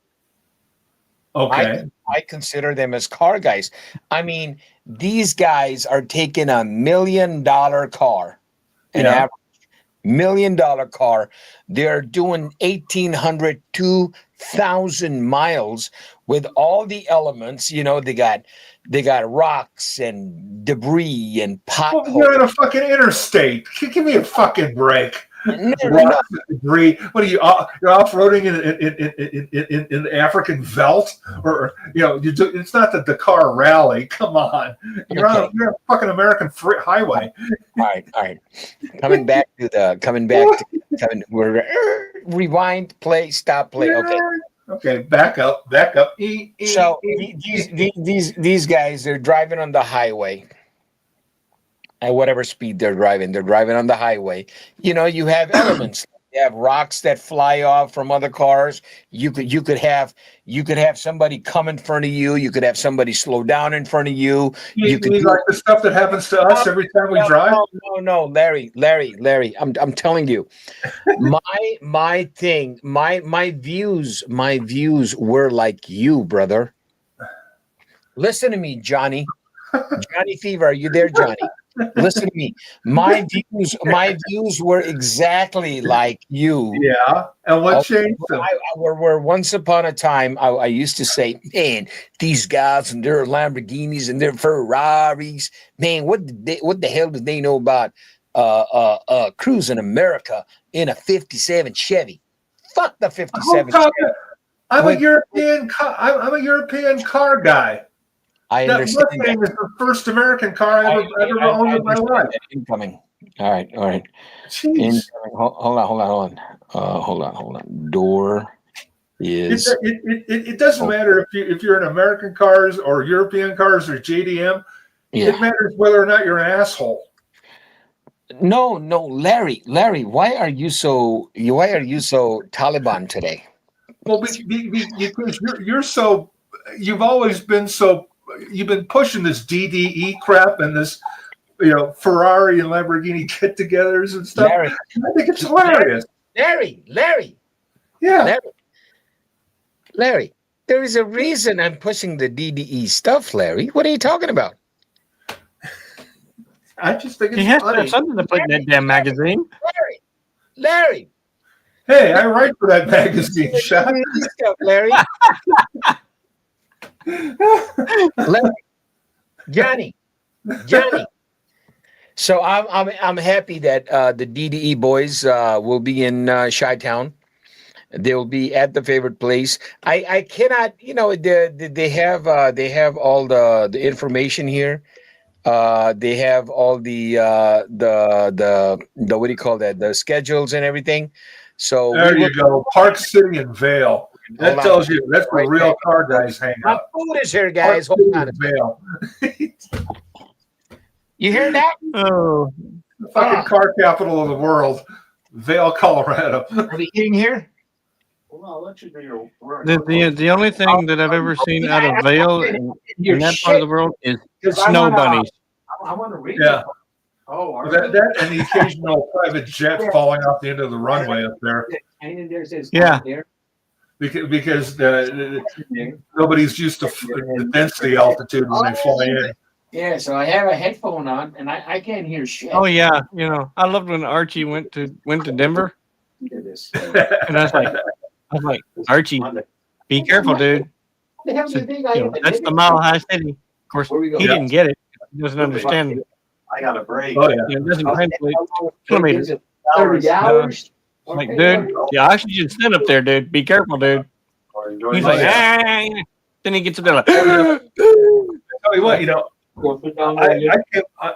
Okay. I consider them as car guys. I mean, these guys are taking $1 million car, an average $1 million car. They're doing 1,800, 2,000 miles with all the elements. You know, they got rocks and debris and potholes. Well, you're on a fucking interstate. Give me a fucking break. No. Debris. What are you? You're off-roading in the African veldt, or you know, it's not the Dakar Rally. Come on, you're on a fucking American highway. All right. Coming back to we're rewind, play, stop, play. Okay. Okay, back up. So these guys, they're driving on the highway at whatever speed they're driving. They're driving on the highway. You know, you have elements. You have rocks that fly off from other cars. You could have somebody come in front of you. You could have somebody slow down in front of you. You mean like the stuff that happens to us every time we drive? No, Larry. I'm telling you, my thing, my views were like you, brother. Listen to me, Johnny Fever. Are you there, Johnny? Listen to me. My views were exactly like you. Yeah. And what changed them? Where once upon a time I used to say, man, these guys and their Lamborghinis and their Ferraris, man, what the hell did they know about cruising America in a 57 Chevy? Fuck the 57 Chevy. I'm a European car guy. I understand. That Mustang is the first American car I ever owned in my life. Incoming. All right. Jeez. Hold on. Door is. It doesn't matter if you're in American cars or European cars or JDM. Yeah. It matters whether or not you're an asshole. No, Larry, why are you so Taliban today? Well, because you're so, you've always been so, you've been pushing this DDE crap and this, Ferrari and Lamborghini get-togethers and stuff. Larry, I think it's hilarious. Larry. Yeah. Larry, there is a reason I'm pushing the DDE stuff, Larry. What are you talking about? I just think it's He has to funny. have something to put in that damn magazine. Larry. Hey, I write for that magazine, Shaq. Larry. Larry. Johnny. So I'm happy that the DDE boys will be in Chi-Town. They'll be at the favorite place. I cannot, they have all the information here. They have all the what do you call that? The schedules and everything. So there you go, Park City and Vale. That tells you that's where real car guys hang My out. food is here, guys. Park Hold City on. and Vale. You hear that? Oh, The fucking car capital of the world, Vale, Colorado. Are we eating here? Well, I'll let you do your work. the only thing that I've ever seen out of Vail in that part of the world is snow bunnies. I want to read. Yeah. Oh, are That and the occasional private jet falling off the end of the runway up there. Yeah. Because nobody's used to the density altitude when they fly in. Yeah, so I have a headphone on and I can't hear shit. Oh yeah, I loved when Archie went to Denver, and I was like, Archie, be careful, dude. That's the Mile High City. Of course, he didn't get it. He doesn't understand it. I got a break. Oh yeah. It doesn't translate kilometers. 30 hours. Like, dude, yeah, oxygen stand up there, dude. Be careful, dude. He's like, then he gets up there like, Tell you what,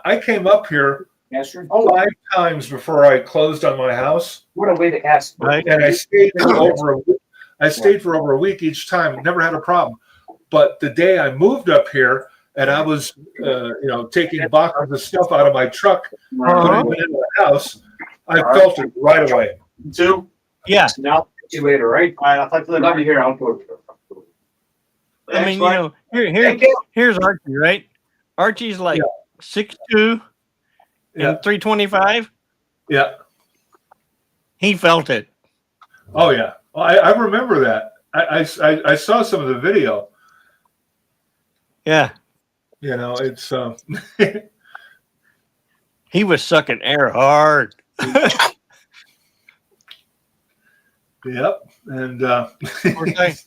I came up here 5 times before I closed on my house. What a way to ask. right? And I stayed for over a week. Each time, never had a problem. But the day I moved up here and I was, taking boxes of stuff out of my truck, putting it into the house, I felt it right away. Two. Yeah. Now, see you later, right? All right, I'll talk to you later. Love you here. I'll go. I mean, here's Archie, right? Archie's like 6'2" and 325. Yeah. He felt it. Oh yeah. Well, I remember that. I saw some of the video. Yeah. It's He was sucking air hard. Yep. And Of course,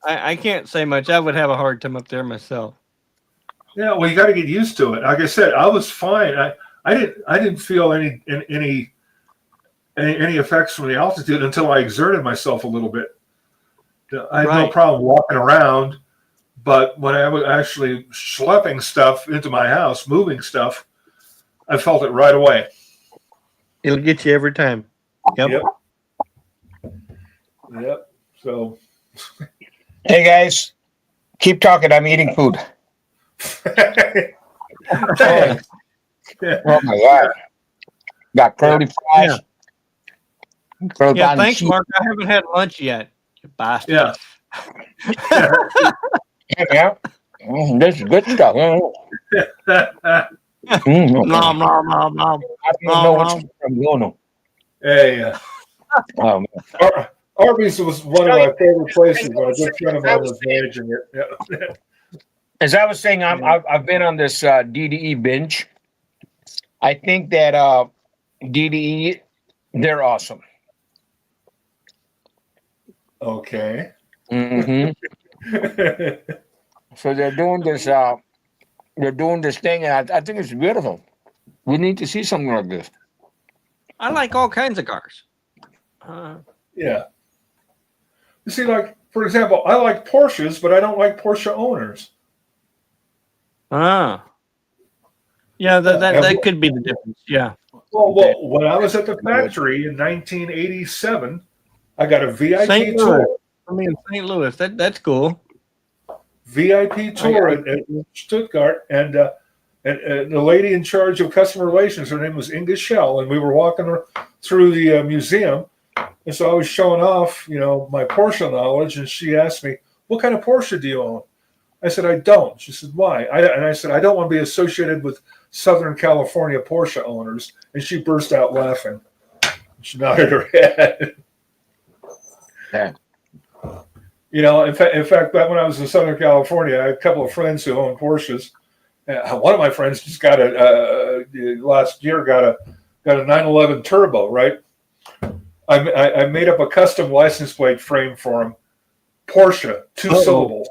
I can't say much. I would have a hard time up there myself. yeah, well, you got to get used to it. Like I said, I was fine. I didn't feel any effects from the altitude until I exerted myself a little bit. I had no problem walking around, but when I was actually schlepping stuff into my house, moving stuff, I felt it right away. It'll get you every time. Yep. Yep. So Hey guys, keep talking. I'm eating food. Thanks. Yeah. Oh my god! Got curly fries. Curly Yeah, on thanks, cheese. Mark. I haven't had lunch yet. You bastard. Yeah. Yeah. This is good stuff. Nom, nom, nom, nom. I don't know which one I'm going to. Hey, Oh, man. Arby's was one of my favorite places. My good friend of mine was managing it. Yeah. As I was saying, I've been on this DDE binge. I think that DDE, they're awesome. Okay. Hmm. So they're doing this. They're doing this thing, and I think it's beautiful. We need to see something like this. I like all kinds of cars. Yeah. You see, like, for example, I like Porsches, but I don't like Porsche owners. Yeah, that could be the difference. Yeah. Well, when I was at the factory in 1987, I got a VIP St. tour. Louis. I mean, St. Louis. That's cool. VIP tour at Stuttgart, and the lady in charge of customer relations, her name was Inga Schell, and we were walking through the museum, and so I was showing off, my Porsche knowledge, and she asked me, "What kind of Porsche do you own?" I said, "I don't." She said, "Why?" And I said, "I don't want to be associated with Southern California Porsche owners," and she burst out laughing. She nodded her head. Yeah. In fact, back when I was in Southern California, I had a couple of friends who owned Porsches. One of my friends just got last year got a 911 Turbo. Right, I made up a custom license plate frame for him. Porsche, 2 syllables.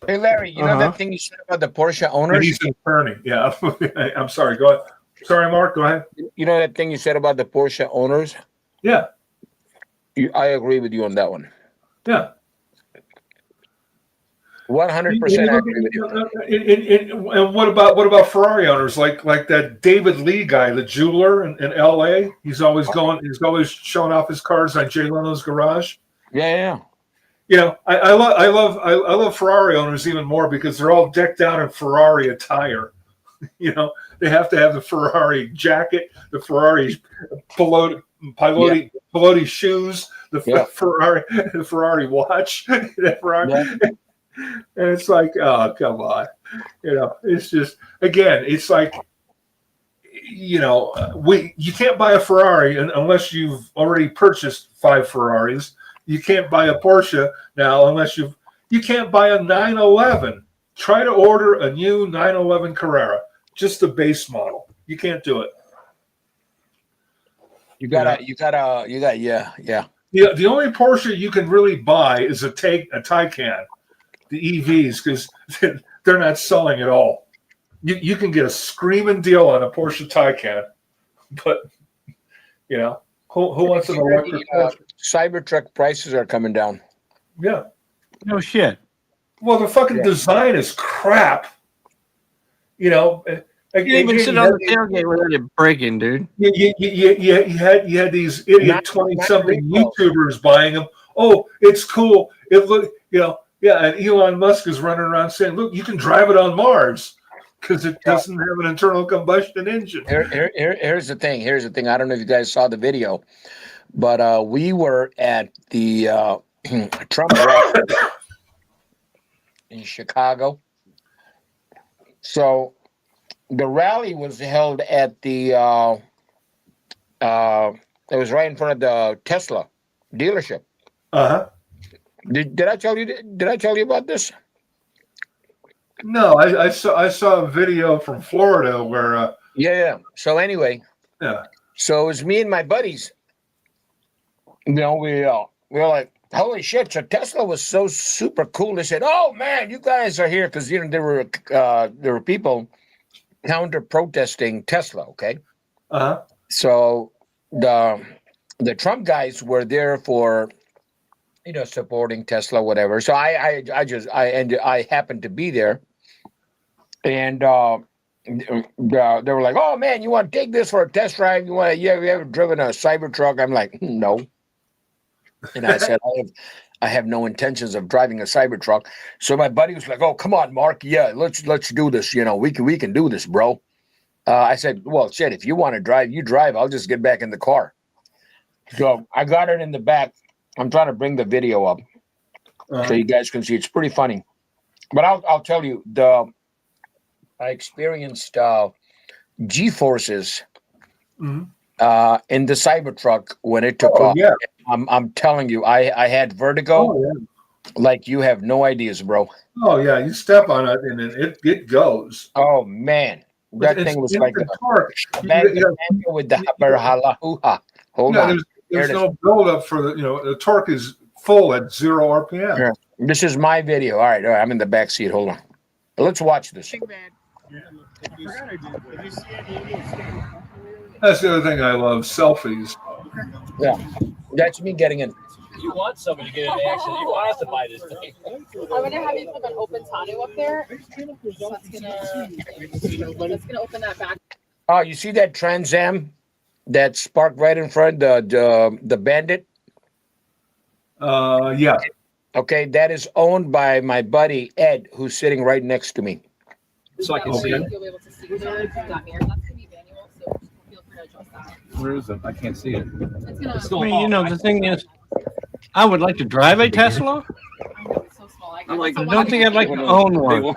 Hey Larry, you know that thing you said about the Porsche And owners? he's an attorney. Yeah, I'm sorry. Go ahead. Sorry, Mark. Go ahead. You know that thing you said about the Porsche owners? Yeah, I agree with you on that one. yeah. 100% I agree with you. And what about Ferrari owners like that David Lee guy, the jeweler in L.A.? He's always showing off his cars on Jay Leno's garage. Yeah. I love Ferrari owners even more because they're all decked out in Ferrari attire. They have to have the Ferrari jacket, the Ferrari piloti shoes, the Ferrari watch, the Ferrari. Yeah. And it's like, oh, come on. It's just, again, it's like, you can't buy a Ferrari unless you've already purchased 5 Ferraris. You can't buy a Porsche now unless you can't buy a 911. Try to order a new 911 Carrera, just the base model. You can't do it. Yeah. The only Porsche you can really buy is a Taycan, the EVs, because they're not selling at all. You can get a screaming deal on a Porsche Taycan, but who wants an electric Porsche? Cybertruck prices are coming down. Yeah. No shit. Well, the fucking design is crap. You even sit on the tailgate without it breaking, dude. You had these idiot 20-something YouTubers buying them. Oh, it's cool. It look, and Elon Musk is running around saying, "Look, you can drive it on Mars because it doesn't have an internal combustion engine." Here's the thing. I don't know if you guys saw the video, but we were at the Trump rally in Chicago. So the rally was held at the it was right in front of the Tesla dealership. Did I tell you? Did I tell you about this? No, I saw a video from Florida where. Yeah. So anyway. Yeah. So it was me and my buddies. We were like, holy shit! So Tesla was so super cool. They said, "Oh man, you guys are here," because there were people counter protesting Tesla. Okay. So the Trump guys were there for supporting Tesla, whatever. So I happened to be there, and they were like, "Oh man, you want to take this for a test drive? You ever driven a Cybertruck?" I'm like, "No." And I said, I have no intentions of driving a Cybertruck. So my buddy was like, "Oh, come on, Mark. Yeah, let's do this. You know, we can do this, bro." I said, "Well, shit, if you want to drive, you drive. I'll just get back in the car." So I got it in the back. I'm trying to bring the video up so you guys can see. It's pretty funny. But I'll tell you, I experienced G-forces in the Cybertruck when it took off. Yeah. I'm telling you, I had vertigo like you have no ideas, bro. Oh yeah, you step on it and it goes. Oh man, that thing was like a torque. with the hold on. There's no buildup for the torque is full at 0 RPM. Here. This is my video. All right, I'm in the back seat. Hold on. Let's watch this. That's the other thing I love, selfies. Yeah, that's me getting in. You want somebody to get in the action. You want us to buy this thing. I'm going to have you put an open tonneau up there. So that's gonna open that back. Oh, you see that Trans Am that's parked right in front, the Bandit? Yeah. Okay, that is owned by my buddy Ed, who's sitting right next to me. So I can see it. You'll be able to see that mirror. That's gonna be manual, so feel free to adjust that. Where is it? I can't see it. It's I mean, you know, the thing is, I would like to drive a Tesla. I know, it's so small. I don't think I'd like to own one.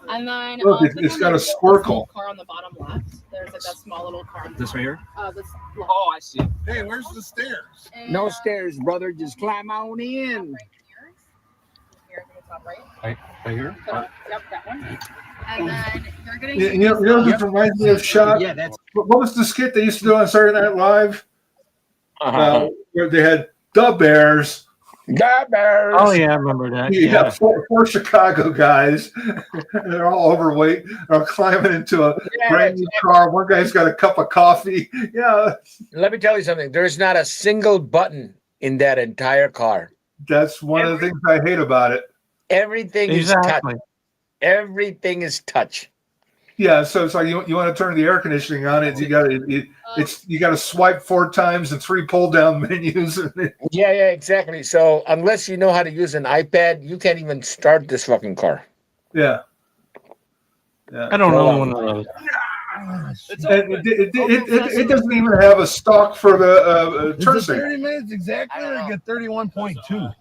And then look, it's got a squircle. Car on the bottom left. There's like a small little car. This right here? Oh, I see. Hey, where's the stairs? No stairs, brother. Just climb on in. Here, top right. Right here? Yep, that one. And then you're gonna. You know what reminds me of shot? Yeah, that's. What was the skit they used to do on Saturday Night Live? Where they had the Bears. The Bears. Oh yeah, I remember that. Yeah, four Chicago guys. They're all overweight. They're climbing into a brand new car. One guy's got a cup of coffee. Yeah. Let me tell you something. There's not a single button in that entire car. That's one of the things I hate about it. Everything is touch. Everything is touch. Yeah, so it's like you want to turn the air conditioning on. You got to swipe 4 times and 3 pull down menus. Yeah, exactly. So unless you know how to use an iPad, you can't even start this fucking car. Yeah. I don't know one of those. It doesn't even have a stock for the turn signal. 30 minutes exactly, or you get 31.2.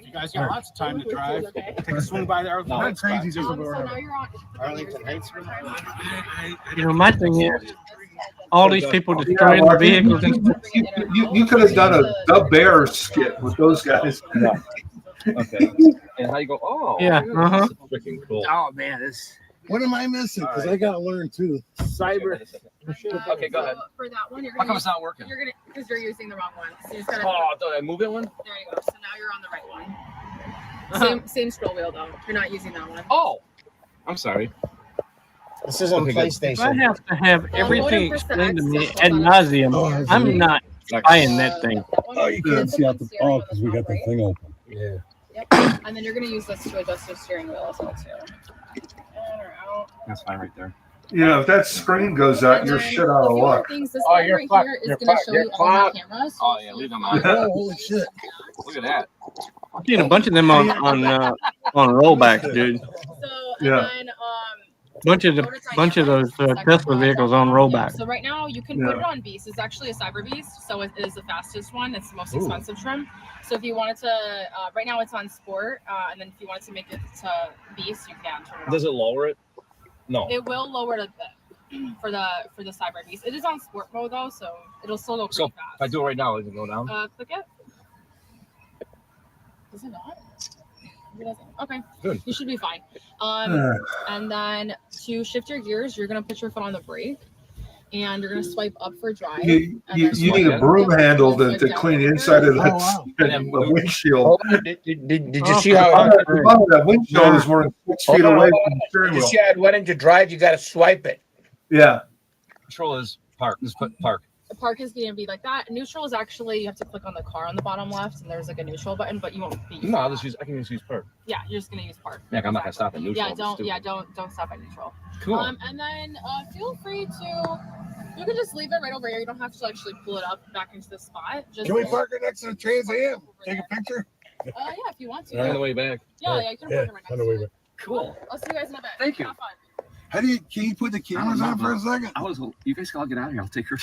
You guys got lots of time to drive. Take a swing by there. Not crazy, just a little. Arlington Heights. You know, my thing is, all these people destroying the vehicles. You could have done the Bear skit with those guys. Yeah. Okay. And how you go? Oh, Yeah. Freaking cool. Oh man, this. What am I missing? Because I got to learn too. Cyber. Okay, go ahead. For that one, you're How gonna. come it's not working? You're gonna because you're using the wrong one. So you just gotta. Oh, did I move that one? There you go. So now you're on the right one. Same scroll wheel though. You're not using that one. Oh, I'm sorry. This isn't If I PlayStation. have to have everything explained to me ad nauseum, I'm not buying that thing. Oh, you can't see out the because we got the thing open. Yeah. Yep. And then you're gonna use this to adjust your steering wheel as well too. That's fine right there. If that screen goes out, you're shit out of luck. This line you're right fucked. here is You're gonna fucked. show You're you all the fucked. cameras. Oh yeah, leave them on. Oh, holy shit. Look at that. I've seen a bunch of them on rollbacks, dude. So Yeah. and then Bunch of those Tesla vehicles on rollback. So right now you can put it on Beast. It's actually a Cyber Beast, so it is the fastest one. It's the most expensive trim. So if you wanted to, right now it's on Sport, and then if you wanted to make it to Beast, you can turn it on. Does it lower it? No. It will lower it a bit for the Cyber Beast. It is on Sport mode though, so it'll still go pretty fast. If I do it right now, it can go down. Click it. Does it not? It doesn't. Okay. Good. You should be fine. And then to shift your gears, you're gonna put your foot on the brake, and you're gonna swipe up for drive. You and then need a broom handle to clean the inside of the windshield. Did you see how? That windshield is more than 6 feet away from the steering You wheel. see how it went into drive? You got to swipe it. Yeah. Control is park. Just put park. The park is gonna be like that. Neutral is actually you have to click on the car on the bottom left, and there's like a neutral button, but you won't be. No, I can just use park. Yeah, you're just gonna use park. Yeah, I'm not gonna stop at neutral. Yeah, don't stop at neutral. Cool. And then feel free to You can just leave it right over here. You don't have to actually pull it up back into the spot. Just Can we park it next to the Trans Am? Take a picture? Yeah, if you want to. On Yeah, the way back. you can park it right next on the to way it. back. Cool. I'll see you guys in a bit. Thank you. Have fun. Can you put the cameras on for a second? You guys can all get out of here. I'll take your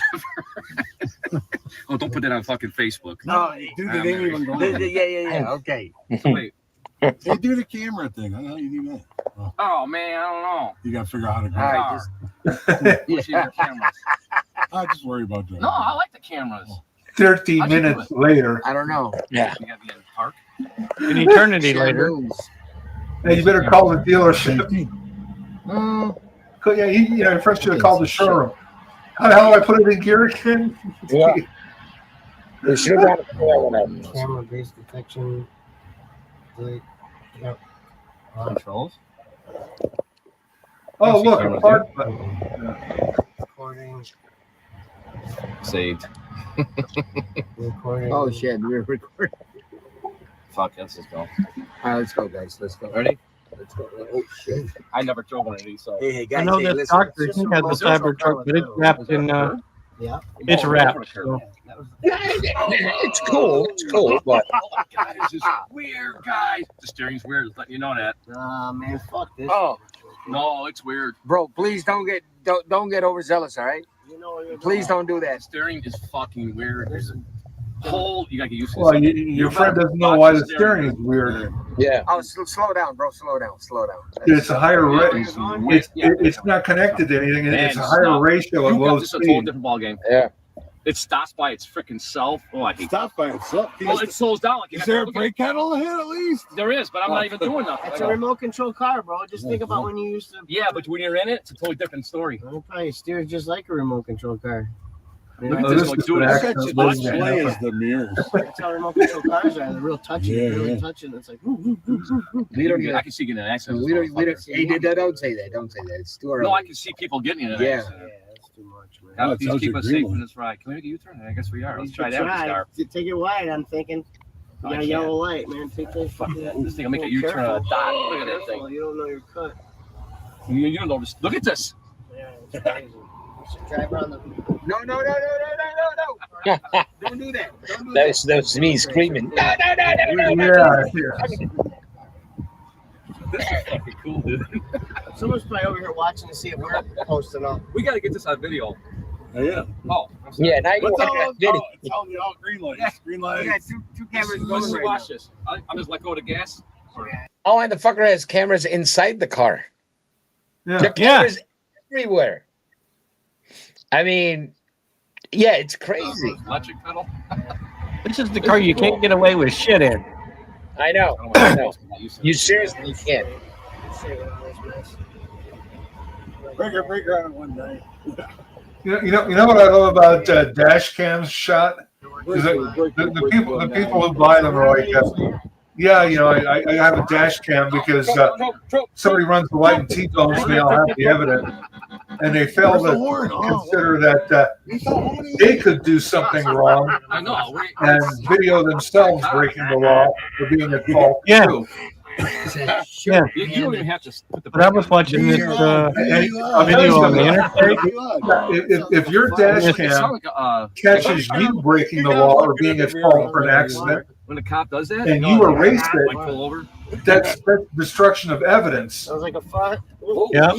Oh, don't put that on fucking Facebook. No, dude, it ain't even going. Yeah. Okay. So wait. Hey, do the camera thing. I know you do that. Oh man, I don't know. You gotta figure out how to go. All right, just your cameras. I just worry about that. No, I like the cameras. 30 minutes later. I don't know. Yeah. You gotta be in the park. An eternity later. Hey, you better call the dealership. Yeah, first you call the showroom. How the hell do I put it in gear again? Yeah. They should have got Camera-based detection. Yep. Controls. Oh, look, a park button. Recording. Saved. Recording. Oh shit, we're recording. Fuck, let's just go. All right, let's go, guys. Let's go. Ready? Let's go. Oh shit! I never drove one of these, so. Hey, guys. I know this doctor, he has the Cybertruck, but it's wrapped in, Yeah. it's wrapped. So. It's cool. It's cool, but Oh my god, this is weird, guys. The steering's weird. Just letting you know that. Man, fuck this. Oh no, it's weird. Bro, please don't get overzealous, all right? You know what you're Please doing. don't do The that. steering is fucking weird. There's a hole. You gotta get used to. Well, your friend doesn't know why the steering is weird. yeah. Oh, slow down, bro. Slow down. It's a higher rate. It's not connected to anything. It's a higher ratio at low This is a total speed. different ball game. Yeah. It stops by its freaking self. Oh, I hate. Stop by itself. Well, it slows down. Like Is there a brake pedal ahead at least? There is, but I'm not even doing nothing. It's a remote control car, bro. Just think about when you used to. Yeah, but when you're in it, it's a totally different story. It probably steers just like a remote control car. Look at Oh, this, this like, is dude, an it's actual Display movement. is the mirrors. That's how remote control cars are. They're real touchy. Yeah, Really yeah. touching. It's like. We don't I can see getting an accident. We don't. Hey, don't say that. Don't say that. It's too early. No, I can see people getting in an Yeah. accident. That's too much, man. How Oh, about it these tells keep you us green safe light. in this ride? Can we make a U-turn? I guess we are. Let's You try could that with this car. Take it wide. I'm thinking. I You got a can't. yellow light, man. Take that fucking. This thing will make a U-turn on a dot. Look at that thing. You don't know your cut. You don't know this. Look at this. Yeah, it's crazy. You should drive around the. No. Don't do that. Don't do that. That's me screaming. No. Yeah, yeah. This is fucking cool, dude. Someone's probably over here watching to see if we're posting up. We got to get this on video. Oh, yeah. Oh, I'm sorry. Yeah, now you What's want all, that video. it's all, all green lights. Green We got lights. two cameras Let's going just right watch now. this. I'm just let go of the gas. Oh, and the fucker has cameras inside the car. Yeah. The cameras everywhere. I mean, yeah, it's crazy. Electric pedal. This is the car you can't get away with shit in. I know. I I know. You seriously can't. Breaker on one night. You know what I love about dash cams shot is that the people who buy them are like, yeah, I have a dash cam because somebody runs the light and T-bones me. I'll have the evidence, and they fail to consider that they could do something wrong I know. and video themselves breaking the law for being at fault. Yeah. too. Yeah. You don't even have to put the. But I was watching this And I'll tell you video on the something. interstate. If your dash It cam sounds like catches you breaking the law or being at fault for an accident, when the cop does that, and you erase like it, pull over. that's destruction of evidence. Sounds like a fire. Yeah.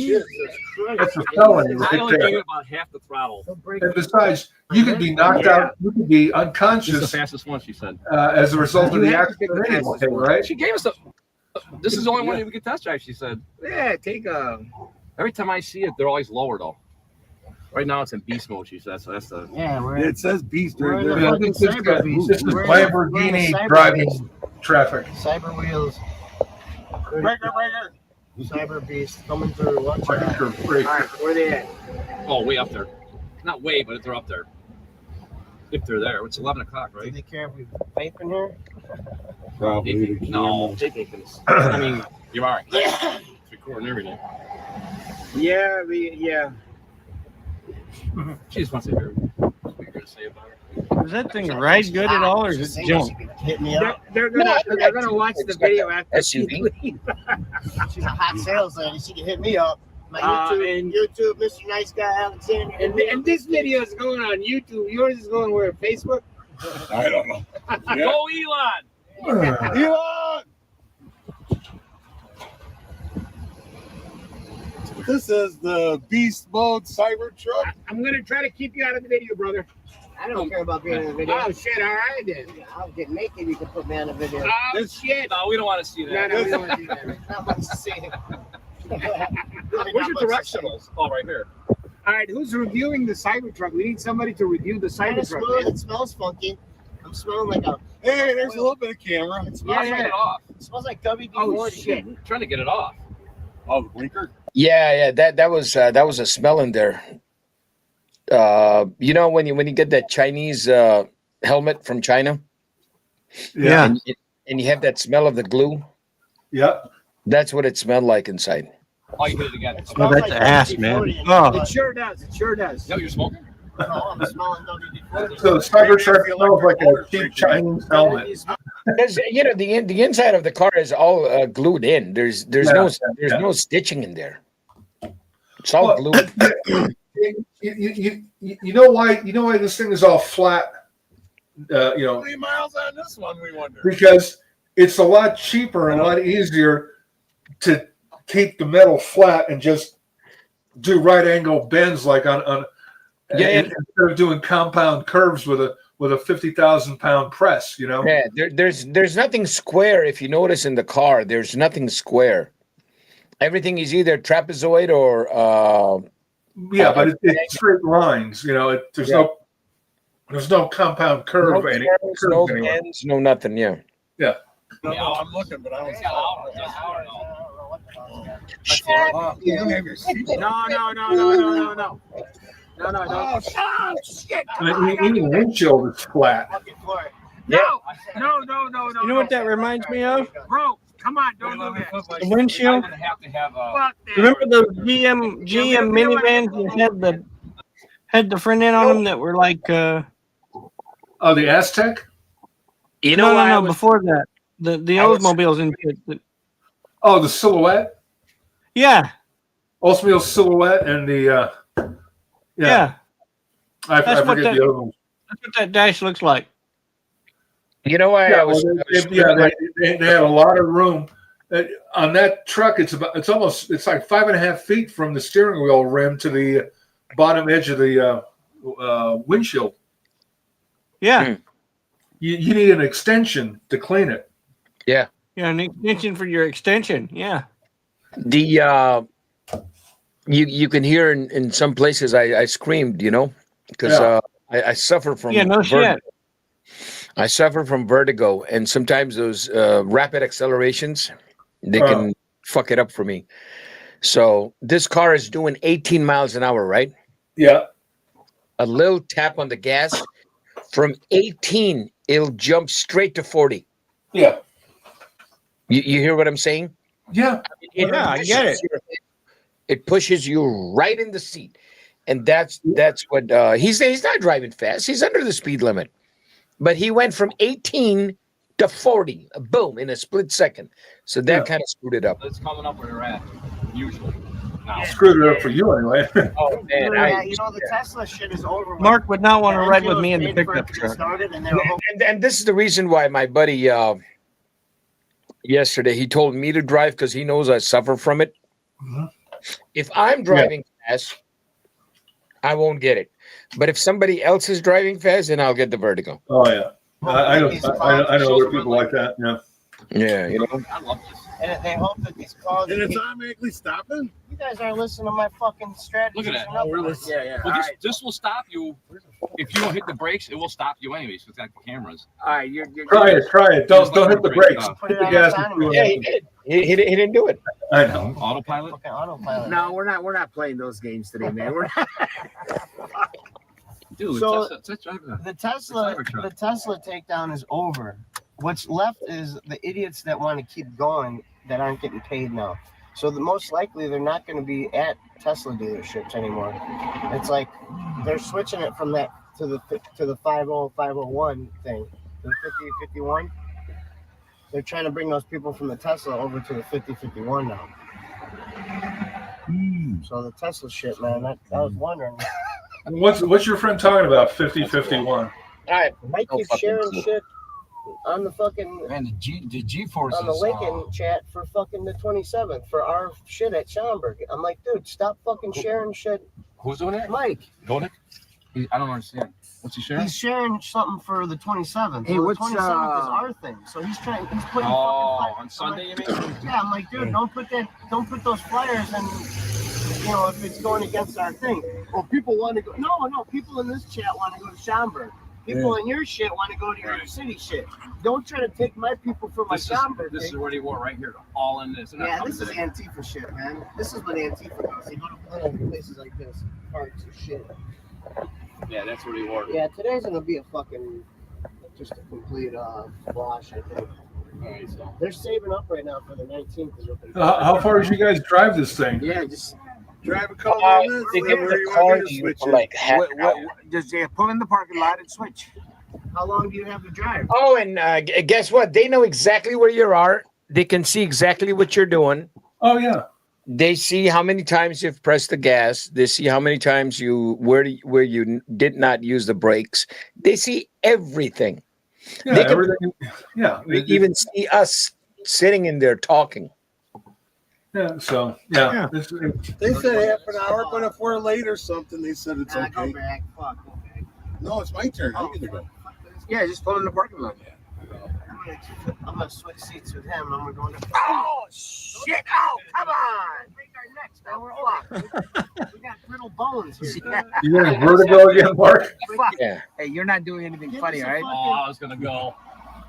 That's a felony I right only gave there. it about half the throttle. And besides, you could be knocked out, you could be This is the unconscious fastest one, she said. as a result of the accident anyway, right? She gave us a. This is the only one we can test drive, she said. Yeah, take a. Every time I see it, they're always lower, though. Right now, it's in beast mode, she said. So that's the. Yeah, we're. It says beast We're right in the there. Yeah, fucking this is cyber beast. this is We're in the Lamborghini cyber driving beast. traffic. Cyber wheels. Breaker. Cyber beast coming through. Watch out. Breaker, All breaker. right, where they at? Oh, way up there. Not way, but they're up there. If they're there. It's 11 o'clock, Do right? they care if we vape in here? Probably. the No, cameras. they think it's. I mean, you're all right. It's recording everything. Yeah, She just wants to hear what you're going to say about it. Is that thing ride good at all, or is it junk? Hit me up. They're gonna watch the video after she SUV. She's a hot sales lady. She can hit me up. My YouTube, Mr. Nice Guy Alexander. And this video is going on YouTube. Yours is going where? Facebook? I don't know. Go Elon! Elon! This is the Beast Mode Cybertruck. I'm gonna try to keep you out of the video, brother. I don't care about being in the video. Oh shit! All right then. I'll get naked. You can put me on the video. Oh shit! No, we don't want to see that. No, we don't want to do that. Not much to see. Where's your directionals? Oh, right here. All right, who's reviewing the Cybertruck? We need somebody to review the Cybertruck. It smells funky. I'm smelling like a. Hey, there's a little bit of camera. It smells Get it off. It smells like WD-40. Oh shit! I'm trying to get it off. Oh, the blinker. Yeah, that was a smell in there. You know when you get that Chinese helmet from China, Yeah. and you have that smell of the glue. Yeah. That's what it smelled like inside. Oh, you hit it again. Oh, that's ass, man. Oh. It sure does. It sure does. No, you're smoking? No, I'm smelling WD-40. So the Cybertruck smells like a cheap Chinese helmet. There's, the inside of the car is all glued in. There's no stitching in there. It's all glued. You know why this thing is all flat? How many miles on this one, we wonder? Because it's a lot cheaper and a lot easier to keep the metal flat and just do right angle bends like on instead of doing compound curves with a 50,000 pound press, Yeah, there's nothing square. If you notice in the car, there's nothing square. Everything is either trapezoid or but it's straight lines. There's no compound curve. No bends, no nothing. Yeah. Yeah. No, I'm looking, but I don't see No. Oh, shit. Even the windshield is flat. No. You know what that reminds me of? Bro, come on, don't do that. The windshield. I'm gonna have to have Fuck that. Remember those GM minivans that had the front end on them that were like Oh, the Aztec? no, before that. The Oldsmobiles and shit. Oh, the Silhouette? Yeah. Oldsmobile Silhouette and the Yeah. I That's what forget the other one. That's what that dash looks like. You know why they had a lot of room. On that truck, it's like 5.5 feet from the steering wheel rim to the bottom edge of the windshield. Yeah. You need an extension to clean it. Yeah. Yeah, an extension for your extension. Yeah. The you can hear in some places I screamed, because I suffer from shit. I suffer from vertigo, and sometimes those rapid accelerations they can fuck it up for me. So this car is doing 18 miles an hour, right? Yeah. A little tap on the gas, from 18 it'll jump straight to 40. Yeah. You hear what I'm saying? Yeah. I get it. It pushes you right in the seat, and that's what he's not driving fast. He's under the speed limit, but he went from 18 to 40, boom, in a split second. So that kind of screwed it up. It's coming up where they're at, usually. No. Screwed it up for you anyway. Oh man, the Tesla shit is over. Mark would not want to ride with me in the pickup truck. And this is the reason why my buddy yesterday he told me to drive, because he knows I suffer from it. Mm-hmm. If I'm driving fast, I won't get it. But if somebody else is driving fast, then I'll get the vertigo. Oh yeah, I know other people like that. Yeah. Yeah, I love this. And they hope that these cars. And it's automatically stopping? You guys aren't listening to my fucking strategy. Look at that. Well, Well, this will stop you. If you don't hit the brakes, it will stop you anyways. It's got cameras. All right, you're Try it. Don't hit the brakes. Put Hit it the on gas. autonomous. Yeah, he did. He didn't do it. I know. Autopilot. Okay, autopilot. No, we're not playing those games today, man. We're not. Dude, So, the Tesla takedown is over. What's left is the idiots that want to keep going that aren't getting paid now. So most likely they're not going to be at Tesla dealerships anymore. It's like they're switching it from that to the 501 thing, the 5051. They're trying to bring those people from the Tesla over to the 5051 now. So the Tesla shit, man. I was wondering. What's your friend talking about? 5051. I might keep sharing shit on the fucking the G-forces on the Lincoln chat for fucking the 27th for our shit at Schaumburg. I'm like, dude, stop fucking sharing shit. Who's doing it? Mike. Doing it? I don't understand. What's he sharing? He's sharing something for the 27th. Hey, so what's, the 27th is our thing. So he's putting fucking on Sunday, you mean? Yeah, I'm like, dude, don't put those flyers and if it's going against our thing. Well, people want to go. No, people in this chat want to go to Schaumburg. People in your shit want to go to your city shit. Don't try to take my people for my Schaumburg. This is what he wore right here. All in this. Yeah, this is Antifa shit, man. This is what Antifa does. They go to little places like this, parks and shit. Yeah, that's what he wore. Yeah, today's gonna be just a complete wash, I think. All right, so. They're saving up right now for the 19th. How far did you guys drive this thing? Yeah, just drive a car on this. They give the car to you for like half an hour. Just pull in the parking lot and switch. How long do you have to drive? Oh, and guess what? They know exactly where you are. They can see exactly what you're doing. Oh, yeah. They see how many times you've pressed the gas. They see how many times where you did not use the brakes. They see everything. Yeah, they can everything. Yeah. even see us sitting in there talking. Yeah, so, yeah. They said half an hour, but if we're late or something, they said it's okay. Go back. Fuck. Okay. No, it's my turn. I'm gonna go. Yeah, just pull in the parking lot. I'm gonna switch seats with him. I'm going to. Oh shit! Oh, come on! Break our necks, man. We're fucked. We got brittle bones here. You got a vertigo again, Mark? Yeah. Hey, you're not doing anything funny, all right? Oh, I was gonna go.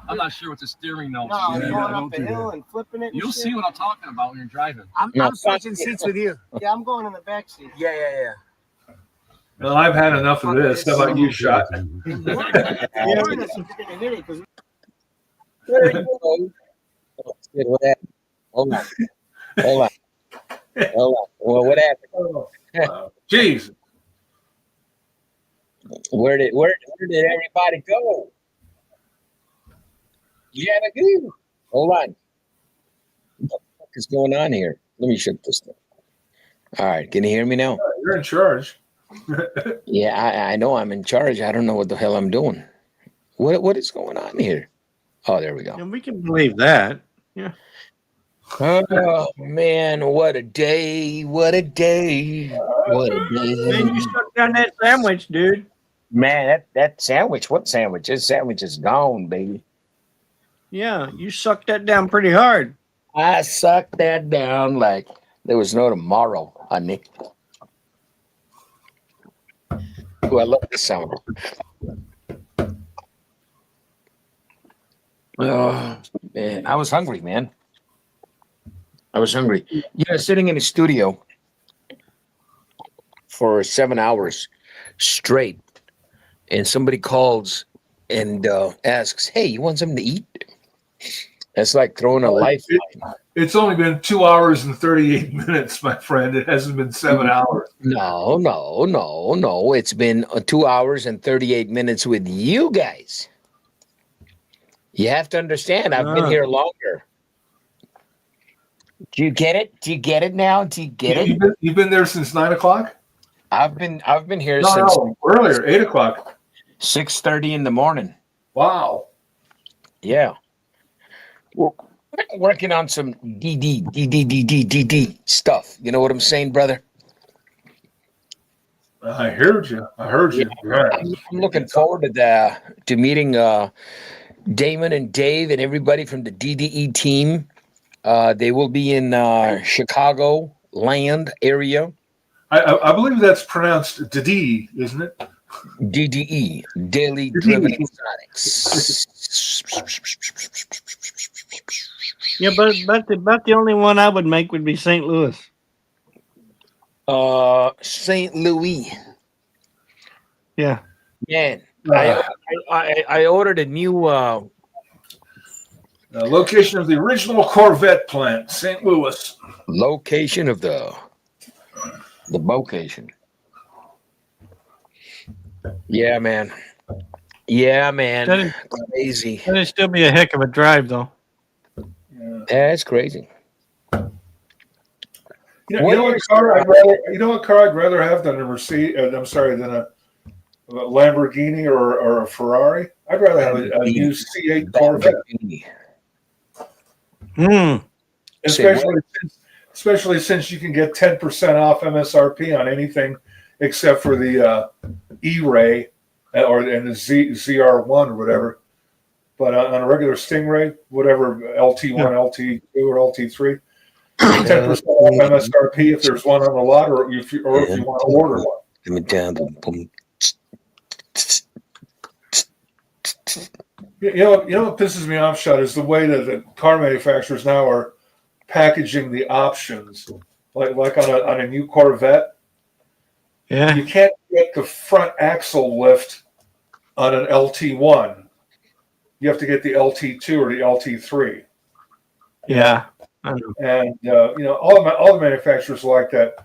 I'm not sure what the steering knows. No, you're going up the hill and flipping it. You'll see what I'm talking about when you're driving. I'm switching seats with you. Yeah, I'm going in the back seat. Yeah. Well, I've had enough of this. How about you, Shot? What happened? Hold on. Well, what happened? Jeez. Where did everybody go? Yeah, go. Hold on. What the fuck is going on here? Let me shut this thing. All right, can you hear me now? You're in charge. Yeah, I know I'm in charge. I don't know what the hell I'm doing. What is going on here? Oh, there we go. And we can believe that. Yeah. Oh man, what a day! What a day! What a day! Man, you stuck down that sandwich, dude. Man, that sandwich. What sandwich? This sandwich is gone, baby. Yeah, you sucked that down pretty hard. I sucked that down like there was no tomorrow, honey. Oh, I love this sound. Oh, man. I was hungry, man. I was hungry. Yeah, sitting in the studio for 7 hours straight, and somebody calls and asks, "Hey, you want something to eat?" That's like throwing a lifeline. It's only been 2 hours and 38 minutes, my friend. It hasn't been 7 hours. No. It's been 2 hours and 38 minutes with you guys. You have to understand, I've been here longer. Do you get it? Do you get it now? Do you get it? You've been there since 9 o'clock? I've been here since earlier, 8 o'clock. 6:30 in the morning. Wow. Yeah. Well, working on some DD stuff. You know what I'm saying, brother? I heard you. Right. I'm looking forward to meeting Damon and Dave and everybody from the DDE team. They will be in Chicago land area. I believe that's pronounced DD, isn't it? DDE, Daily Driven Exotics. Yeah, but the only one I would make would be St. Louis. St. Louis. Yeah. Man, I ordered a new location of the original Corvette plant, St. Louis. Location of the vocation. Yeah, man. Crazy. That'd still be a heck of a drive, though. That's crazy. You know what car I'd rather have than a Mercedes. Than a Lamborghini or a Ferrari. I'd rather have a new C8 Corvette. Especially since you can get 10% off MSRP on anything except for the E-Ray and the ZR1 or whatever. But on a regular Stingray, whatever LT1, LT2, or LT3, 10% off MSRP if there's one on the lot, or if you want to order one. Let me down the boom. You know what pisses me off, Shot, is the way that the car manufacturers now are packaging the options, like on a new Corvette. Yeah, you can't get the front axle lift on an LT1. You have to get the LT2 or the LT3. Yeah, and all the manufacturers are like that.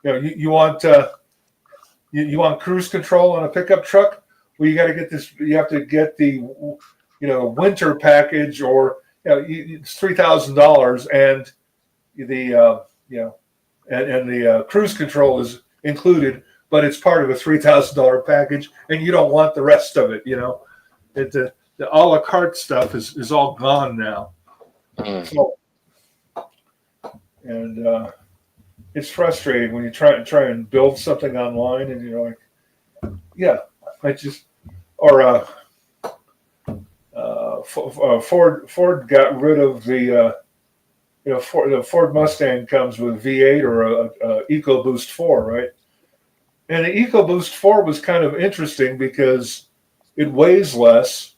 You want cruise control on a pickup truck. Well, you got to get this. You have to get the winter package, or it's $3,000, and the cruise control is included, but it's part of a $3,000 package, and you don't want the rest of it. The a la carte stuff is all gone now. So, and it's frustrating when you try and build something online, and you're like, Ford got rid of the Ford Mustang comes with V8 or a EcoBoost 4, right? And the EcoBoost 4 was kind of interesting because it weighs less.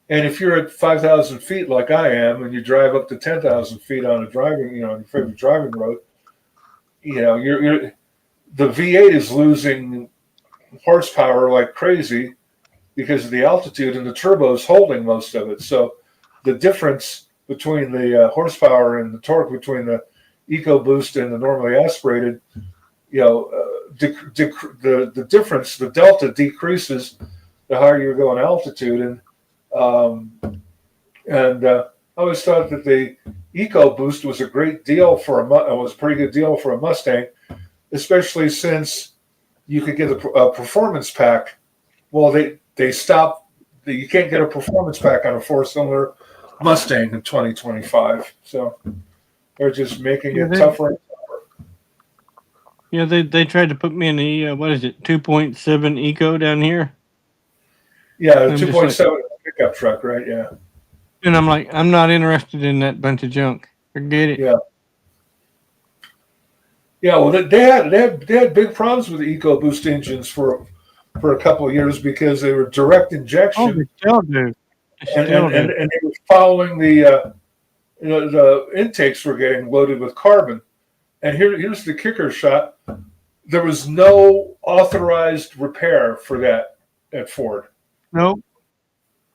And if you're at 5,000 feet like I am, and you drive up to 10,000 feet on a driving, on your favorite driving road, the V8 is losing horsepower like crazy because of the altitude, and the turbo is holding most of it. So the difference between the horsepower and the torque between the EcoBoost and the normally aspirated, the difference, the delta decreases the higher you go in altitude. And I always thought that the EcoBoost was a great deal was a pretty good deal for a Mustang, especially since you could get a performance pack. Well, they stopped. You can't get a performance pack on a 4-cylinder Mustang in 2025. So they're just making it tougher and tougher. Yeah, they tried to put me in the 2.7 Eco down here. Yeah, 2.7 pickup truck, right? Yeah. And I'm like, I'm not interested in that bunch of junk. Forget it. Yeah. Yeah. Well, they had big problems with the EcoBoost engines for a couple of years because they were direct injection. Oh, they still do. And they were following the intakes were getting loaded with carbon. And here's the kicker, Shot. There was no authorized repair for that at Ford. Nope.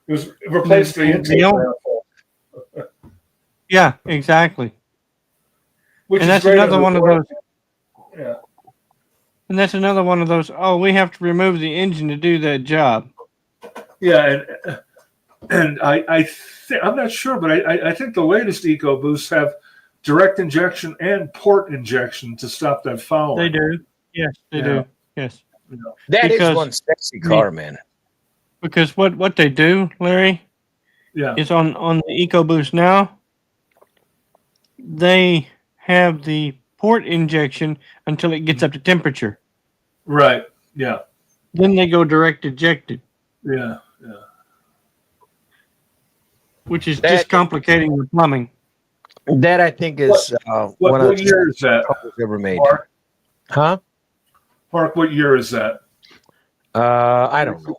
It was replaced the intake manifold. Yeah, exactly. Which and is that's great another one of those. Yeah. And that's another one of those. Oh, we have to remove the engine to do that job. Yeah, and I'm not sure, but I think the latest EcoBoosts have direct injection and port injection to stop that fouling. They do. Yes, they do. Yes. That is one sexy car, man. Because what they do, Larry, is on the EcoBoost now, they have the port injection until it gets up to temperature. Right. Yeah. Then they go direct injected. Yeah. Yeah. Which is just complicating the plumbing. That I think is one of what year is that ever made. Mark? Huh? Mark, what year is that? I don't know.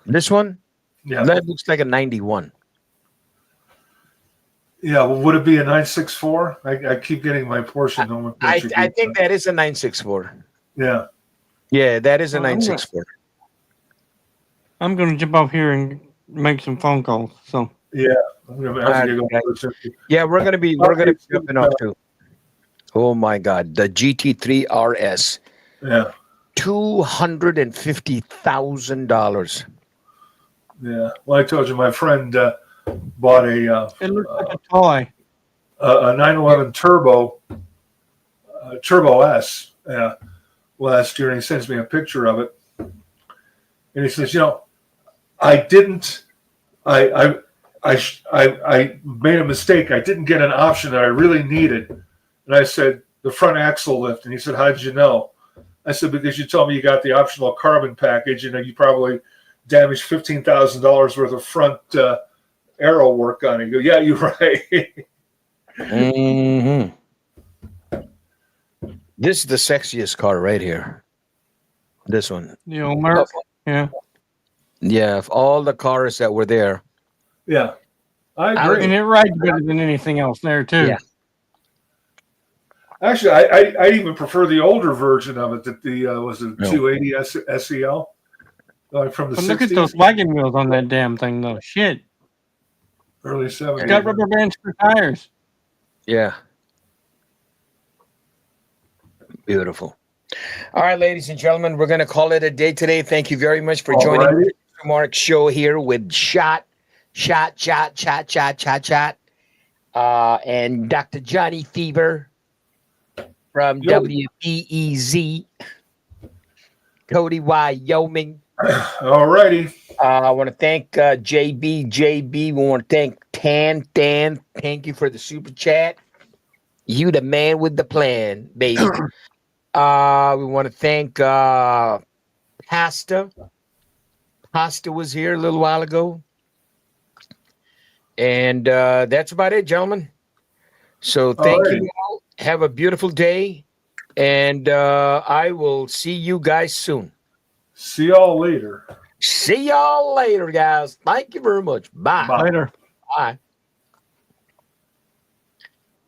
This one? Yeah. That looks like a 91. Yeah, well, would it be a 964? I keep getting my Porsche nomenclature. I think that is a 964. Yeah. Yeah, that is a 964. I'm going to jump off here and make some phone calls. So yeah, I'm gonna have to go. Yeah, we're gonna be jumping off too. Oh my God, the GT3 RS. Yeah. $250,000. Yeah. Well, I told you, my friend bought a. it looks like a toy. a 911 Turbo S last year, and he sends me a picture of it, and he says, I made a mistake. I didn't get an option that I really needed. And I said, the front axle lift. And he said, how did you know? I said, because you told me you got the optional carbon package. You probably damaged $15,000 worth of front aero work on it. You go, yeah, you're right. Mm-hmm. This is the sexiest car right here. This one. The old Merc. Yeah. Yeah, of all the cars that were there. Yeah, I agree. And it rides better than anything else there, too. Yeah. Actually, I even prefer the older version of it. That was a 280 SEL from the 60s. Look at those wagon wheels on that damn thing, though. Shit. Early 70s. It's got rubber bands for tires. Yeah. Beautiful. All right, ladies and gentlemen, we're going to call it a day today. Thank you very much for joining Mr. Mark's show here with Shot, and Dr. Johnny Fever from WBEZ, Cody, Wyoming. All righty. I want to thank JB. We want to thank Dan. Thank you for the super chat. You the man with the plan, baby. We want to thank Pasta. Pasta was here a little while ago. And that's about it, gentlemen. So thank you all. Have a beautiful day. And I will see you guys soon. See y'all later. See y'all later, guys. Thank you very much. Bye. Later. Bye.